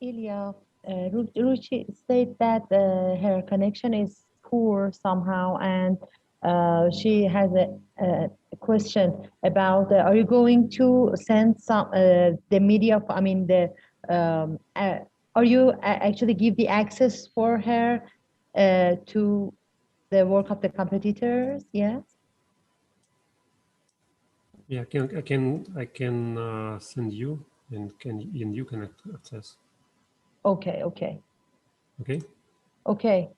Ilya, Ruchi said that her connection is poor somehow, and she has a question about: are you going to send some the media? I mean, are you actually give the access for her to the work of the competitors? Yes. Yeah, I can send you, and you can access. Okay. Okay. Okay. Okay.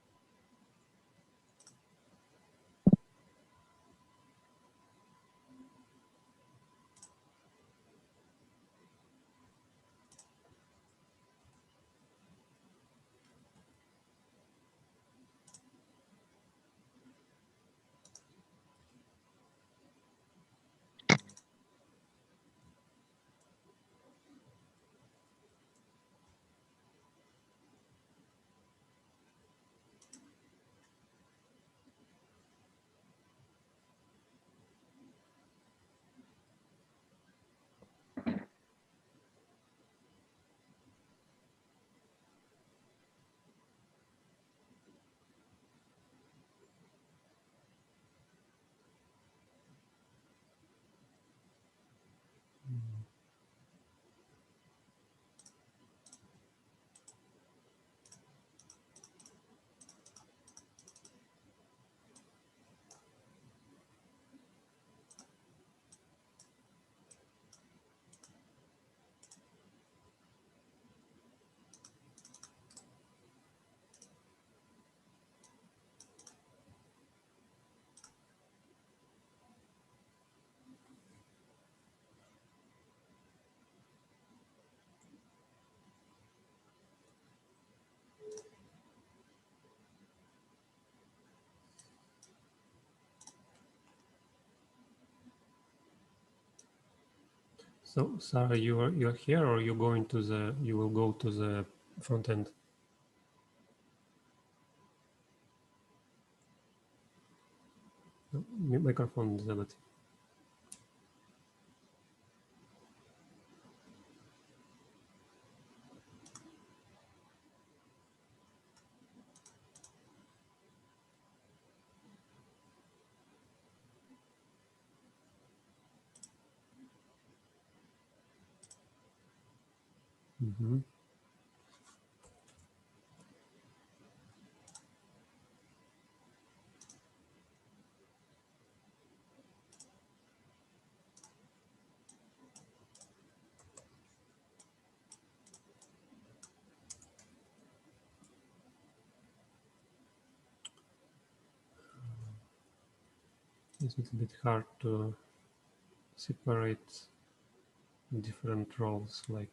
So, Sarah, you're here, or you will go to the front end? No, microphone disabled. Mm-hmm. It's a little bit hard to separate different roles, like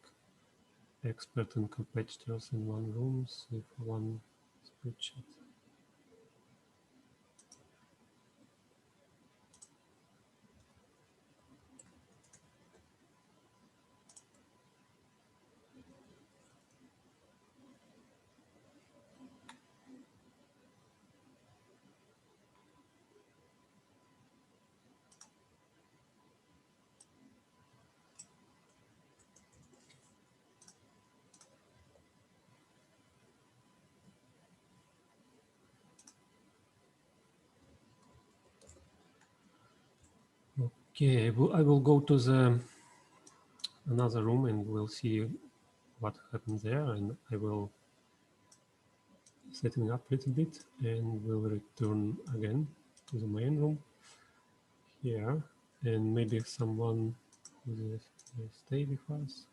expert and competitors in one room, save for one spreadsheet. Okay, I will go to the another room and we'll see what happens there, and I will setting up a little bit and we'll return again to the main room here, and maybe someone will stay with us.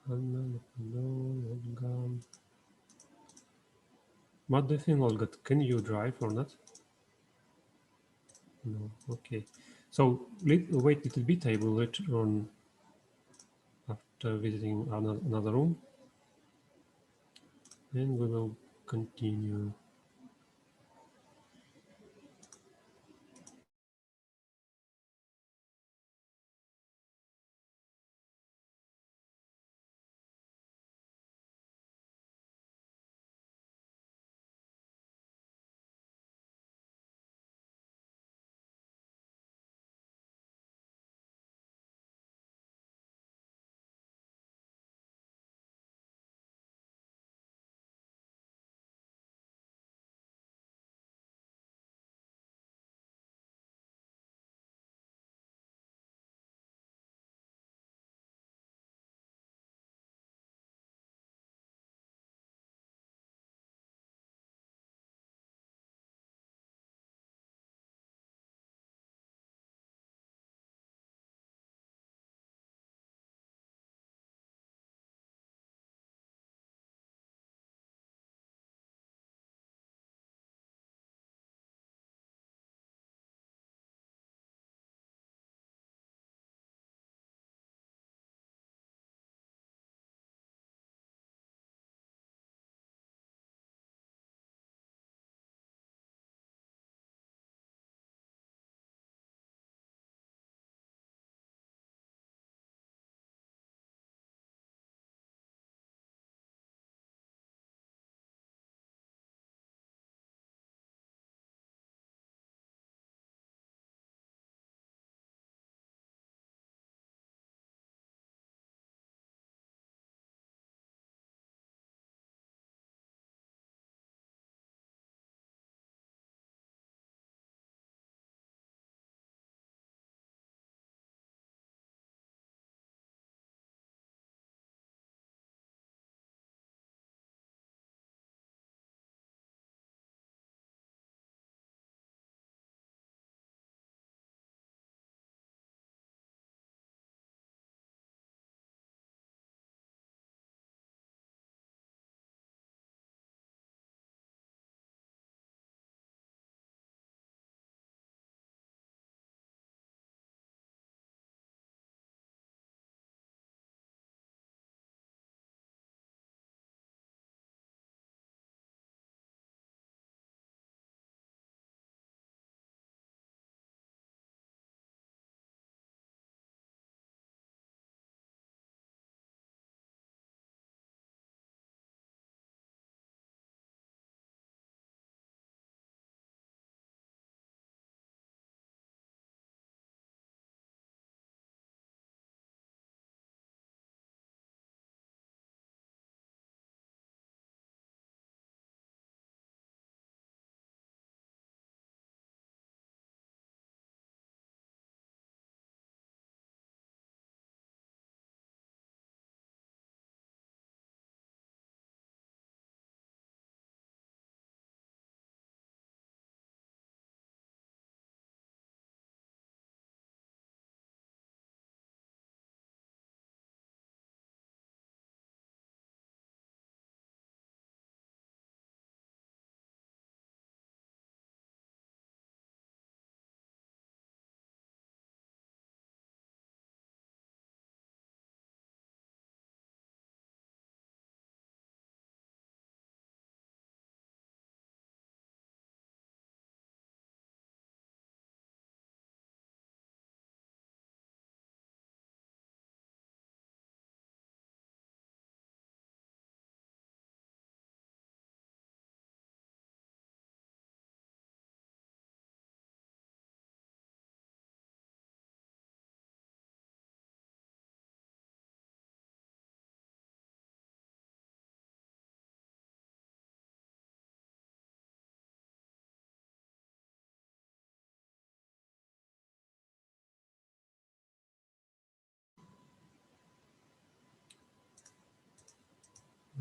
Anna, no, Olga. What do you think, Olga? Can you drive or not? No. Okay. So wait a little bit. I will return after visiting another room, and we will continue.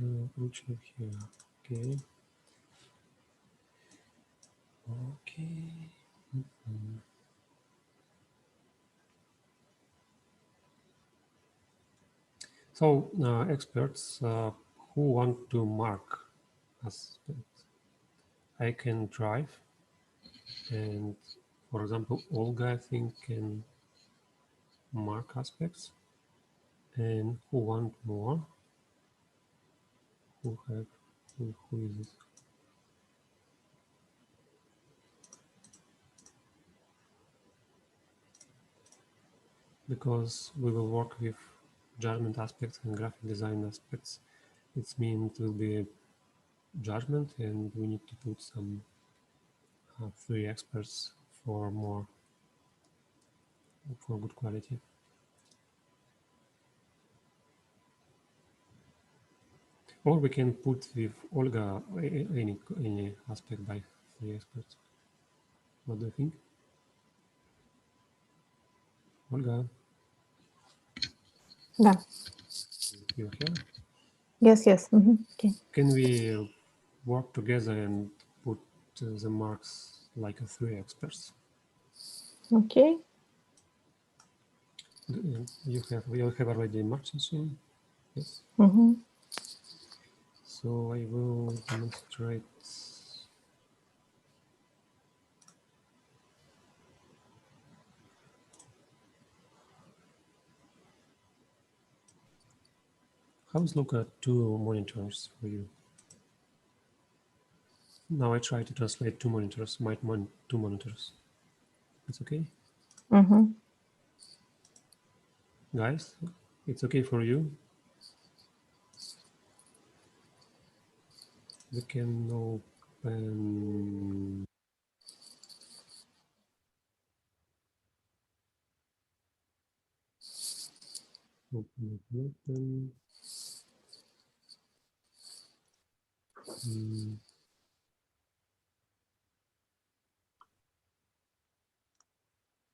Ruchi here. Okay. Okay. So experts who want to mark aspects, I can drive, and for example, Olga, I think, can mark aspects, and who want more? Who is it? Because we will work with judgment aspects and graphic design aspects. It means it will be judgment, and we need to put some 3 experts for good quality. Or we can put with Olga any aspect by 3 experts. What do you think? Olga, Yeah. you here? Yes, yes. Okay. Can we work together and put the marks like 3 experts? Okay. You have already marked soon? Yes. So I will demonstrate. How's look at 2 monitors for you? Now I try to translate 2 monitors, 2 monitors. It's okay? Guys, it's okay for you? We can open. Open.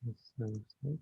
Let's start.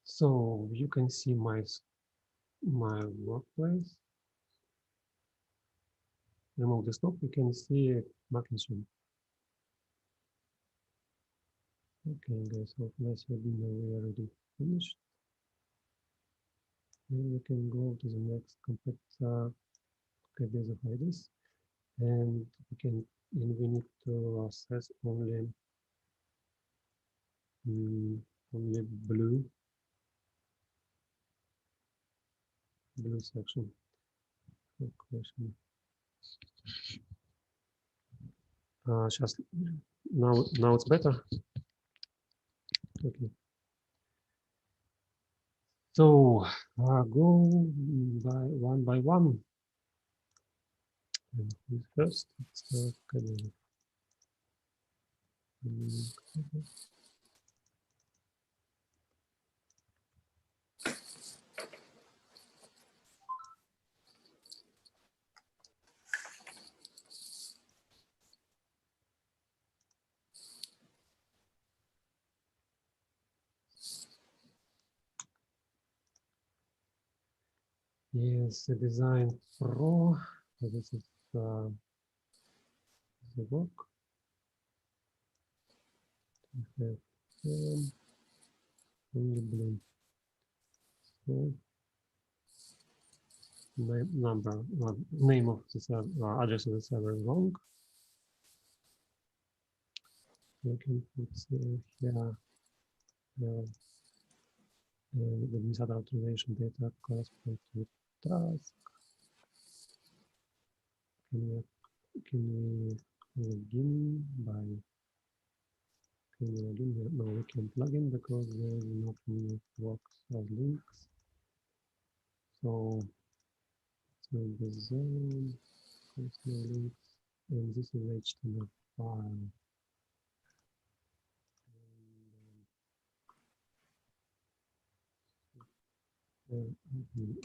So you can see my workplace. Remove desktop, you can see Mackinson. Okay, guys, so nice webinar, we already finished. And we can go to the next competitor. Okay, there's a hiders, and we need to access only blue section. Question. Just now it's better. Okay. So go by one. And who's first? It's Yes, the Design Pro. So this is the work. We have only blue. So name of the server, address of the server is wrong. We can put here the method authorization data correspond to task. Can we login by? Can we login? No, we can't login because there is nothing that works as links. So the zone, personal links, and this is HTML file.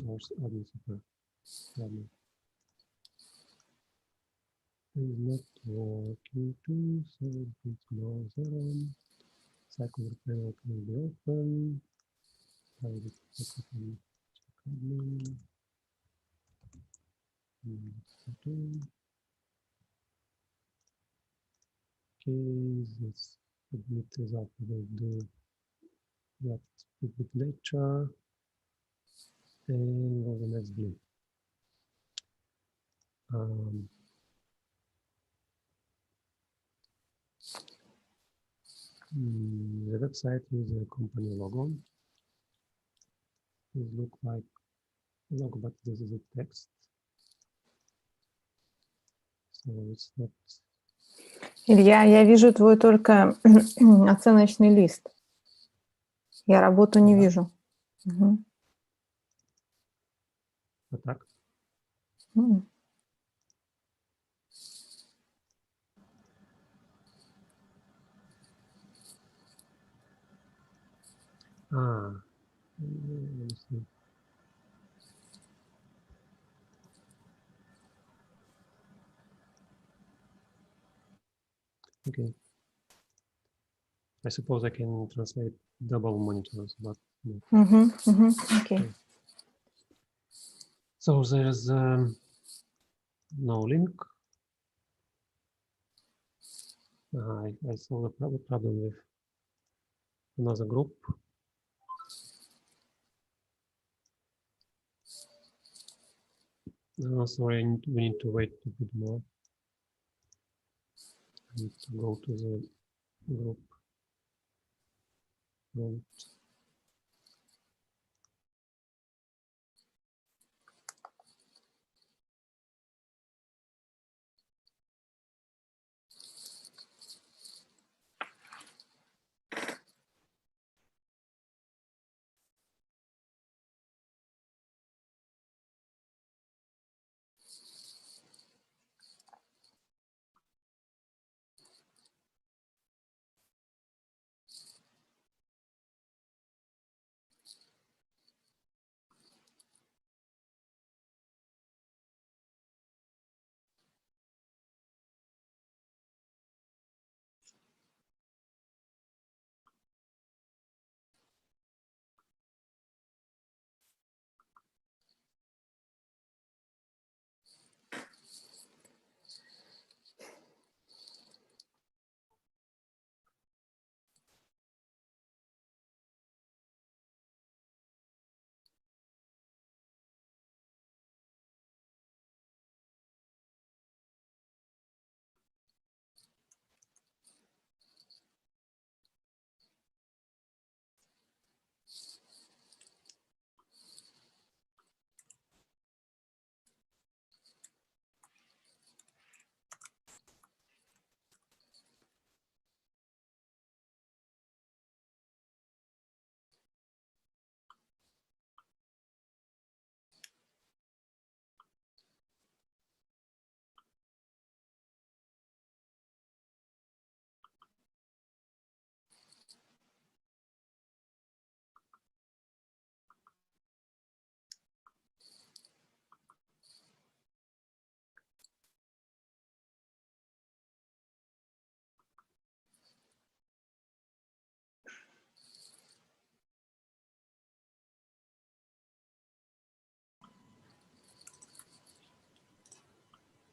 Also admin super admin is not working too, so it's browser cycle panel can be open. Private secretary check admin. Okay, this submit result will do that a bit later. And go to the next view. The website with a company logo. It looks like logo, but this is a text. So it's not. Илья, я вижу твой только оценочный лист. Я работу не вижу. Угу. А так? Let me see. Okay. I suppose I can translate double monitors, but no. Okay. So there's no link. I saw the problem with another group. Sorry, we need to wait a bit more. I need to go to the group.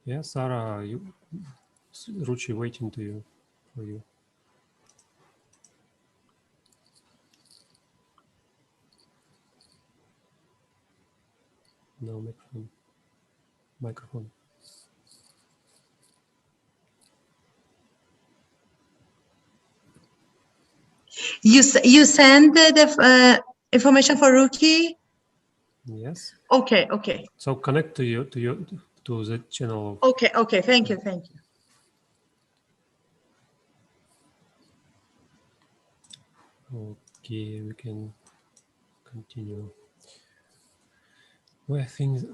Yeah, Sarah, Ruchi waiting for you. No microphone. You send the information for Rookie? Yes. Okay, okay. So connect to the channel. Okay, okay. Thank you, thank you. Okay, we can continue. Well, I think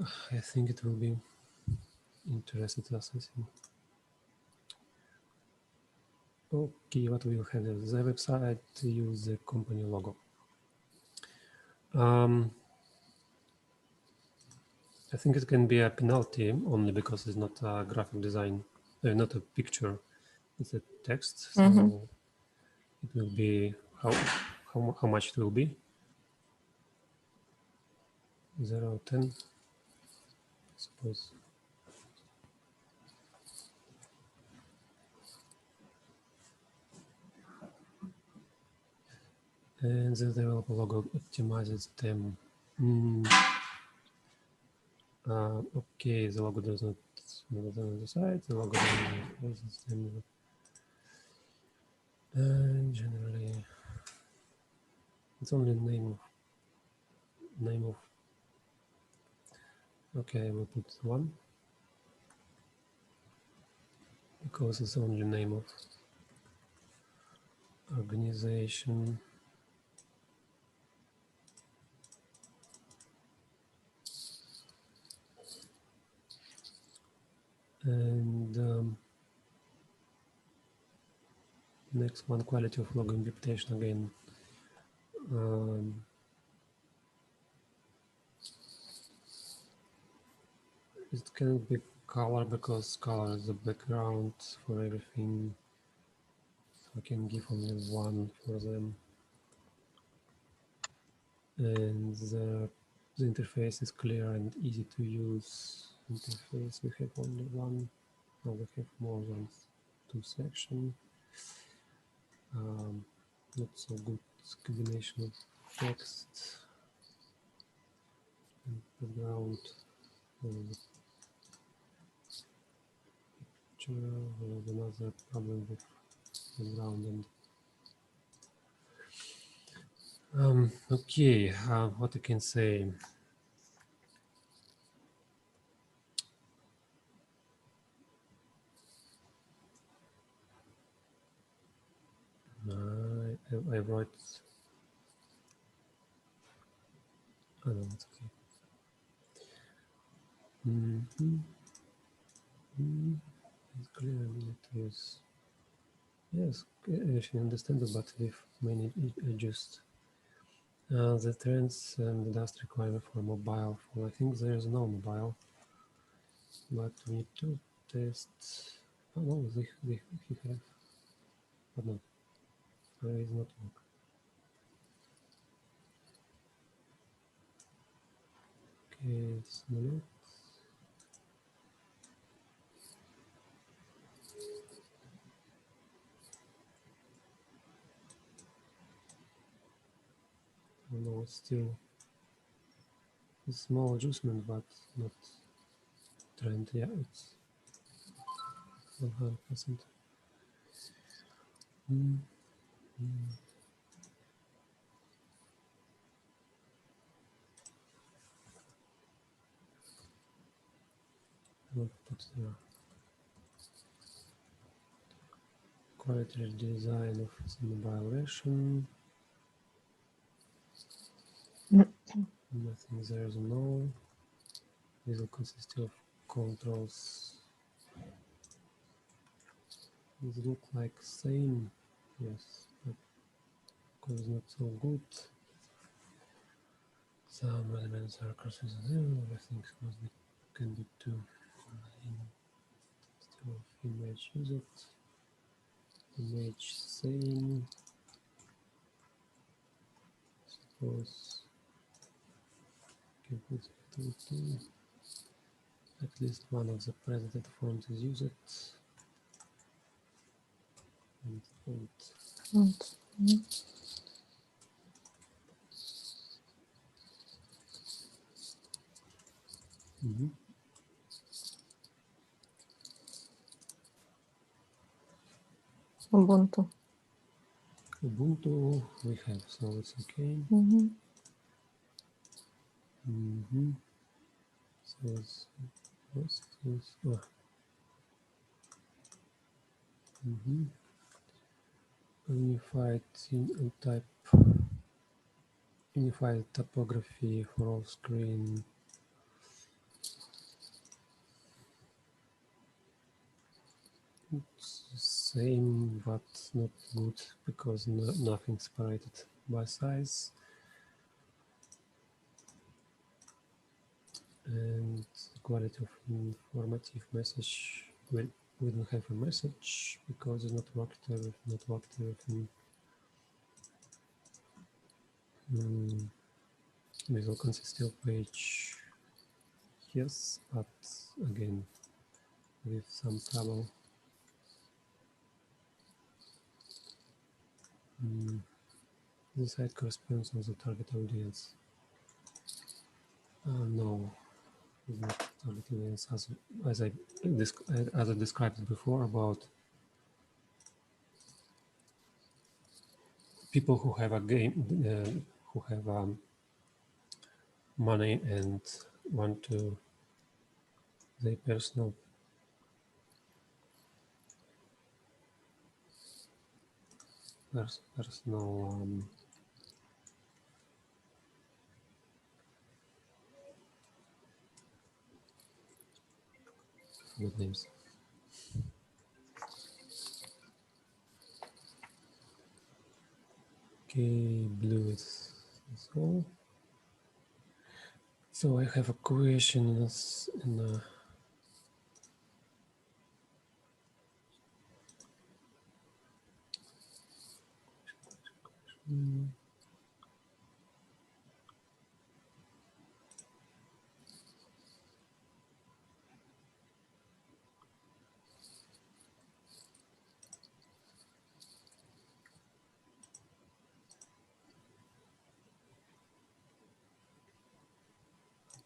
it will be interesting to us. I think. Okay, what we will have is the website to use the company logo. I think it can be a penalty only because it's not a graphic design, not a picture. It's a text, so it will be how much it will be. 0, 10, I suppose. And the developer logo optimizes them. Okay, the logo does not on the site. The logo does them. And generally, it's only name of. Okay, I will put 1 because it's only name of organization. And next one, quality of logo interpretation again. It can be color because color is the background for everything. I can give only 1 for them. And the interface is clear and easy to use. Interface, we have only 1. Now we have more than 2 sections. Not so good combination of text and background. There is another problem with background and okay, what I can say. I wrote. Oh, no, it's okay. It's clear to use. Yes, everything understandable, but with many adjust. The trends and industry requirement for mobile phone. I think there is no mobile, but we need to test. Oh no, he have, but no, there is not work. Okay, it's not. No, it's still a small adjustment, but not trend. Yeah, it's 100%. I'll put the quality design of the mobile version. Nothing there is no. This will consist of controls. These look like same, yes, but because not so good. Some elements are crosses and everything can be too. Still image use it. Image same. Suppose can put it at least one of the presented fonts is used. And font. Ubuntu. Ubuntu we have, so it's okay. Мгм. So it's unified type, unified typography for all screen. It's the same, but not good because nothing separated by size. And quality of informative message. Well, we don't have a message because it's not worked everything. Visual consistency of page. Yes, but again, with some trouble. The site corresponds to the target audience. No, it's not target audience as I described before about people who have a game, who have money and want to their personal good names. Okay, blue is all. So I have a question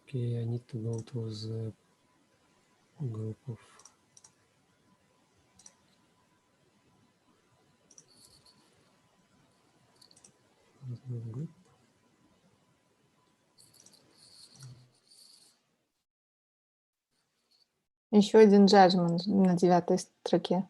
okay, I need to go to the group of group. Еще один judgment на 9 строке.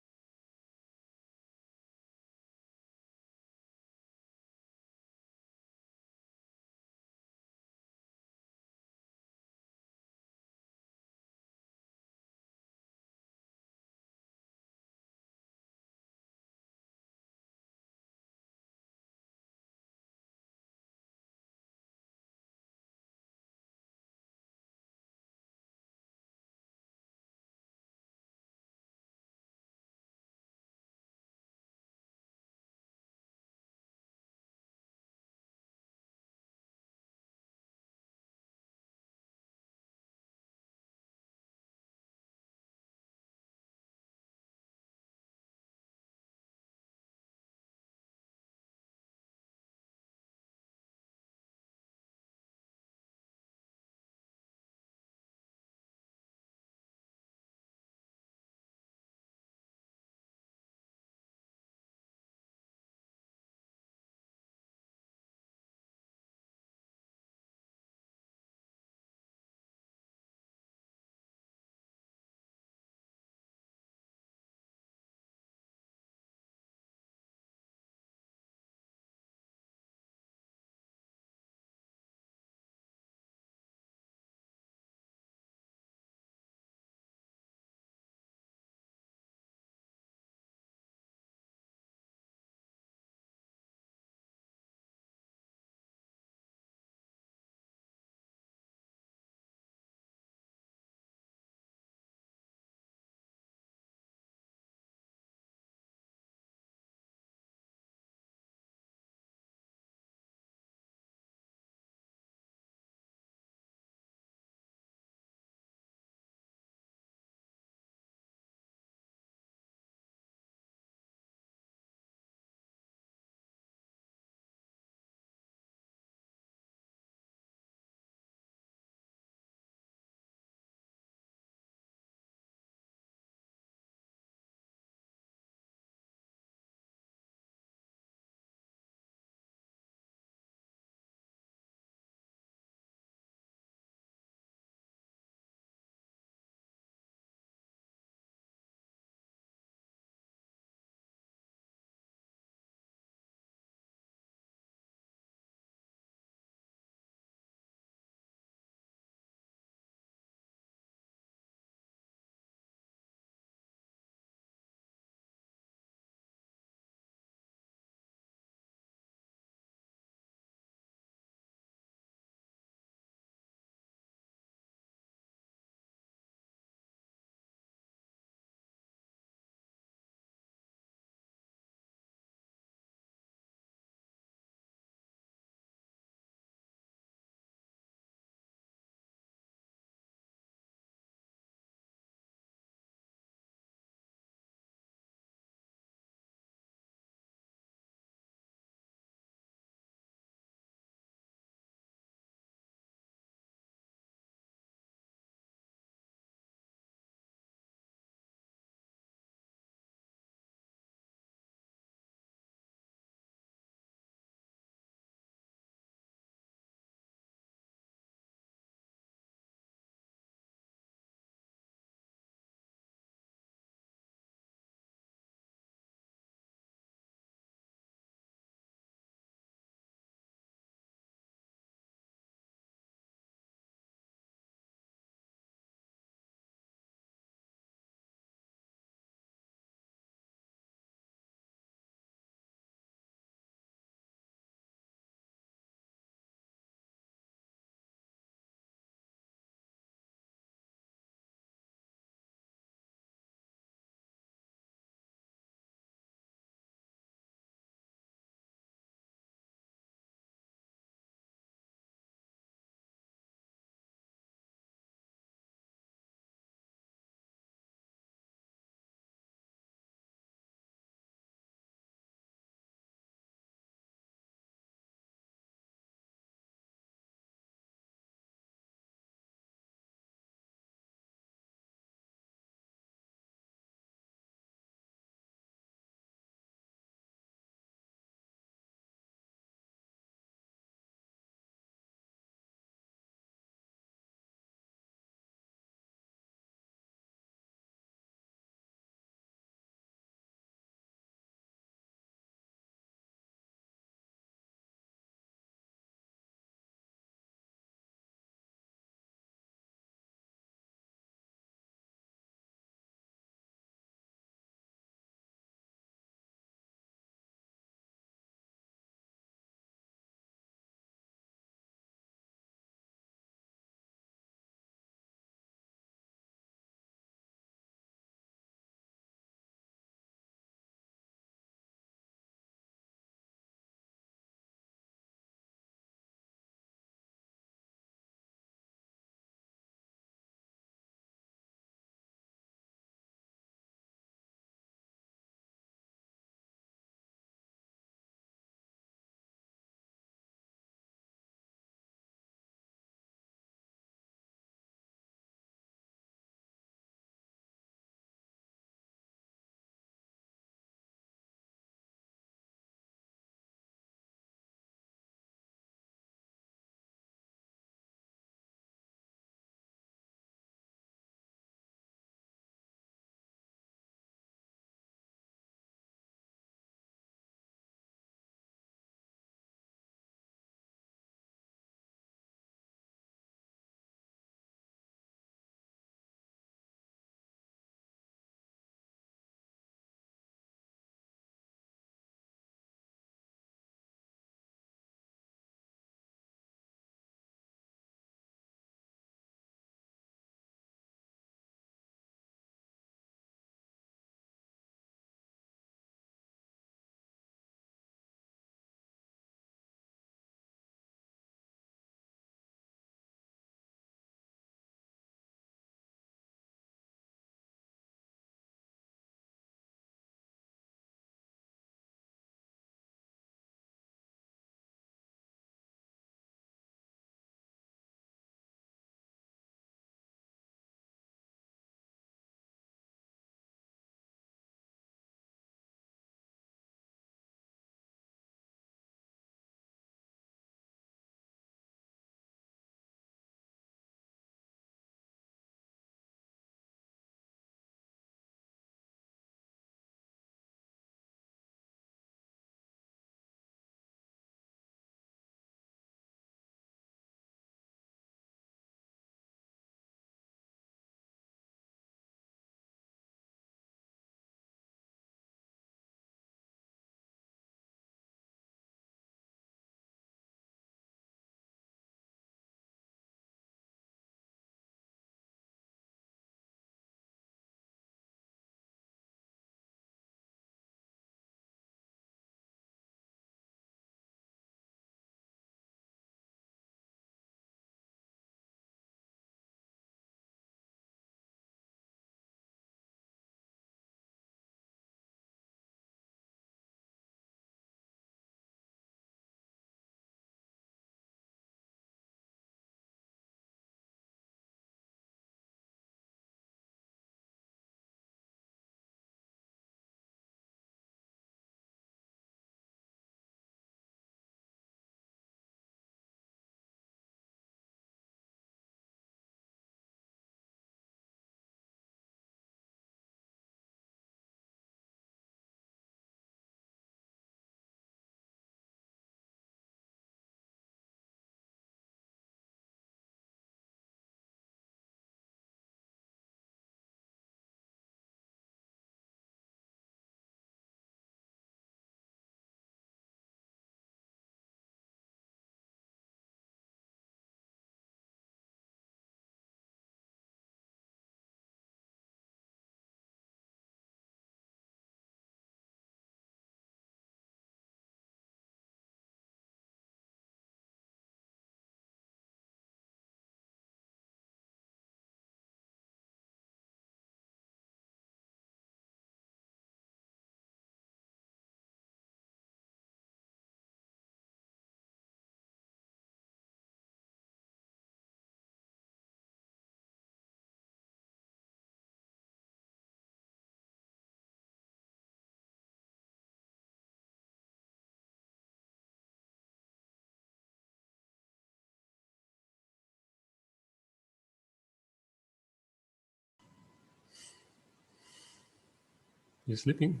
You sleeping?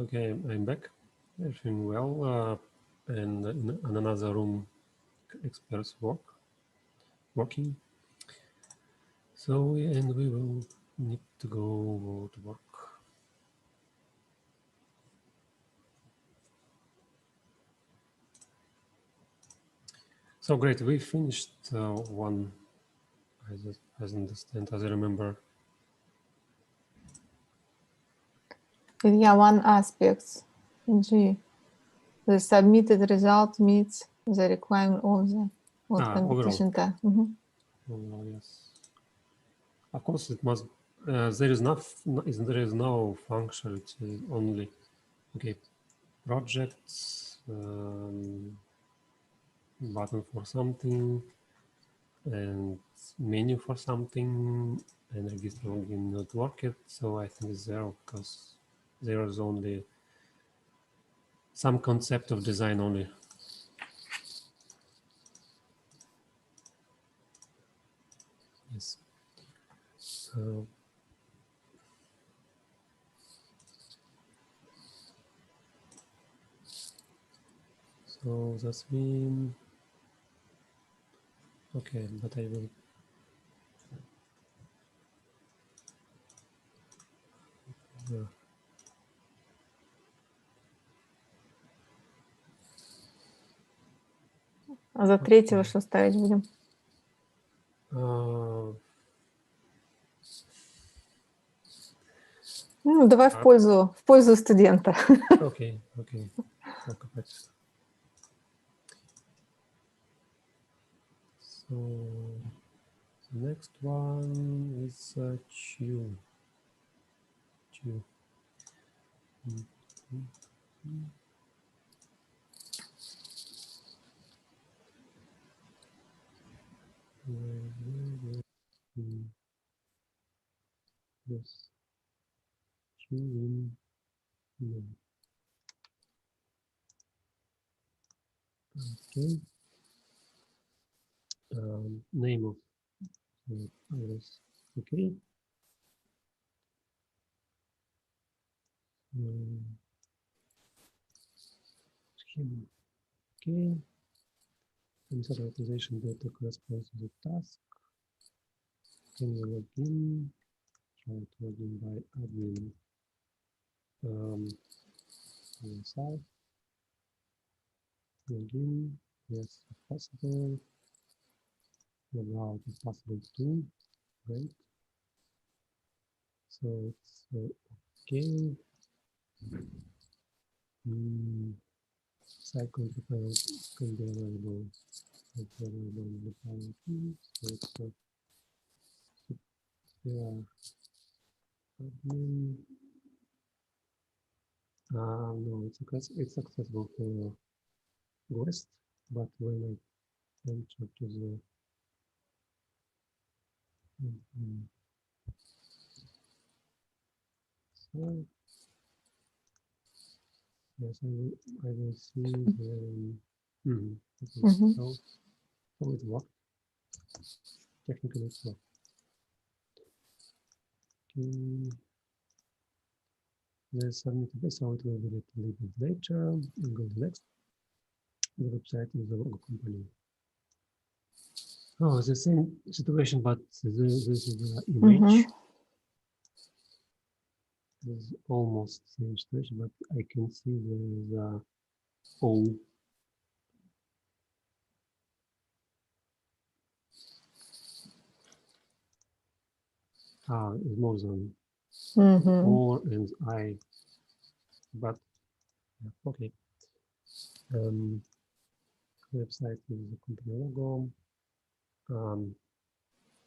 Okay, I'm back. Everything well, and in another room, experts working. So, and we will need to go to work. So great, we finished one, as I understand, as I remember. Yeah, one aspect. G. The submitted result meets the requirement of the competition test. Overall, yes. Of course, it must. There is no functionality only. Okay, projects, button for something, and menu for something, and register login not work it. So I think it's zero because there is only some concept of design only. Yes. So that's mean. Okay, but I will. Yeah. А за третьего что ставить будем? Ну, давай в пользу студента. Okay. So the next one is Q. Yes. Q. Okay. Name of the iris. Okay. Schema. Okay. Insert authorization data corresponds to the task. Can you log in? Try to log in by admin. WSA. Login. Yes, possible. Logout is possible too. Great. So it's okay. Site control can be available. In the following keys. So it's admin. No, it's accessible for guest, but when I enter to the so yes, I will see the okay, so it worked. Technically it worked. Okay. Let's submit this, so it will be a little bit later. And go to next. The website is the logo company. Oh, it's the same situation, but this is the image. It's almost the same situation, but I can see there is a O. It's more than O and I, but okay. Website is the company logo.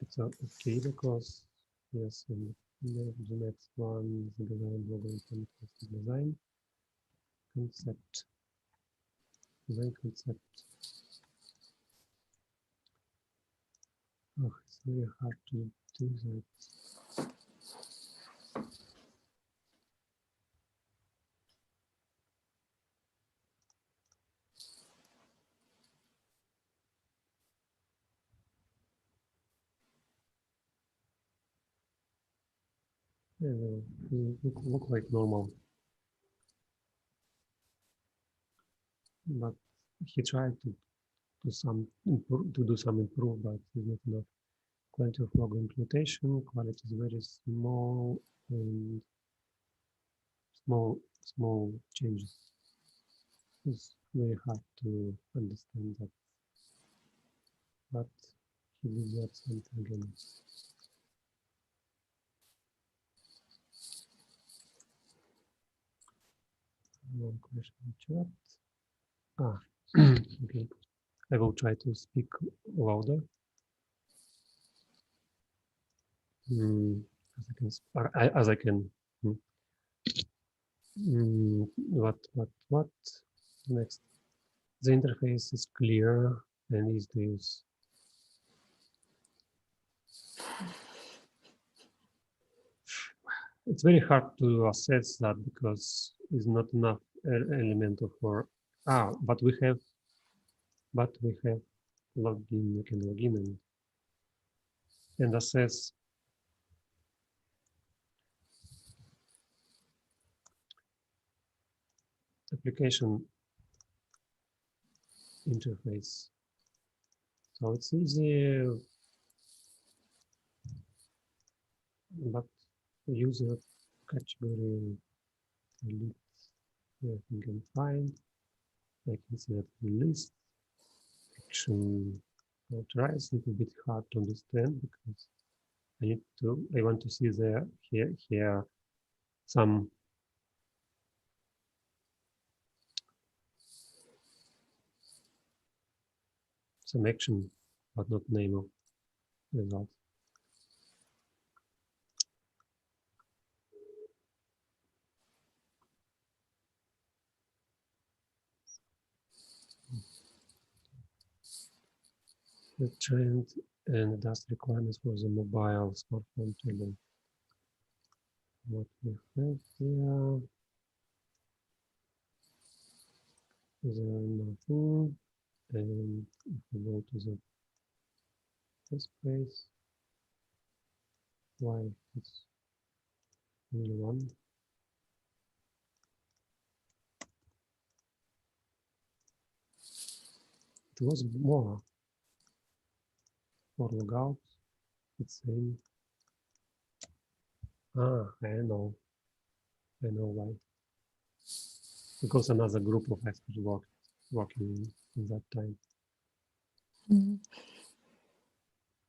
It's okay because yes, and the next one is the design logo and design concept. Design concept. Oh, it's very hard to do that. look like normal. But he tried to do some improve, but it's not enough. Quality of log implementation, quality is very small and small changes. It's very hard to understand that. But he did that something again. One question in chat. Okay. I will try to speak louder. As I can. What next? The interface is clear and easy to use. It's very hard to assess that because it's not enough element of for but we have login. You can log in and assess application interface. So it's easy, but user category delete. Here you can find. I can see that list action authorized. A little bit hard to understand because I want to see here some action, but not name of result. The trend and dust requirements for the mobile smartphone table. What we have here, there nothing, and if we go to the test space, why it's only one. It was more for logout. It's same. I know why. Because another group of experts working in that time.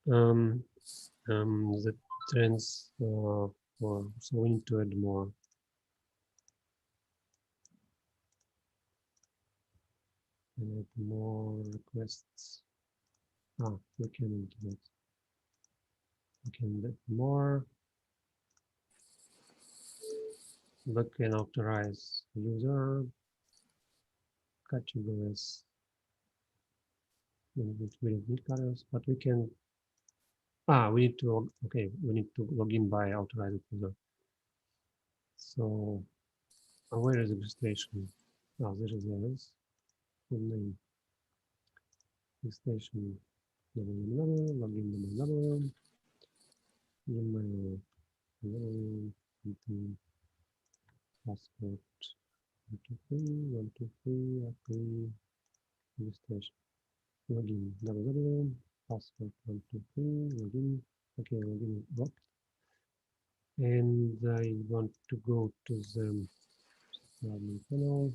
The trends so we need to add more. And add more requests. We can do it. We can add more. We can authorize user categories. We need colors, but we can. We need to. Okay, we need to log in by authorized user. So, where is the registration? There is. Full name. Registration. Login. Email. Password. 123. Agree. Registration. Login. Password 123. Login. Okay, login blocked. And I want to go to the admin panel.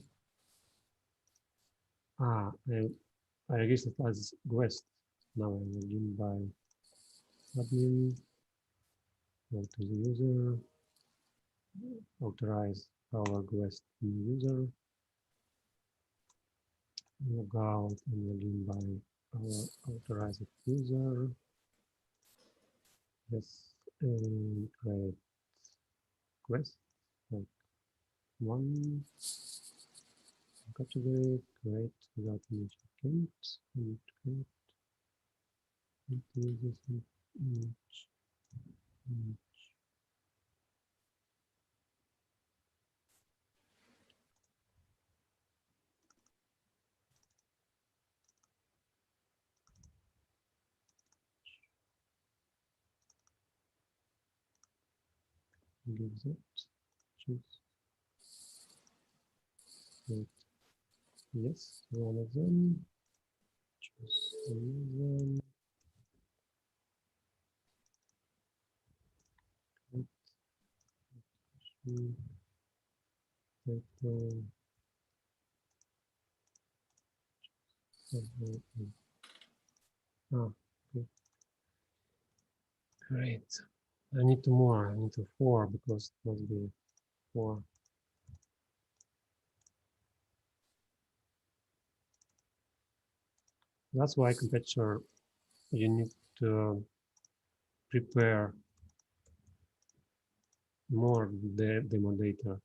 I registered as guest. Now I log in by admin. Go to the user. Authorize our guest user. Log out and log in by our authorized user. Yes, and create quest. Like one category, create without any check-ins, and create this image. give that. Choose. Wait. Yes, one of them. Choose one of them. Title. Ah, okay. Great. I need two more. I need 4 because it must be 4. That's why competitor you need to prepare more the demo data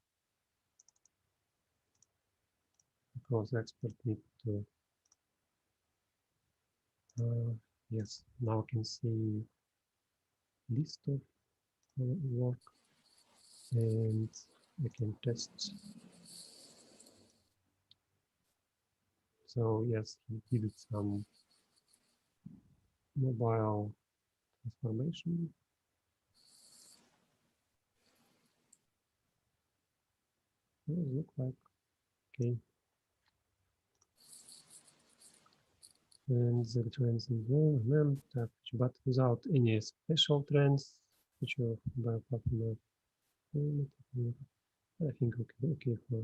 because expert need to yes, now I can see list of work and I can test. So yes, he did some mobile transformation. It look like okay. And the trends environment, but without any special trends, which are by popular. I think okay for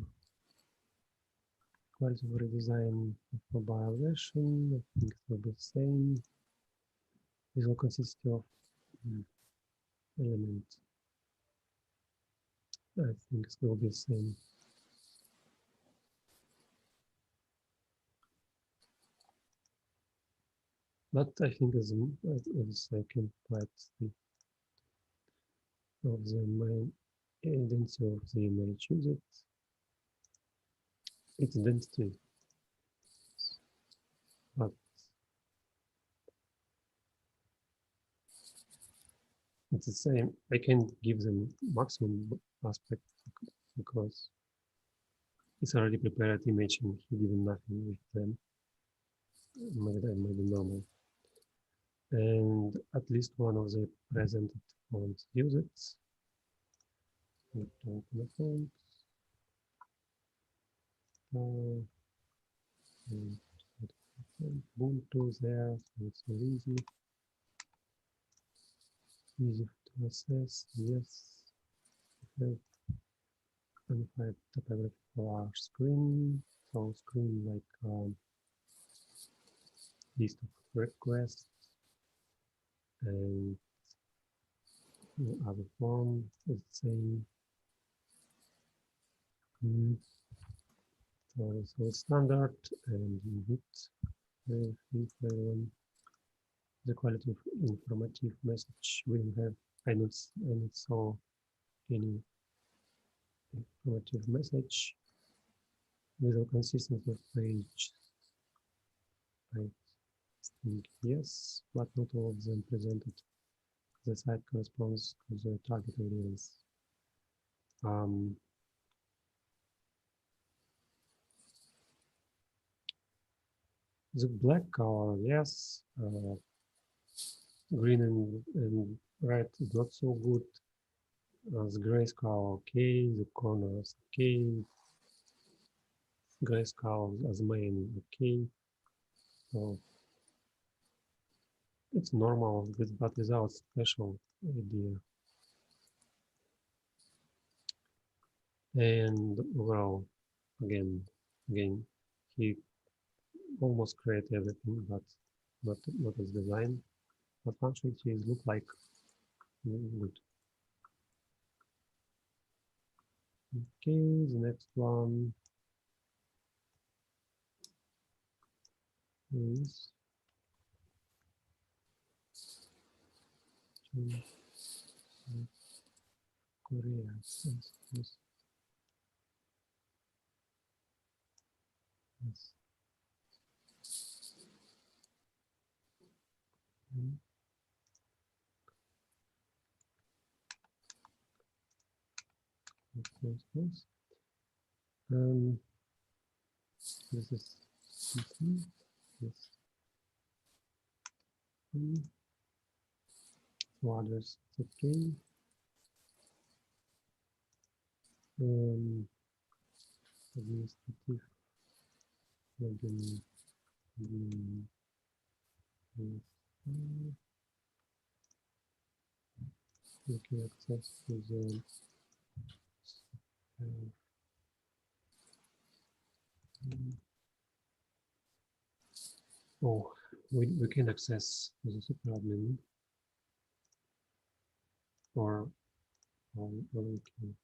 quality of redesign of mobile version. I think it will be the same. It will consist of element. I think it will be the same. But I think as I can quite see of the main identity of the image, choose it. Its identity, but it's the same. I can't give them maximum aspect because it's already prepared image and he did nothing with them. Maybe normal. And at least one of the presented fonts use it. Open the font. And Ubuntu there, so it's very easy to access. Yes, we have unified topography for our screen. So screen like list of requests and the other form is the same. So it's standard and hit the quality of informative message we don't have. I don't saw any informative message with a consistency of page. I think yes, but not all of them presented. The site corresponds to the target audience. The black color, yes. Green and red is not so good. The grayscale, okay. The corners, okay. Grayscale as main, okay. So it's normal, but without special idea. And well, again, he almost created everything, but not as design. But functionalities look like good. Okay, the next one is Korea. Yes. Yes. This is yes. So others, okay. Administrative login. We can access to the oh, we can access the superadmin or we can.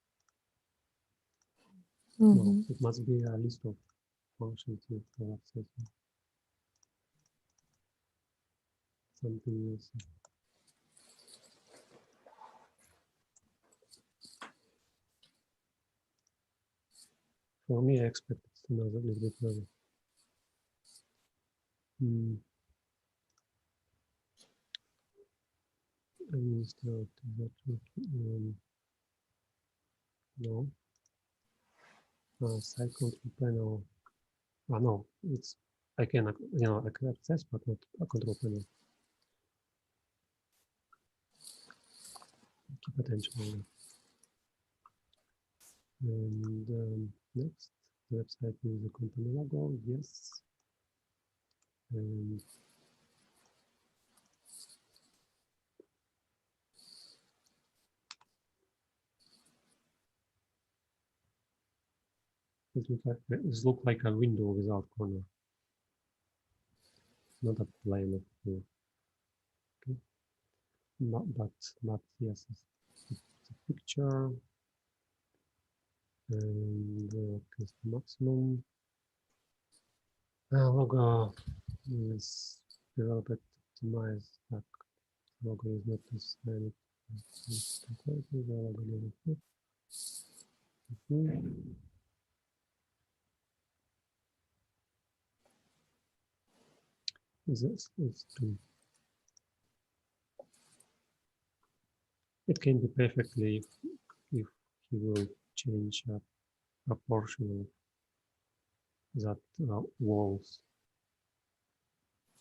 No, it must be a list of functions with access. Something else. For me, I expect it to know a little bit further. No. Side control panel. No, it's I can I can access, but not a control panel. Keep attention on that. And next, the website is the company logo. Yes. And this looks like a window without corner, not a plane of view. Okay. But yes, it's a picture and custom maximum. Logo is developed, optimized. Logo is not necessarily this is true. It can be perfectly if he will change a proportion of that walls,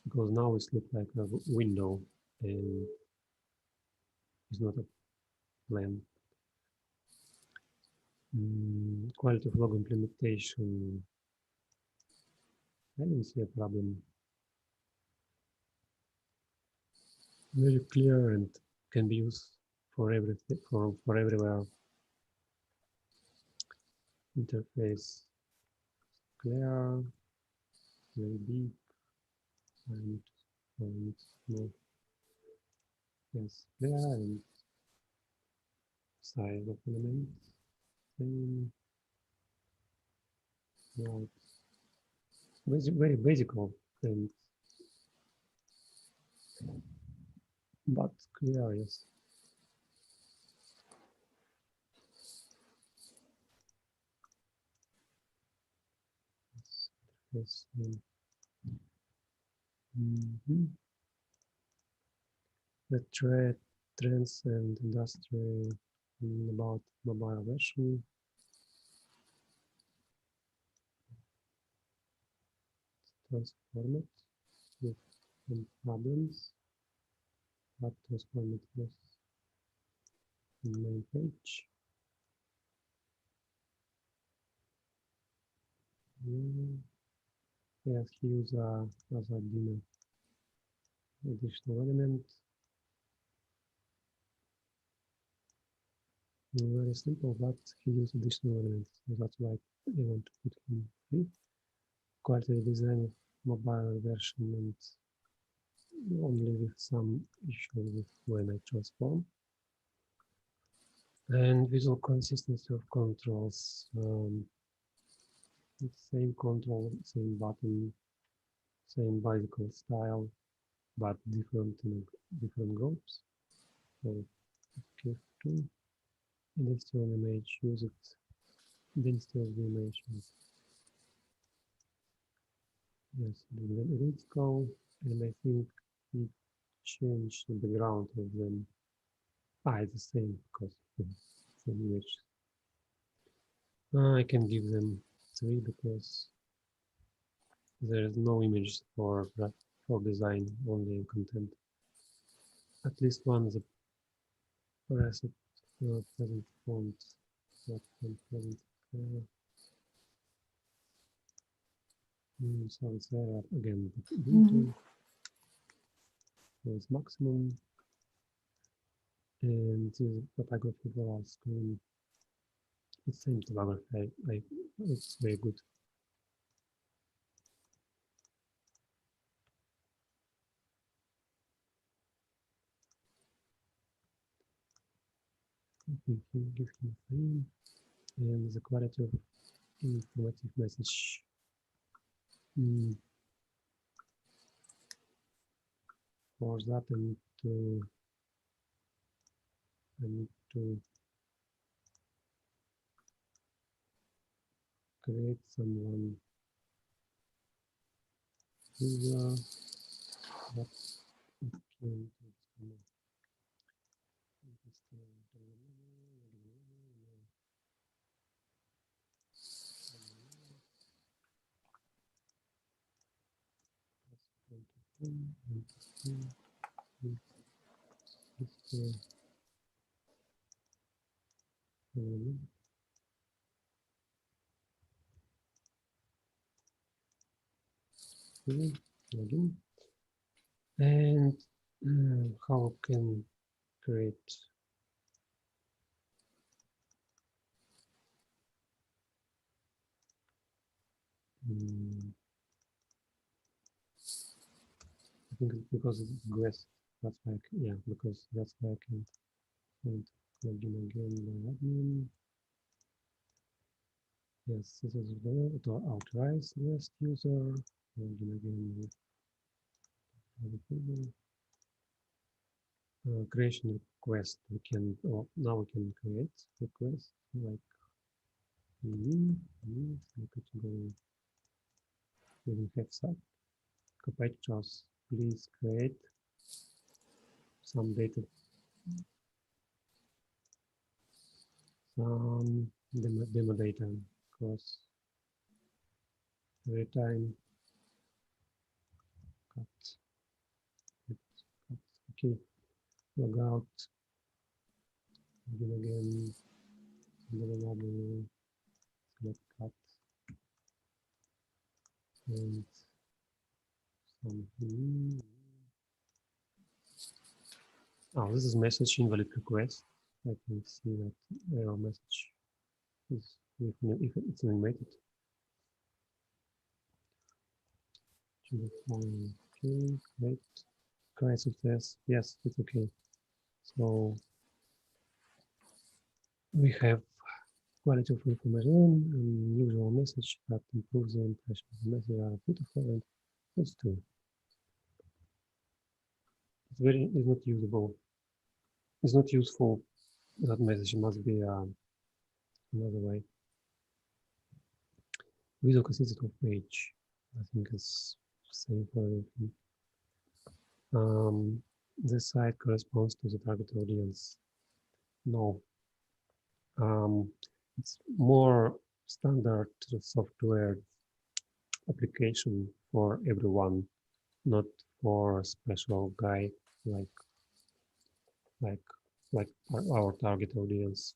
because now it looks like a window and it's not a plan. Quality of logo implementation. I don't see a problem. Very clear and can be used for everything, for everywhere. Interface clear, very big, and small. Yes, clear and size of elements. And now it's very basic and but clear, yes. Yes. The trends and industry about mobile version. Transform it with some problems. But transform it was the main page. Yes, he used as a additional element. Very simple, but he used additional elements, so that's why I want to put him free. Quality design of mobile version and only with some issue with when I transform. And visual consistency of controls. Same control, same button, same bicycle style, but different groups. So F2, industrial image, use it. Then still the image. Yes, let's go, and I think we change the background of them. It's the same because same image. I can give them 3 because there is no image for design, only content. At least one is a present font What present? So it's there again. There's maximum, and this is photography for our screen. It's same topography. It's very good. Give him a frame, and the quality of informative message. For that, I need to create someone user that can login. And how can create I think because it's guest, that's why yeah, because that's why I can find login again by admin. Yes, this is there to authorize guest user. Login again with creation request. We can now we can create request like we could go using have competitors. Please create some data, some demo data, because every time cut. Okay, log out again, select cut and something. Oh, this is message invalid request. I can see that error message is if it's animated. Okay, great. Guys, of this, yes, it's okay. So we have quality of information and usual message that improves the impression. The message are beautiful and it's true. It's not usable. It's not useful. That message must be another way. Visual consistency of page. I think it's same for everything. The site corresponds to the target audience. No. It's more standard software application for everyone, not for a special guy like our target audience.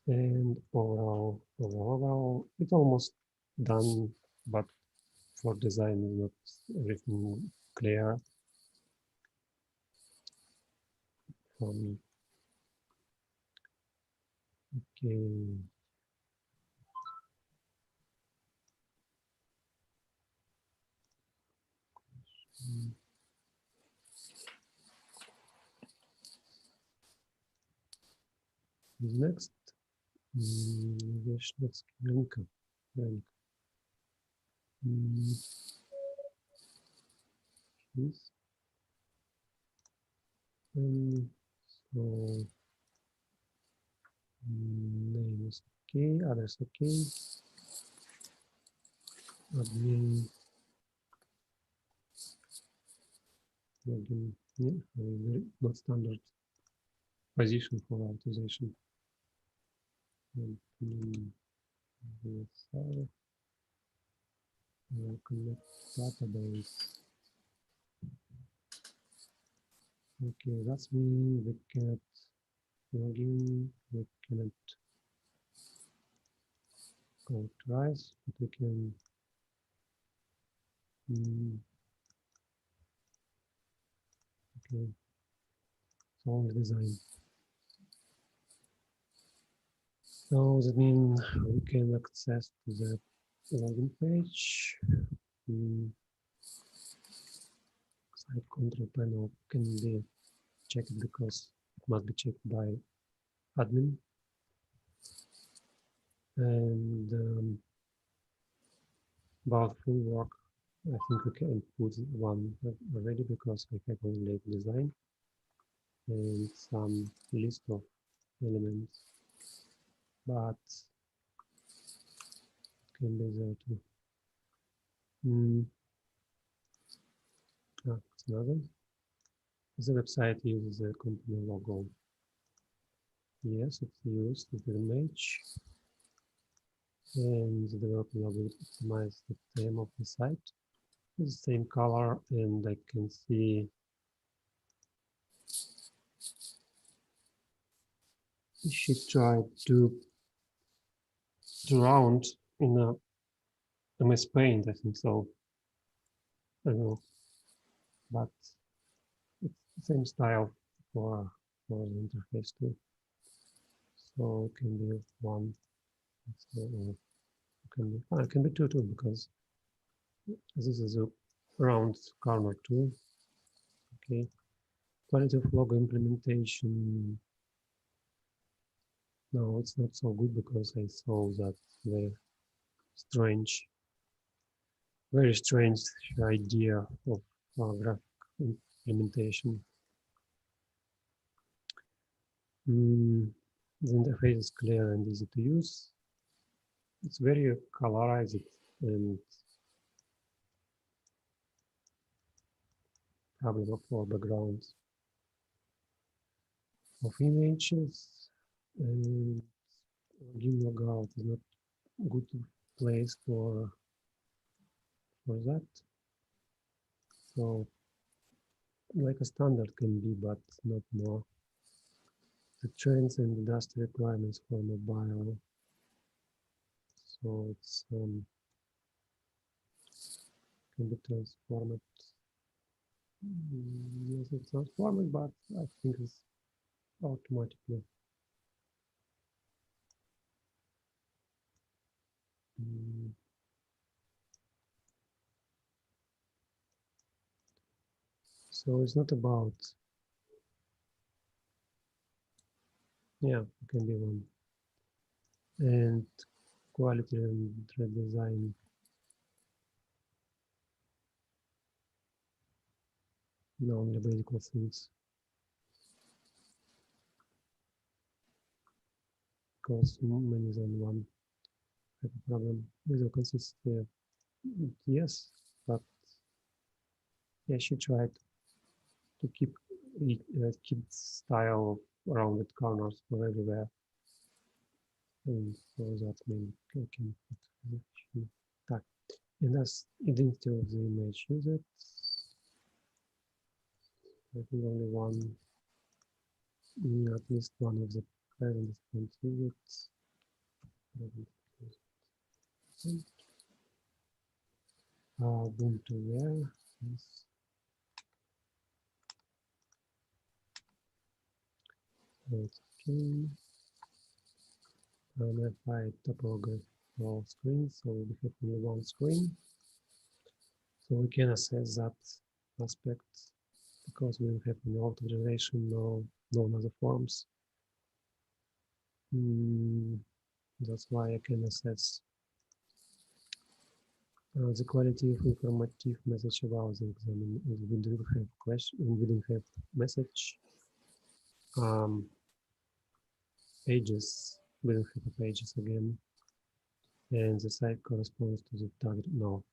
And overall, it's almost done, but for design is not everything clear for me. Okay. Next, Янка. This. So name is okay, address okay. Admin login, yeah, not standard position for authorization. WSA, connect database. Okay, that's mean we cannot login. We cannot go twice, but we can. Okay, so only design. So that means we can access to the login page. Site control panel can be checked because it must be checked by admin. And about full work, I think we can put one already because I have only design and some list of elements, but it can be there too. It's another. The website uses the company logo. Yes, it's used as the image, and the developer will optimize the theme of the site. It's the same color, and I can see she tried to round in a MS Paint, I think so. I don't know, but it's the same style for the interface too. So it can be one. So, it can be two too, because this is a round corner too. Okay. Quality of logo implementation. No, it's not so good because I saw that very strange idea of graphic implementation. The interface is clear and easy to use. It's very colorized and probably for backgrounds of images. And login logout is not a good place for that. So like a standard can be, but not more. The trends and industry requirements for mobile. So it's can be transformed. Yes, it's transformed, but I think it's automatically. So it's not about, yeah, it can be one. And quality and redesign. No, only basic things. Because many than one have a problem with the consistency. Yes, but yeah, she tried to keep style rounded corners for everywhere, and so that maybe I can put that. And as identity of the image user, I think only one, at least one of the parents can use it. Ubuntu where? Yes. It's okay. If I topograph all screens, so we have only one screen. So we can assess that aspect because we don't have any auto generation, no other forms. That's why I can assess the quality of informative message about the exam. If we don't have question, we don't have message pages, we don't have pages again, and the site corresponds to the target. No,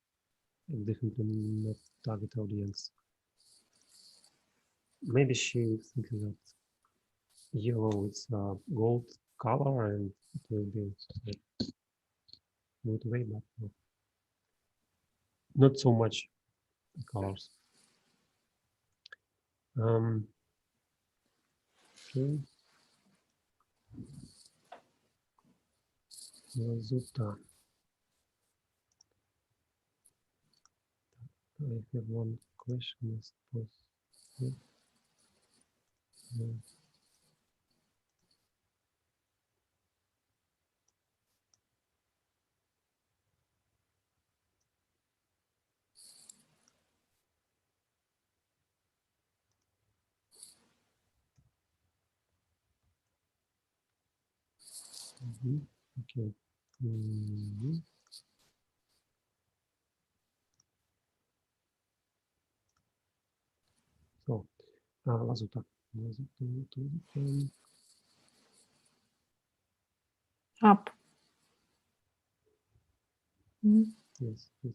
definitely not target audience. Maybe she thinks that yellow is a gold color and it will be a good way, but no. Not so much colors. Okay. Lazuta. I have one question, I suppose. Yeah. Yeah. Okay. So, Lazuta. Up. Mm. Yes, yes.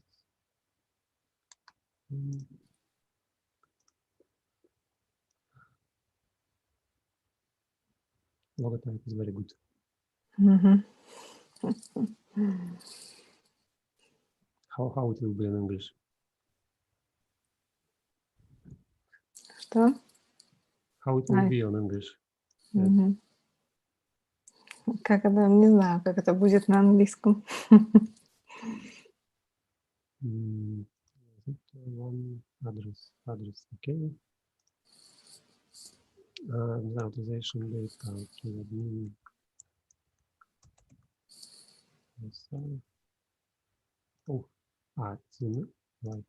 Logotype is very good. Мгм. How it will be in English? Что? How it will Ай. be in English? Мгм. Как это, не знаю, как это будет на английском. One address, okay. Authorization data, okay, admin. WSA. Oh, it's in, right.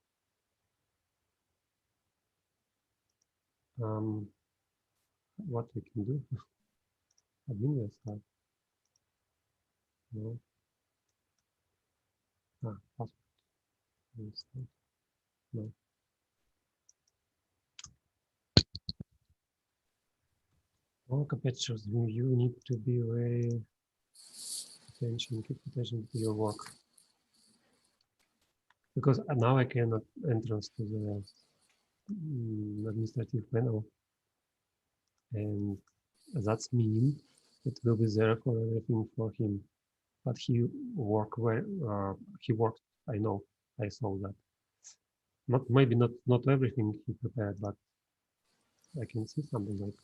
What we can do? Admin WSA. No. Password. WSA. No. All competitors, you need to be very keep attention to your work. Because now I cannot entrance to the administrative panel, and that's mean it will be there for everything for him. But he worked well. He worked. I know. I saw that. Maybe not everything he prepared, but I can see something like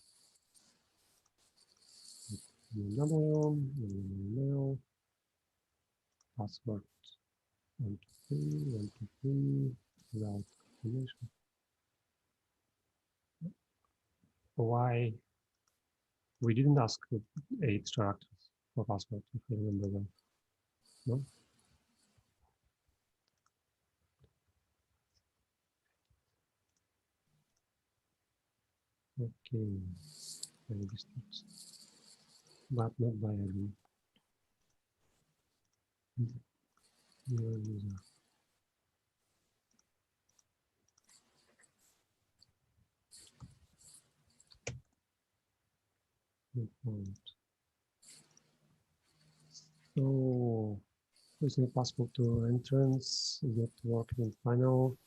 email, password 123 without confirmation. Why we didn't ask 8 characters for password, if I remember well? No. Okay, registered, but not by ID. Your user. Not found. So, using password to entrance, get working final.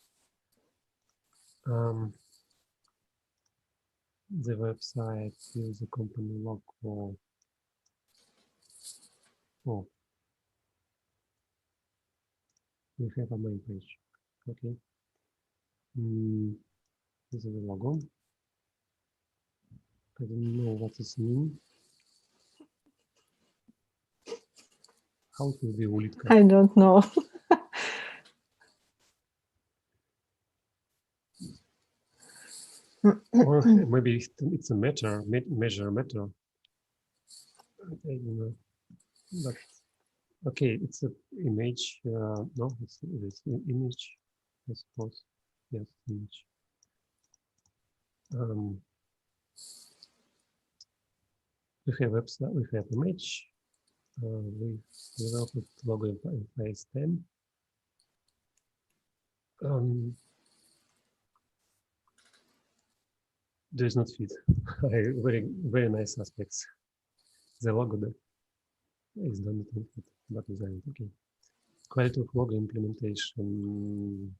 The website use the company logo. Oh, we have a main page. Okay. This is the logo. I don't know what this means. How it will be Ulitka? I don't know. Or maybe it's a measure. I don't know. But okay, it's an image. No, it's an image, I suppose. Yes, image. We have website. We have image. We developed logo in phase 10. Does not fit. Very nice aspects. The logo that is done not fit, but design okay. Quality of logo implementation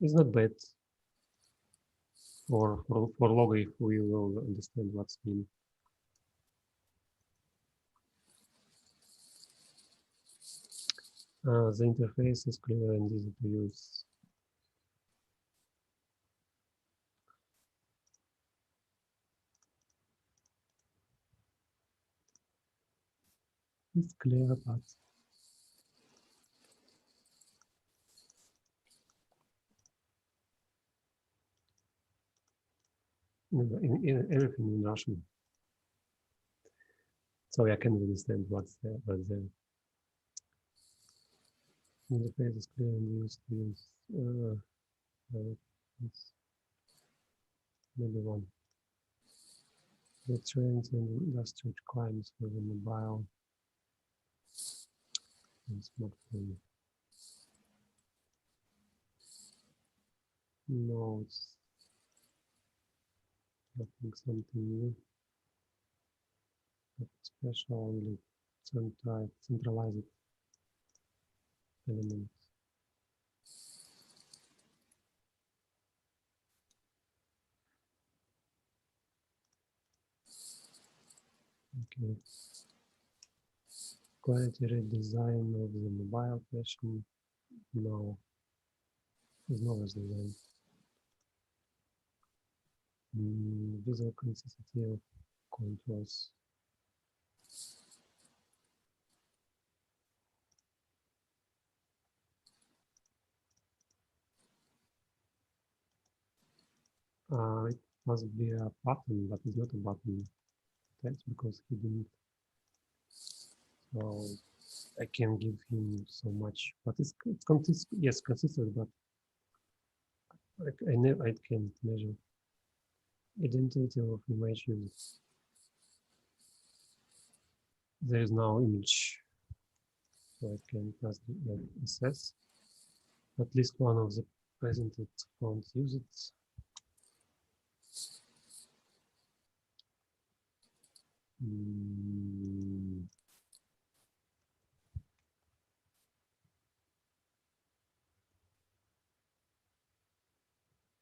is not bad for logo if we will understand what's mean. The interface is clear and easy to use. It's clear, but in everything in Russian, so I can understand what's there. Interface is clear and used to use. Maybe one. The trends and industrial requirements for the mobile and smartphone. No, it's nothing something new. But special only centralized elements. Okay. Quality redesign of the mobile version. No. There's no design. Visual consistency of controls. It must be a button, but it's not a button. That's because he didn't. So I can give him so much, but it's consistent. Yes, consistent, but I can't measure identity of image used. There is no image, so I can just assess. At least one of the presented fonts use it.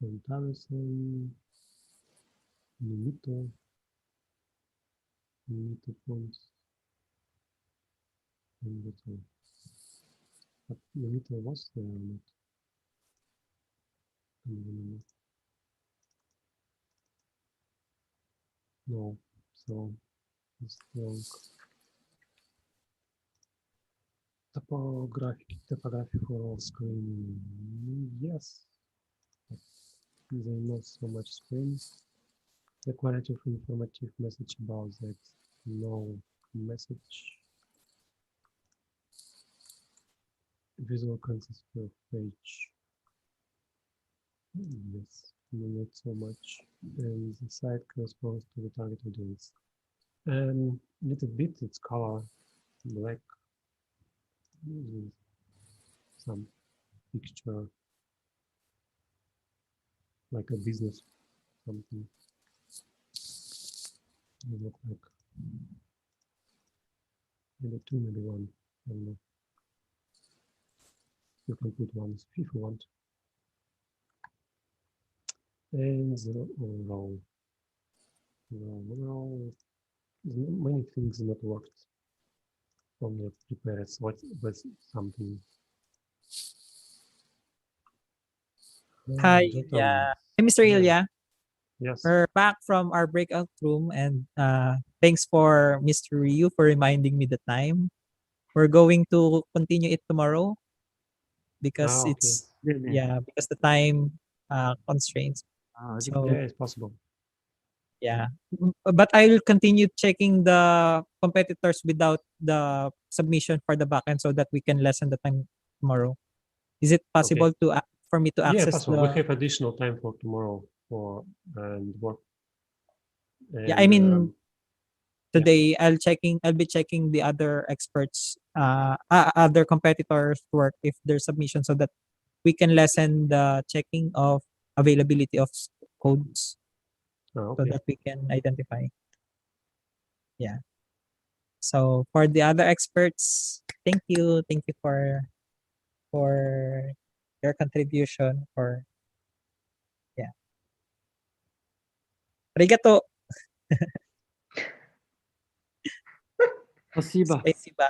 Comparison, Minito fonts, and that's all. But Minito was there or not? No, so it's wrong. Typography for all screen. Yes, but there is not so much screen. The quality of informative message about that. No message. Visual consistency of page. Yes, not so much. And the site corresponds to the target audience. And little bit it's color black. Some picture like a business something. It look like maybe two, maybe one. I don't know. You can put one if you want. And the overall. Overall, many things not worked. Only prepared what was something. Hi, Jotam. Ilya. Hey, Mr. Yeah. Ilya. Yes. We're back from our breakout room, and thanks for Mr. Ryu for reminding me the time. We're going to continue it tomorrow because Okay. it's because the time constraints. So Yeah, it's possible. yeah, but I will continue checking the competitors without the submission for the backend so that we can lessen the time tomorrow. Is it possible to for me to Yeah, access possible. We the? have additional time for tomorrow for and work. Yeah, I mean, yeah. today I'll be checking the other experts, other competitors' work if there's submission so that we can lessen the checking of availability of codes so that we can identify. Yeah. So for the other experts, thank you for your contribution. For yeah. Arigato. Спасибо. Спасибо.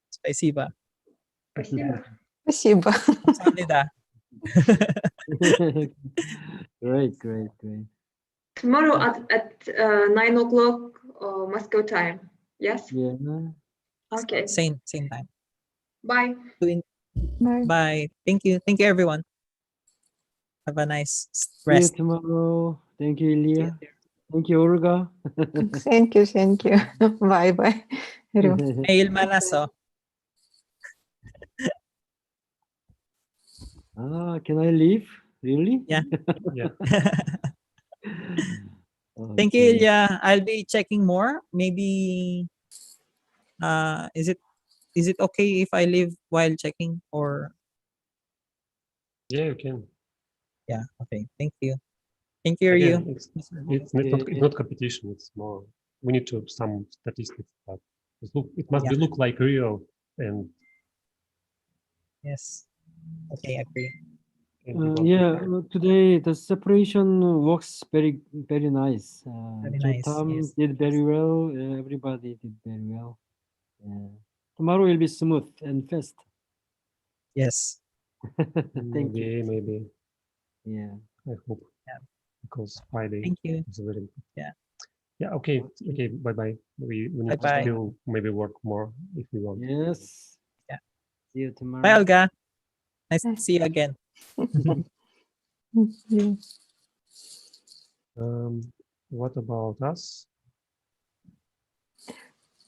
Спасибо. Спасибо. Спасибо. 감사합니다. Great. Tomorrow at 9 o'clock Moscow time. Yes. Yeah. Okay. Same time. Bye. Bye. Bye. Thank you. Thank you, everyone. Have a nice See you rest. tomorrow. Thank you, See you. Ilya. Thank you, Olga. Thank you, thank you. Bye, bye. Рю. Mail manas, oh. Can I leave? Really? Yeah. Yeah. Thank you, Okay. Ilya. I'll be checking more. Maybe is it okay if I leave while checking, or Yeah, you can. yeah, okay. Thank you. Thank you, Again, Ryu. it's not competition. It's more we need to some statistics, but it must be Yeah. look like real and Yes. Okay, agree. Yeah, today the separation works very nice. Very nice, Tom yes. did very well. Everybody did very well. Tomorrow will be smooth and fast. Yes. Thank you. maybe. Yeah. I hope. Yeah. Because Friday Thank you. is very good. Yeah. Yeah. Okay. Okay. Bye bye. We need to Bye-bye. still maybe work more if we want. Yes. Yeah. See you tomorrow. Bye, Olga. Nice to see you again. Yeah. What about us?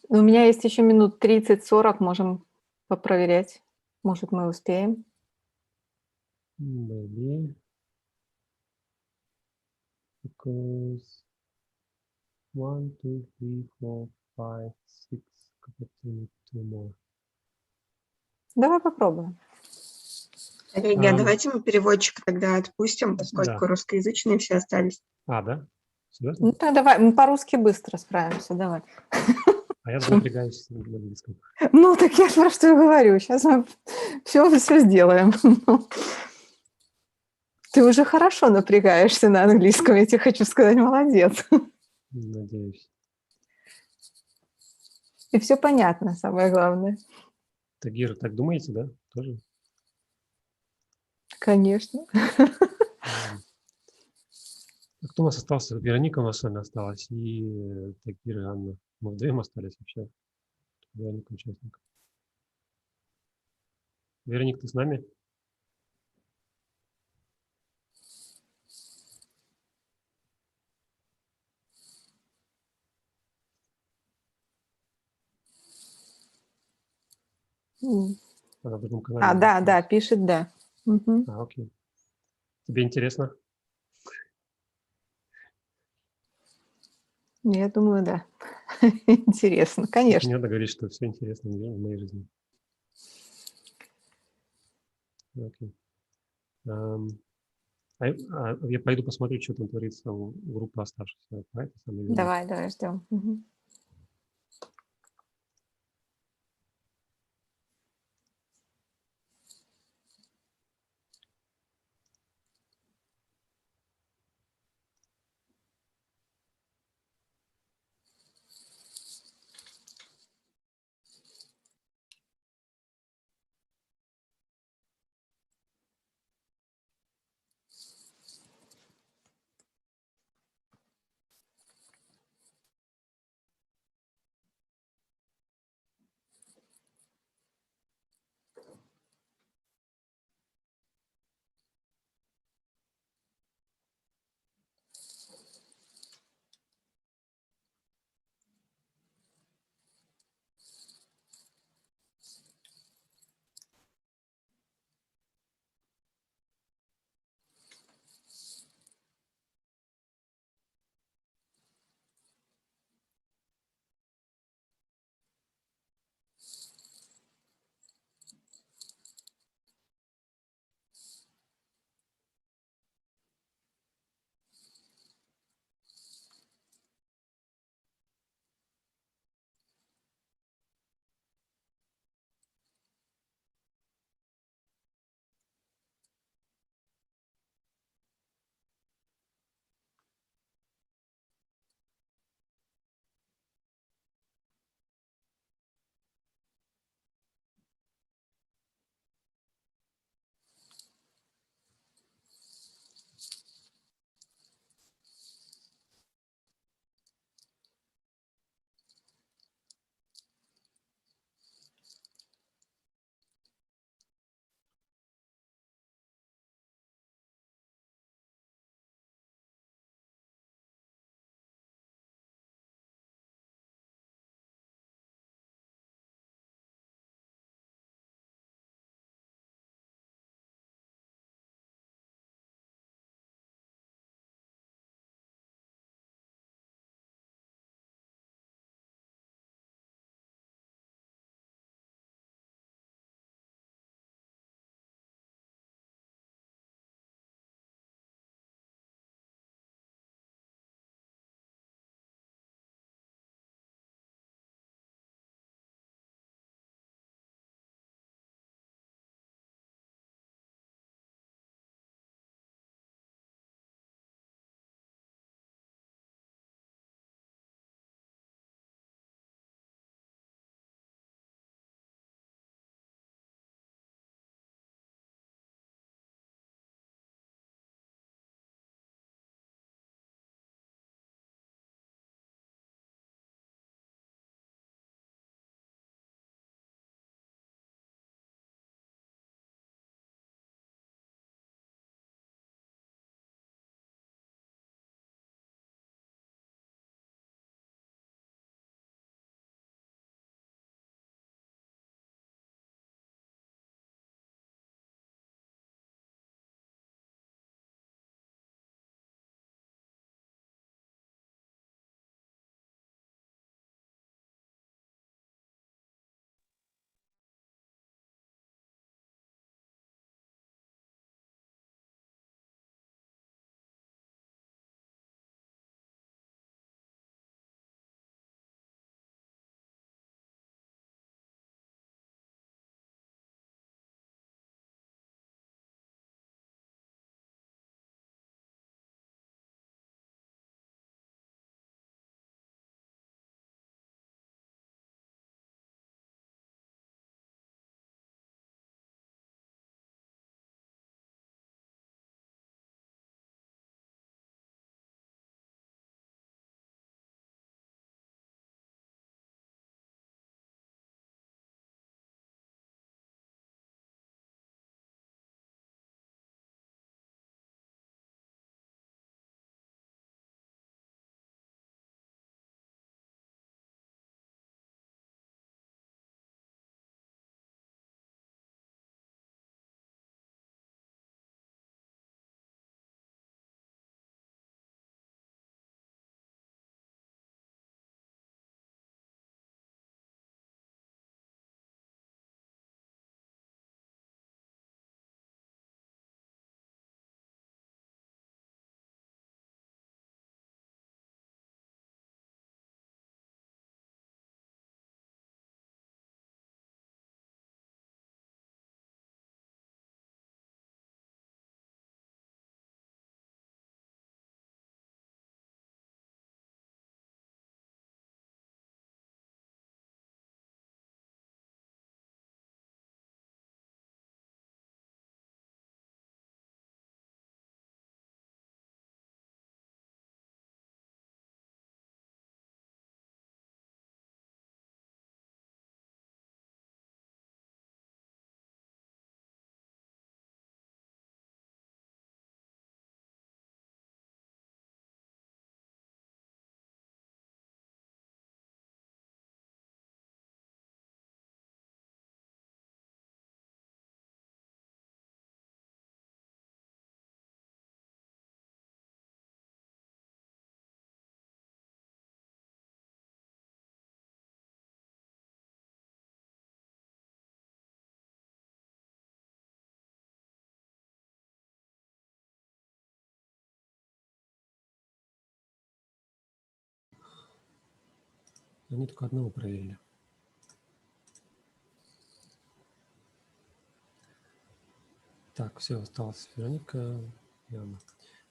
У меня есть еще минут 30-40, можем попроверять. Может, мы успеем. Maybe because 1, 2, 3, 4, 5, 6. Continue 2 more. Давай попробуем. Коллеги, а давайте мы переводчика тогда отпустим, поскольку Да. русскоязычные все остались. Да? Серьезно? Ну, так давай, мы по-русски быстро справимся, давай. А я напрягаюсь на английском. Ну, так я про что и говорю. Сейчас мы все сделаем. Ты уже хорошо напрягаешься на английском, я тебе хочу сказать, молодец. Надеюсь. И все понятно, самое главное. Тагир, так думаете, да? Тоже? Конечно. Кто у нас остался? Вероника у нас с вами осталась, и Тагир и Анна. Мы вдвоем остались вообще. Вероника участник. Вероник, ты с нами? Она в другом канале. Да, пишет да. Мгм. Окей. Тебе интересно? Я думаю, да. Интересно, Не конечно. надо говорить, что все интересно в моей жизни. Окей. Я пойду посмотрю, что там творится у группы оставшихся. Давай, ждем. Мгм. Они только одного проверили. Так, все, осталось Вероника, Яна.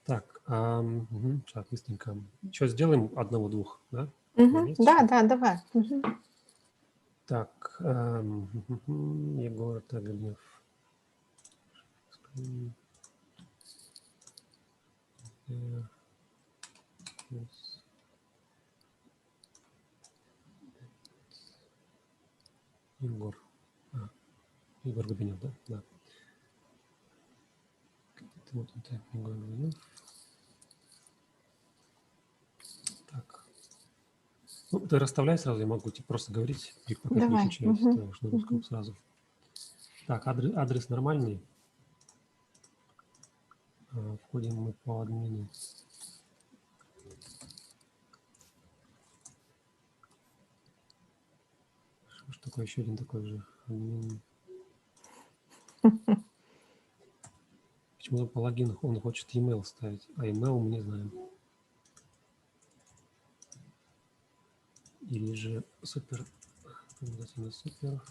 Так, сейчас быстренько. Еще сделаем одного-двух, да? Мгм. Да, еще? да, давай. Мгм. Так, Егор Тагнев. Егор. Егор Габинев, да? Да. Вот он так, Егор Габинев. Так. Ну, ты расставляй сразу, я могу тебе просто говорить, пока Давай. переключаюсь, Мгм. потому что на русском сразу. Так, адрес нормальный. Входим мы по админу. Что такое еще один такой же админ? Почему-то по логину он хочет email ставить, а email мы не знаем. Или же супер, обязательно супер.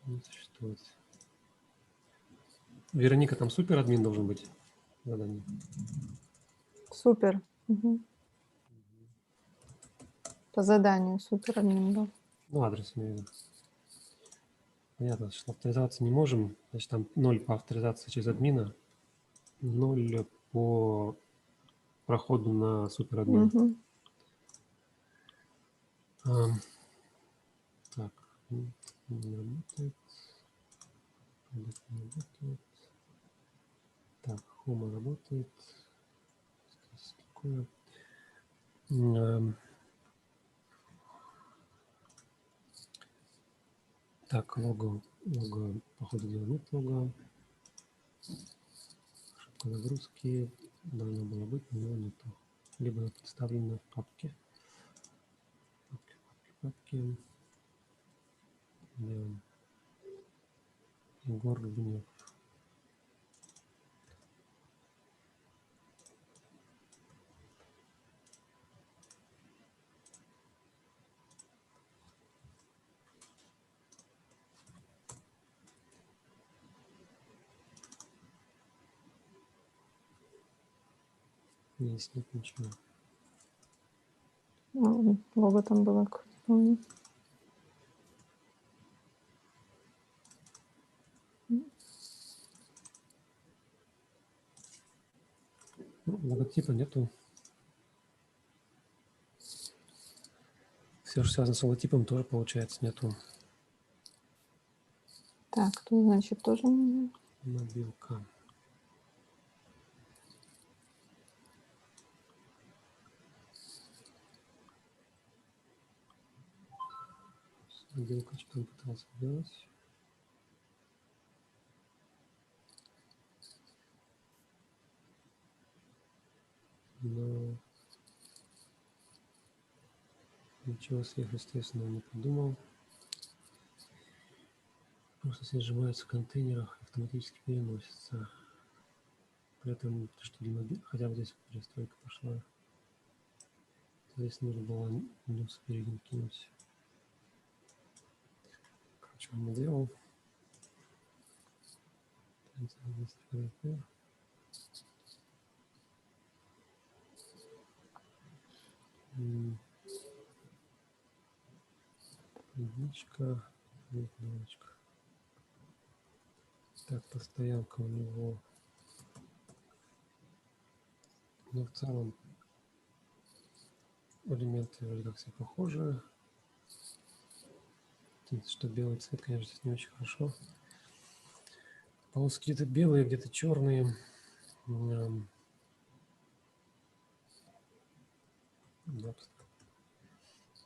Не существует. Вероника, там супер админ должен быть задание. Супер. Мгм. По заданию супер админ был. Ну, адрес имею в виду. Понятно, что авторизоваться не можем. Значит, там 0 по авторизации через админа, 0 по проходу на супер админ. Мгм. Так, не работает. Не работает. Так, Хома работает. Здесь такое. Так, лого, походу, дела нет лого. Ошибка загрузки. Должно было быть, но его нету. Либо представлено в папке. Папки. Да. Егор Габинев. Здесь нет ничего. Лого там было какое-то, помню. Ну, логотипа нету. Все, что связано с логотипом, тоже, получается, нету. Так, тут, значит, тоже Мобилка. Мобилка что-то пытался сделать. Но ничего сверхъестественного не придумал. Просто все сжимаются в контейнерах и автоматически переносятся. При этом, что хотя бы здесь перестройка пошла. Здесь нужно было минус перекинуть. Короче, он не делал. Единичка, единичка. Так, постоянка у него. Но в целом элементы вроде как все похожи. Что белый цвет, конечно, здесь не очень хорошо. Полоски где-то белые, где-то черные.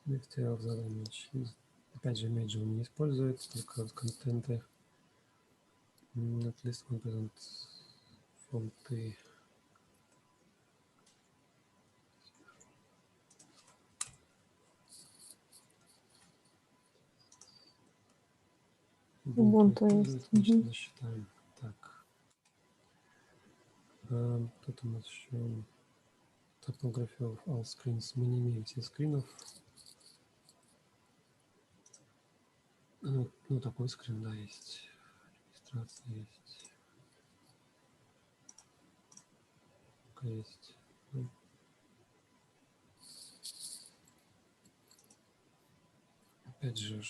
Vector задание. Опять же, image он не использует, только контенты. At least one present фонты. Ubuntu есть. Значит, засчитаем. Так. Тут у нас еще topography of all screens. Мы не имеем всех скринов. Ну, такой скрин, да, есть. Регистрация есть. Есть. Ну, опять же,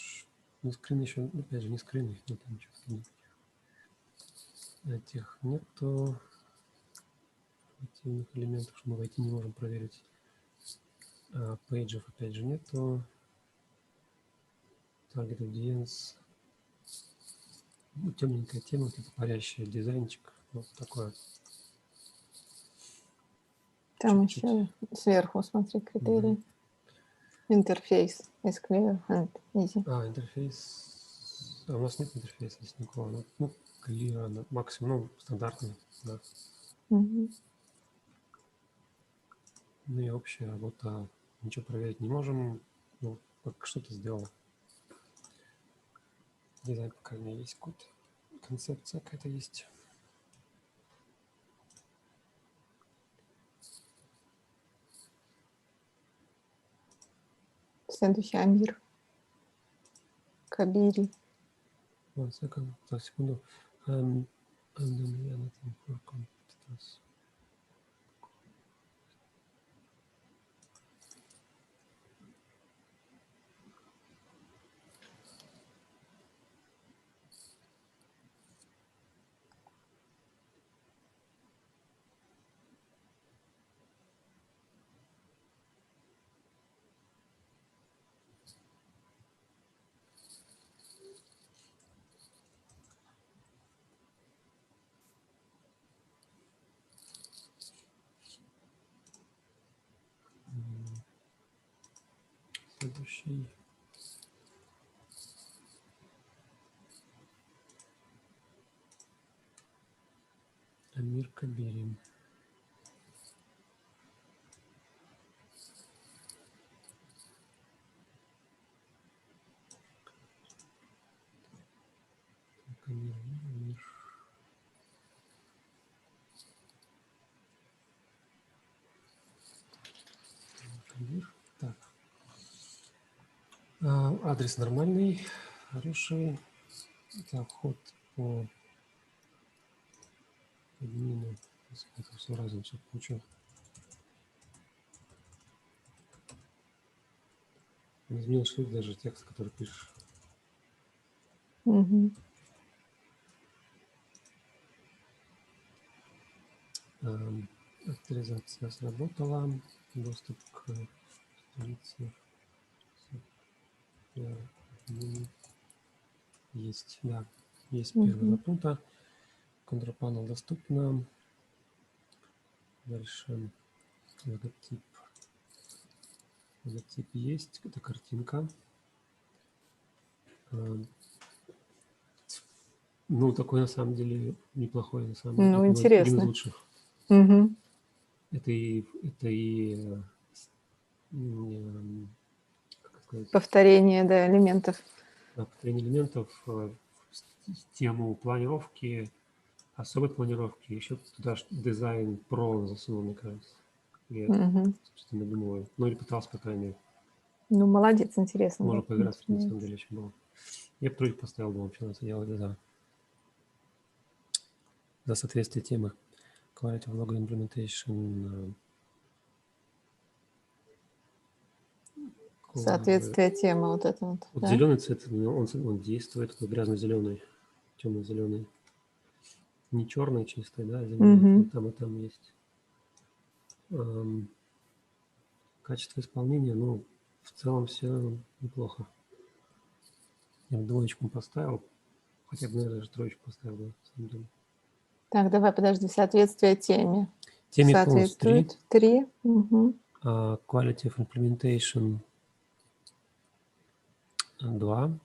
ну, скрин еще, опять же, не скрины, нет ничего скрина. Этих нету. Активных элементов, что мы войти не можем проверить. Пейджев опять же нету. Target Audience. Ну, темненькая тема, типа парящий дизайнчик. Вот такое. Там Чуть-чуть. еще сверху, смотри, критерии. Интерфейс is clear and easy. Интерфейс. У нас нет интерфейса здесь никакого. Ну, clear, максимум, ну, стандартный, да. Мгм. Ну и общая работа. Ничего проверить не можем. Ну, как что-то сделал. Дизайн пока у меня есть код. Концепция какая-то есть. Следующий Амир. Кабири. One second. Так, секунду. And then we are looking for competitors. Следующий. Амир Кабири. Амир. Амир. Так. Адрес нормальный, хороший. Так, вход по админу. Это все разом все получил. Изменил шрифт даже текст, который пишешь. Мгм. Авторизация сработала. Доступ к странице. Есть, да. Есть первые два пункта. Контрапанел доступно. Дальше логотип. Логотип есть. Это картинка. Ну, такой на самом деле неплохой, на самом деле. Ну, Это один из интересно. лучших. Мгм. Это и как сказать, Повторение, да, элементов. да, повторение элементов, тему планировки, особой планировки, еще туда дизайн про засунул, мне кажется. Я, Мгм. собственно, думаю, ну или пытался, по крайней мере. Ну, молодец, интересно. Можно да, поиграться, на интересно. самом деле, очень было. Я бы тройку поставил, бы вообще, на это дело, за соответствие темы. Quality of Logo Implementation. Соответствие темы вот это вот. Вот Да? зеленый цвет, он действует, такой грязно-зеленый, темно-зеленый. Не черный чистый, да, зеленый, и там есть. Качество исполнения, ну, в целом все неплохо. Я бы двоечку поставил, хотя бы, наверное, даже троечку поставил, да, на самом деле. Так, давай, подожди, соответствие теме. Теме полностью 3. Соответствует 3. Quality of Implementation 2.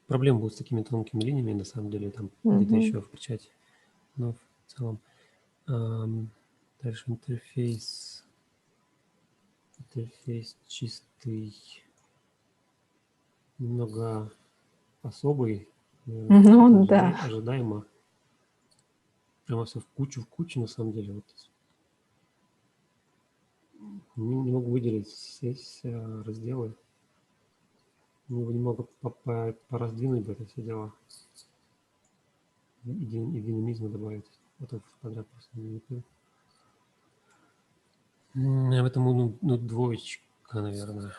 Проблемы будут с такими тонкими линиями, на самом деле, там где-то еще в печати. Но в целом. Дальше интерфейс. Интерфейс чистый. Немного особый. Ну, да. Ожидаемо. Прямо все в кучу, на самом деле. Вот. Не могу выделить все разделы. Немного пораздвинуть бы это все дело. И динамизма добавить. А то подряд просто не пил. Поэтому, ну, двоечка, наверное.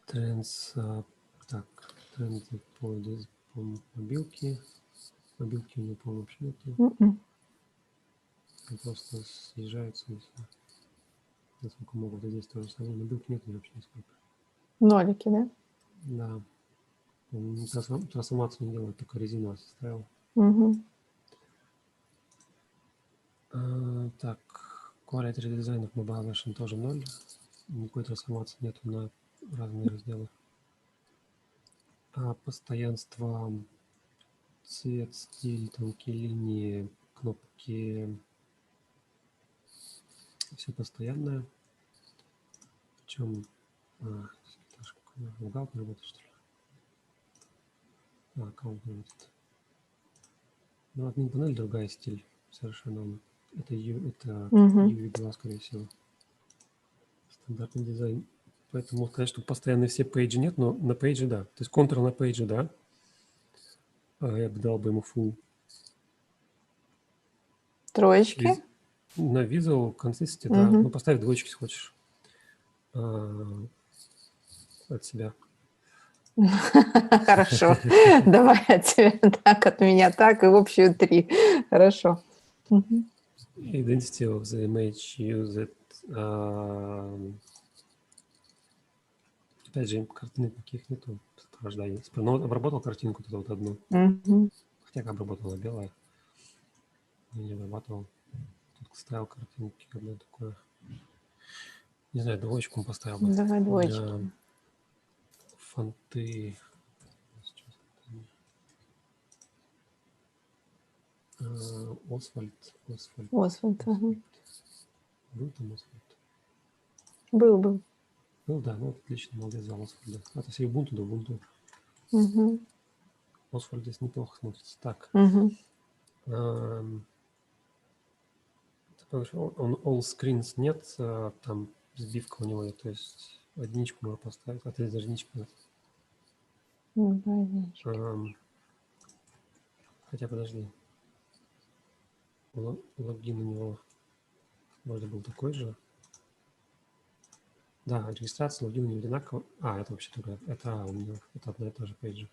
Трендс, так, тренды по мобилке. Мобилки у меня, по-моему, вообще нету. Мгм. Они просто съезжаются и все. Насколько могут здесь тоже самое. Мобилки нет вообще нисколько. Нолики, да? Да. Он трансформацию не делает, только резину составил. Мгм. Так, quality редизайн в Mobile Version тоже 0. Никакой трансформации нету на разные разделы. Постоянство, цвет, стиль, тонкие линии, кнопки, все постоянное. Причем, аккаунт не работает, что ли? Аккаунт не работает. Ну, админ панель другая, стиль совершенно. Это Мгм. UV была, скорее всего. Стандартный дизайн. Поэтому сказать, что постоянно все пейджи нет, но на пейдже да. То есть контур на пейдже да. Я бы дал бы ему full. Троечки. На visual consistency, да. Мгм. Ну, поставь двоечки, если хочешь. От себя. Хорошо. Давай от тебя так, от меня так, и в общую 3. Хорошо. Мгм. Identity of the image used. Опять же, картинок никаких нету. Сопровождения. Но обработал картинку вот одну. Мгм. Хотя как обработала белая. Не обрабатывал. Тут ставил картинки, одно такое. Не знаю, двоечку он поставил бы. Давай двоечки. Фонты. Освальд. Освальд. Ага. Был там Освальд? Был. Был, да, ну отлично, молодец за Освальда. Это все Ubuntu до Ubuntu. Мгм. Освальд здесь неплохо смотрится. Так. Мгм. Он all screens нет, там сбивка у него, то есть единичку можно поставить, а то даже единичку нет. Хотя подожди, логин у него вроде был такой же. Да, регистрация, логин у него одинаково. Это вообще другая. Это у него, это одна и та же пейджи.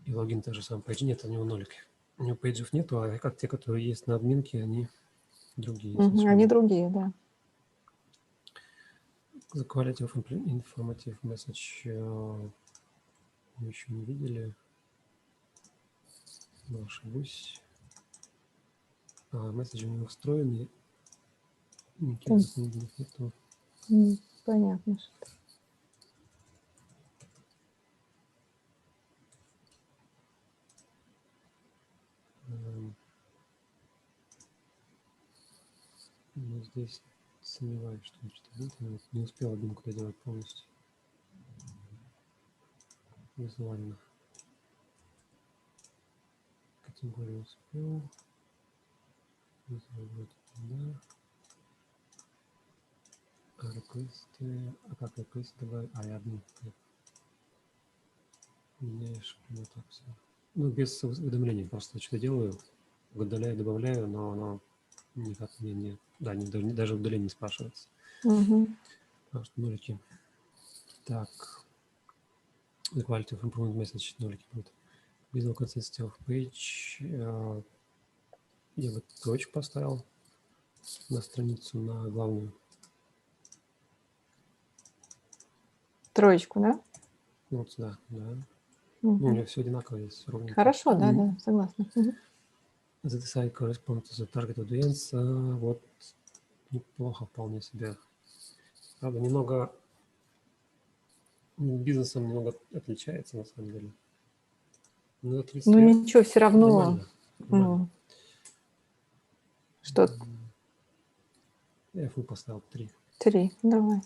И логин тоже самый пейдж. Нет, у него нолик. У него пейджев нету, а как те, которые есть на админке, они другие. Мгм. Они другие, да. The quality of informative message мы еще не видели. Но ошибусь. Месседжи у него встроены. Никаких дополнительных нету. Понятно, что. Но здесь сомневаюсь, что он что-то будет. Я не успел админку доделать полностью. Визуально. Категорию успел. Визуально, да. Реквесты. Как реквесты добавить? Я админ. Меняешь, вот так все. Ну, без уведомлений просто что-то делаю. Удаляю, добавляю, но оно никак не даже удаление не спрашивается. Мгм. Потому что нолики. Так. The quality of improvement message нолики будет. Visual consistency of page. Я вот точку поставил на страницу, на главную. Троечку, да? Вот сюда, да. Мгм. Ну, у меня все одинаково здесь, ровненько. Хорошо, да, согласна. Мгм. The site corresponds to the target audience. Вот неплохо вполне себе. Правда, немного бизнесом немного отличается на самом деле. Но 30 Ну лет ничего, все равно. нормально. Что? Я full поставил 3. 3, давай.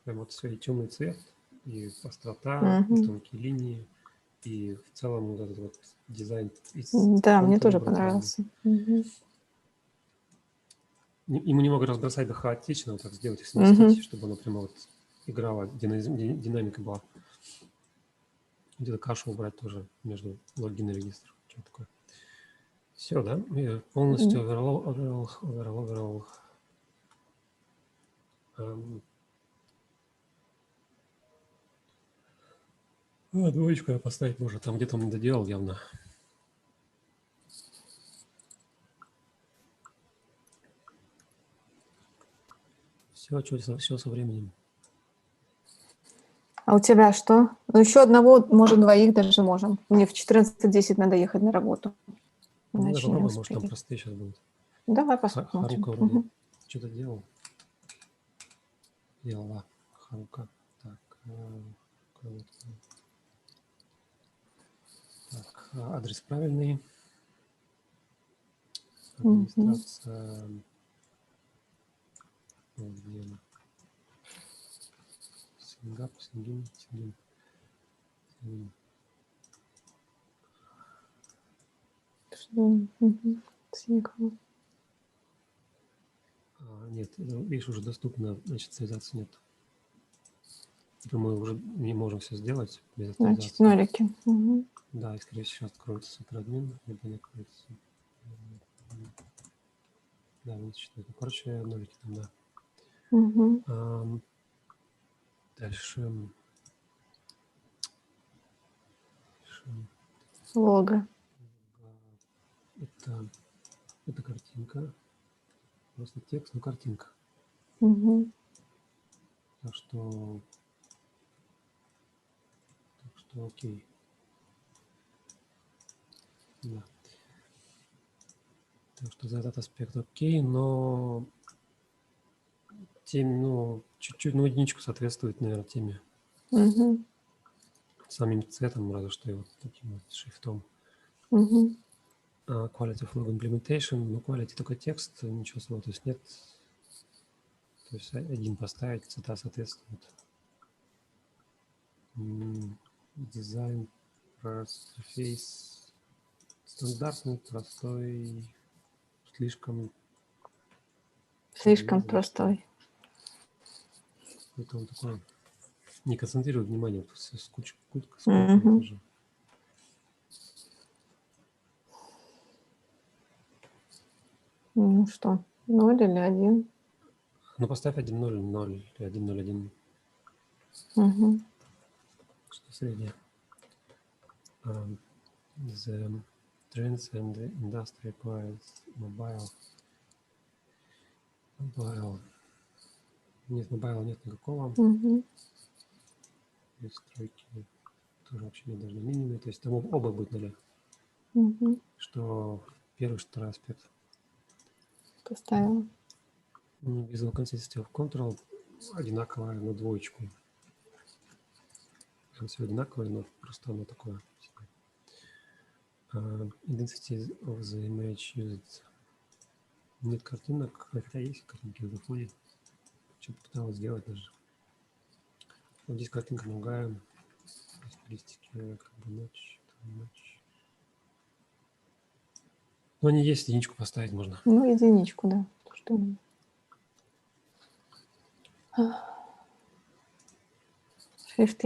Прям вот все, и темный цвет, и острота, и Мгм. тонкие линии, и в целом вот этот вот дизайн из Да, мне тоже контура брать разный. понравился. Мгм. Ему немного разбросать бы хаотично, вот так сделать их Мгм. сместить, чтобы оно прямо вот играло, динамика была. Где-то кашу убрать тоже между логин и регистр. Что такое. Все, да? И полностью overall. Двоечку я поставить можно. Там где-то он не доделал явно. Все со временем. А у тебя что? Ну, еще одного, может, двоих даже можем. Мне в 14:10 надо ехать на работу. Ну, давай Иначе не попробуем, может, там успею. простые сейчас будут. Давай посмотрим. Харука вроде Мгм. что-то делал. Делала Харука. Так, так, адрес правильный. Мгм. Администрация. Где она? Сингин. Что? Мгм. Сингапур. Нет, видишь, уже доступно, значит, авторизации нет. Типа мы уже не можем все сделать без Значит, авторизации. нолики. Мгм. Да, и скорее всего откроется суперадмин, либо не откроется. Да, вычитать. Ну, короче, нолики там, да. Мгм. Дальше. Лого. Это картинка. Просто текст, но картинка. Мгм. Так что окей. Да. Так что за этот аспект окей, но теме, ну, чуть-чуть, ну, единичку соответствует, наверное, теме. Мгм. Самим цветом, разве что и вот таким вот шрифтом. Мгм. Quality of Log Implementation, ну, quality только текст, ничего своего, то есть нет. То есть один поставить, цвета соответствует. Дизайн, интерфейс стандартный, простой, слишком Слишком серьезный, простой. какой-то он такой, не концентрирует внимание, скучно Мгм. тоже. Ну что, 0 или 1? Ну, поставь 1.0, 0 и 1.0.1, Мгм. что среднее. The trends and the industry requires mobile. Нет, мобайла нет никакого. Мгм. Стройки тоже вообще нет, даже на минимуме. То есть там оба будут нуля. Мгм. Что первый, что второй аспект. Поставила. Visual consistency of control одинаковая на двоечку. Все одинаковое, но просто оно такое. Identity of the image used. Нет картинок, хотя есть картинки в фоне. Что-то пыталась сделать даже. Вот здесь картинка другая. Стилистики, как бы ночь. Но они есть, единичку поставить можно. Ну, единичку, да. Что? Шрифты.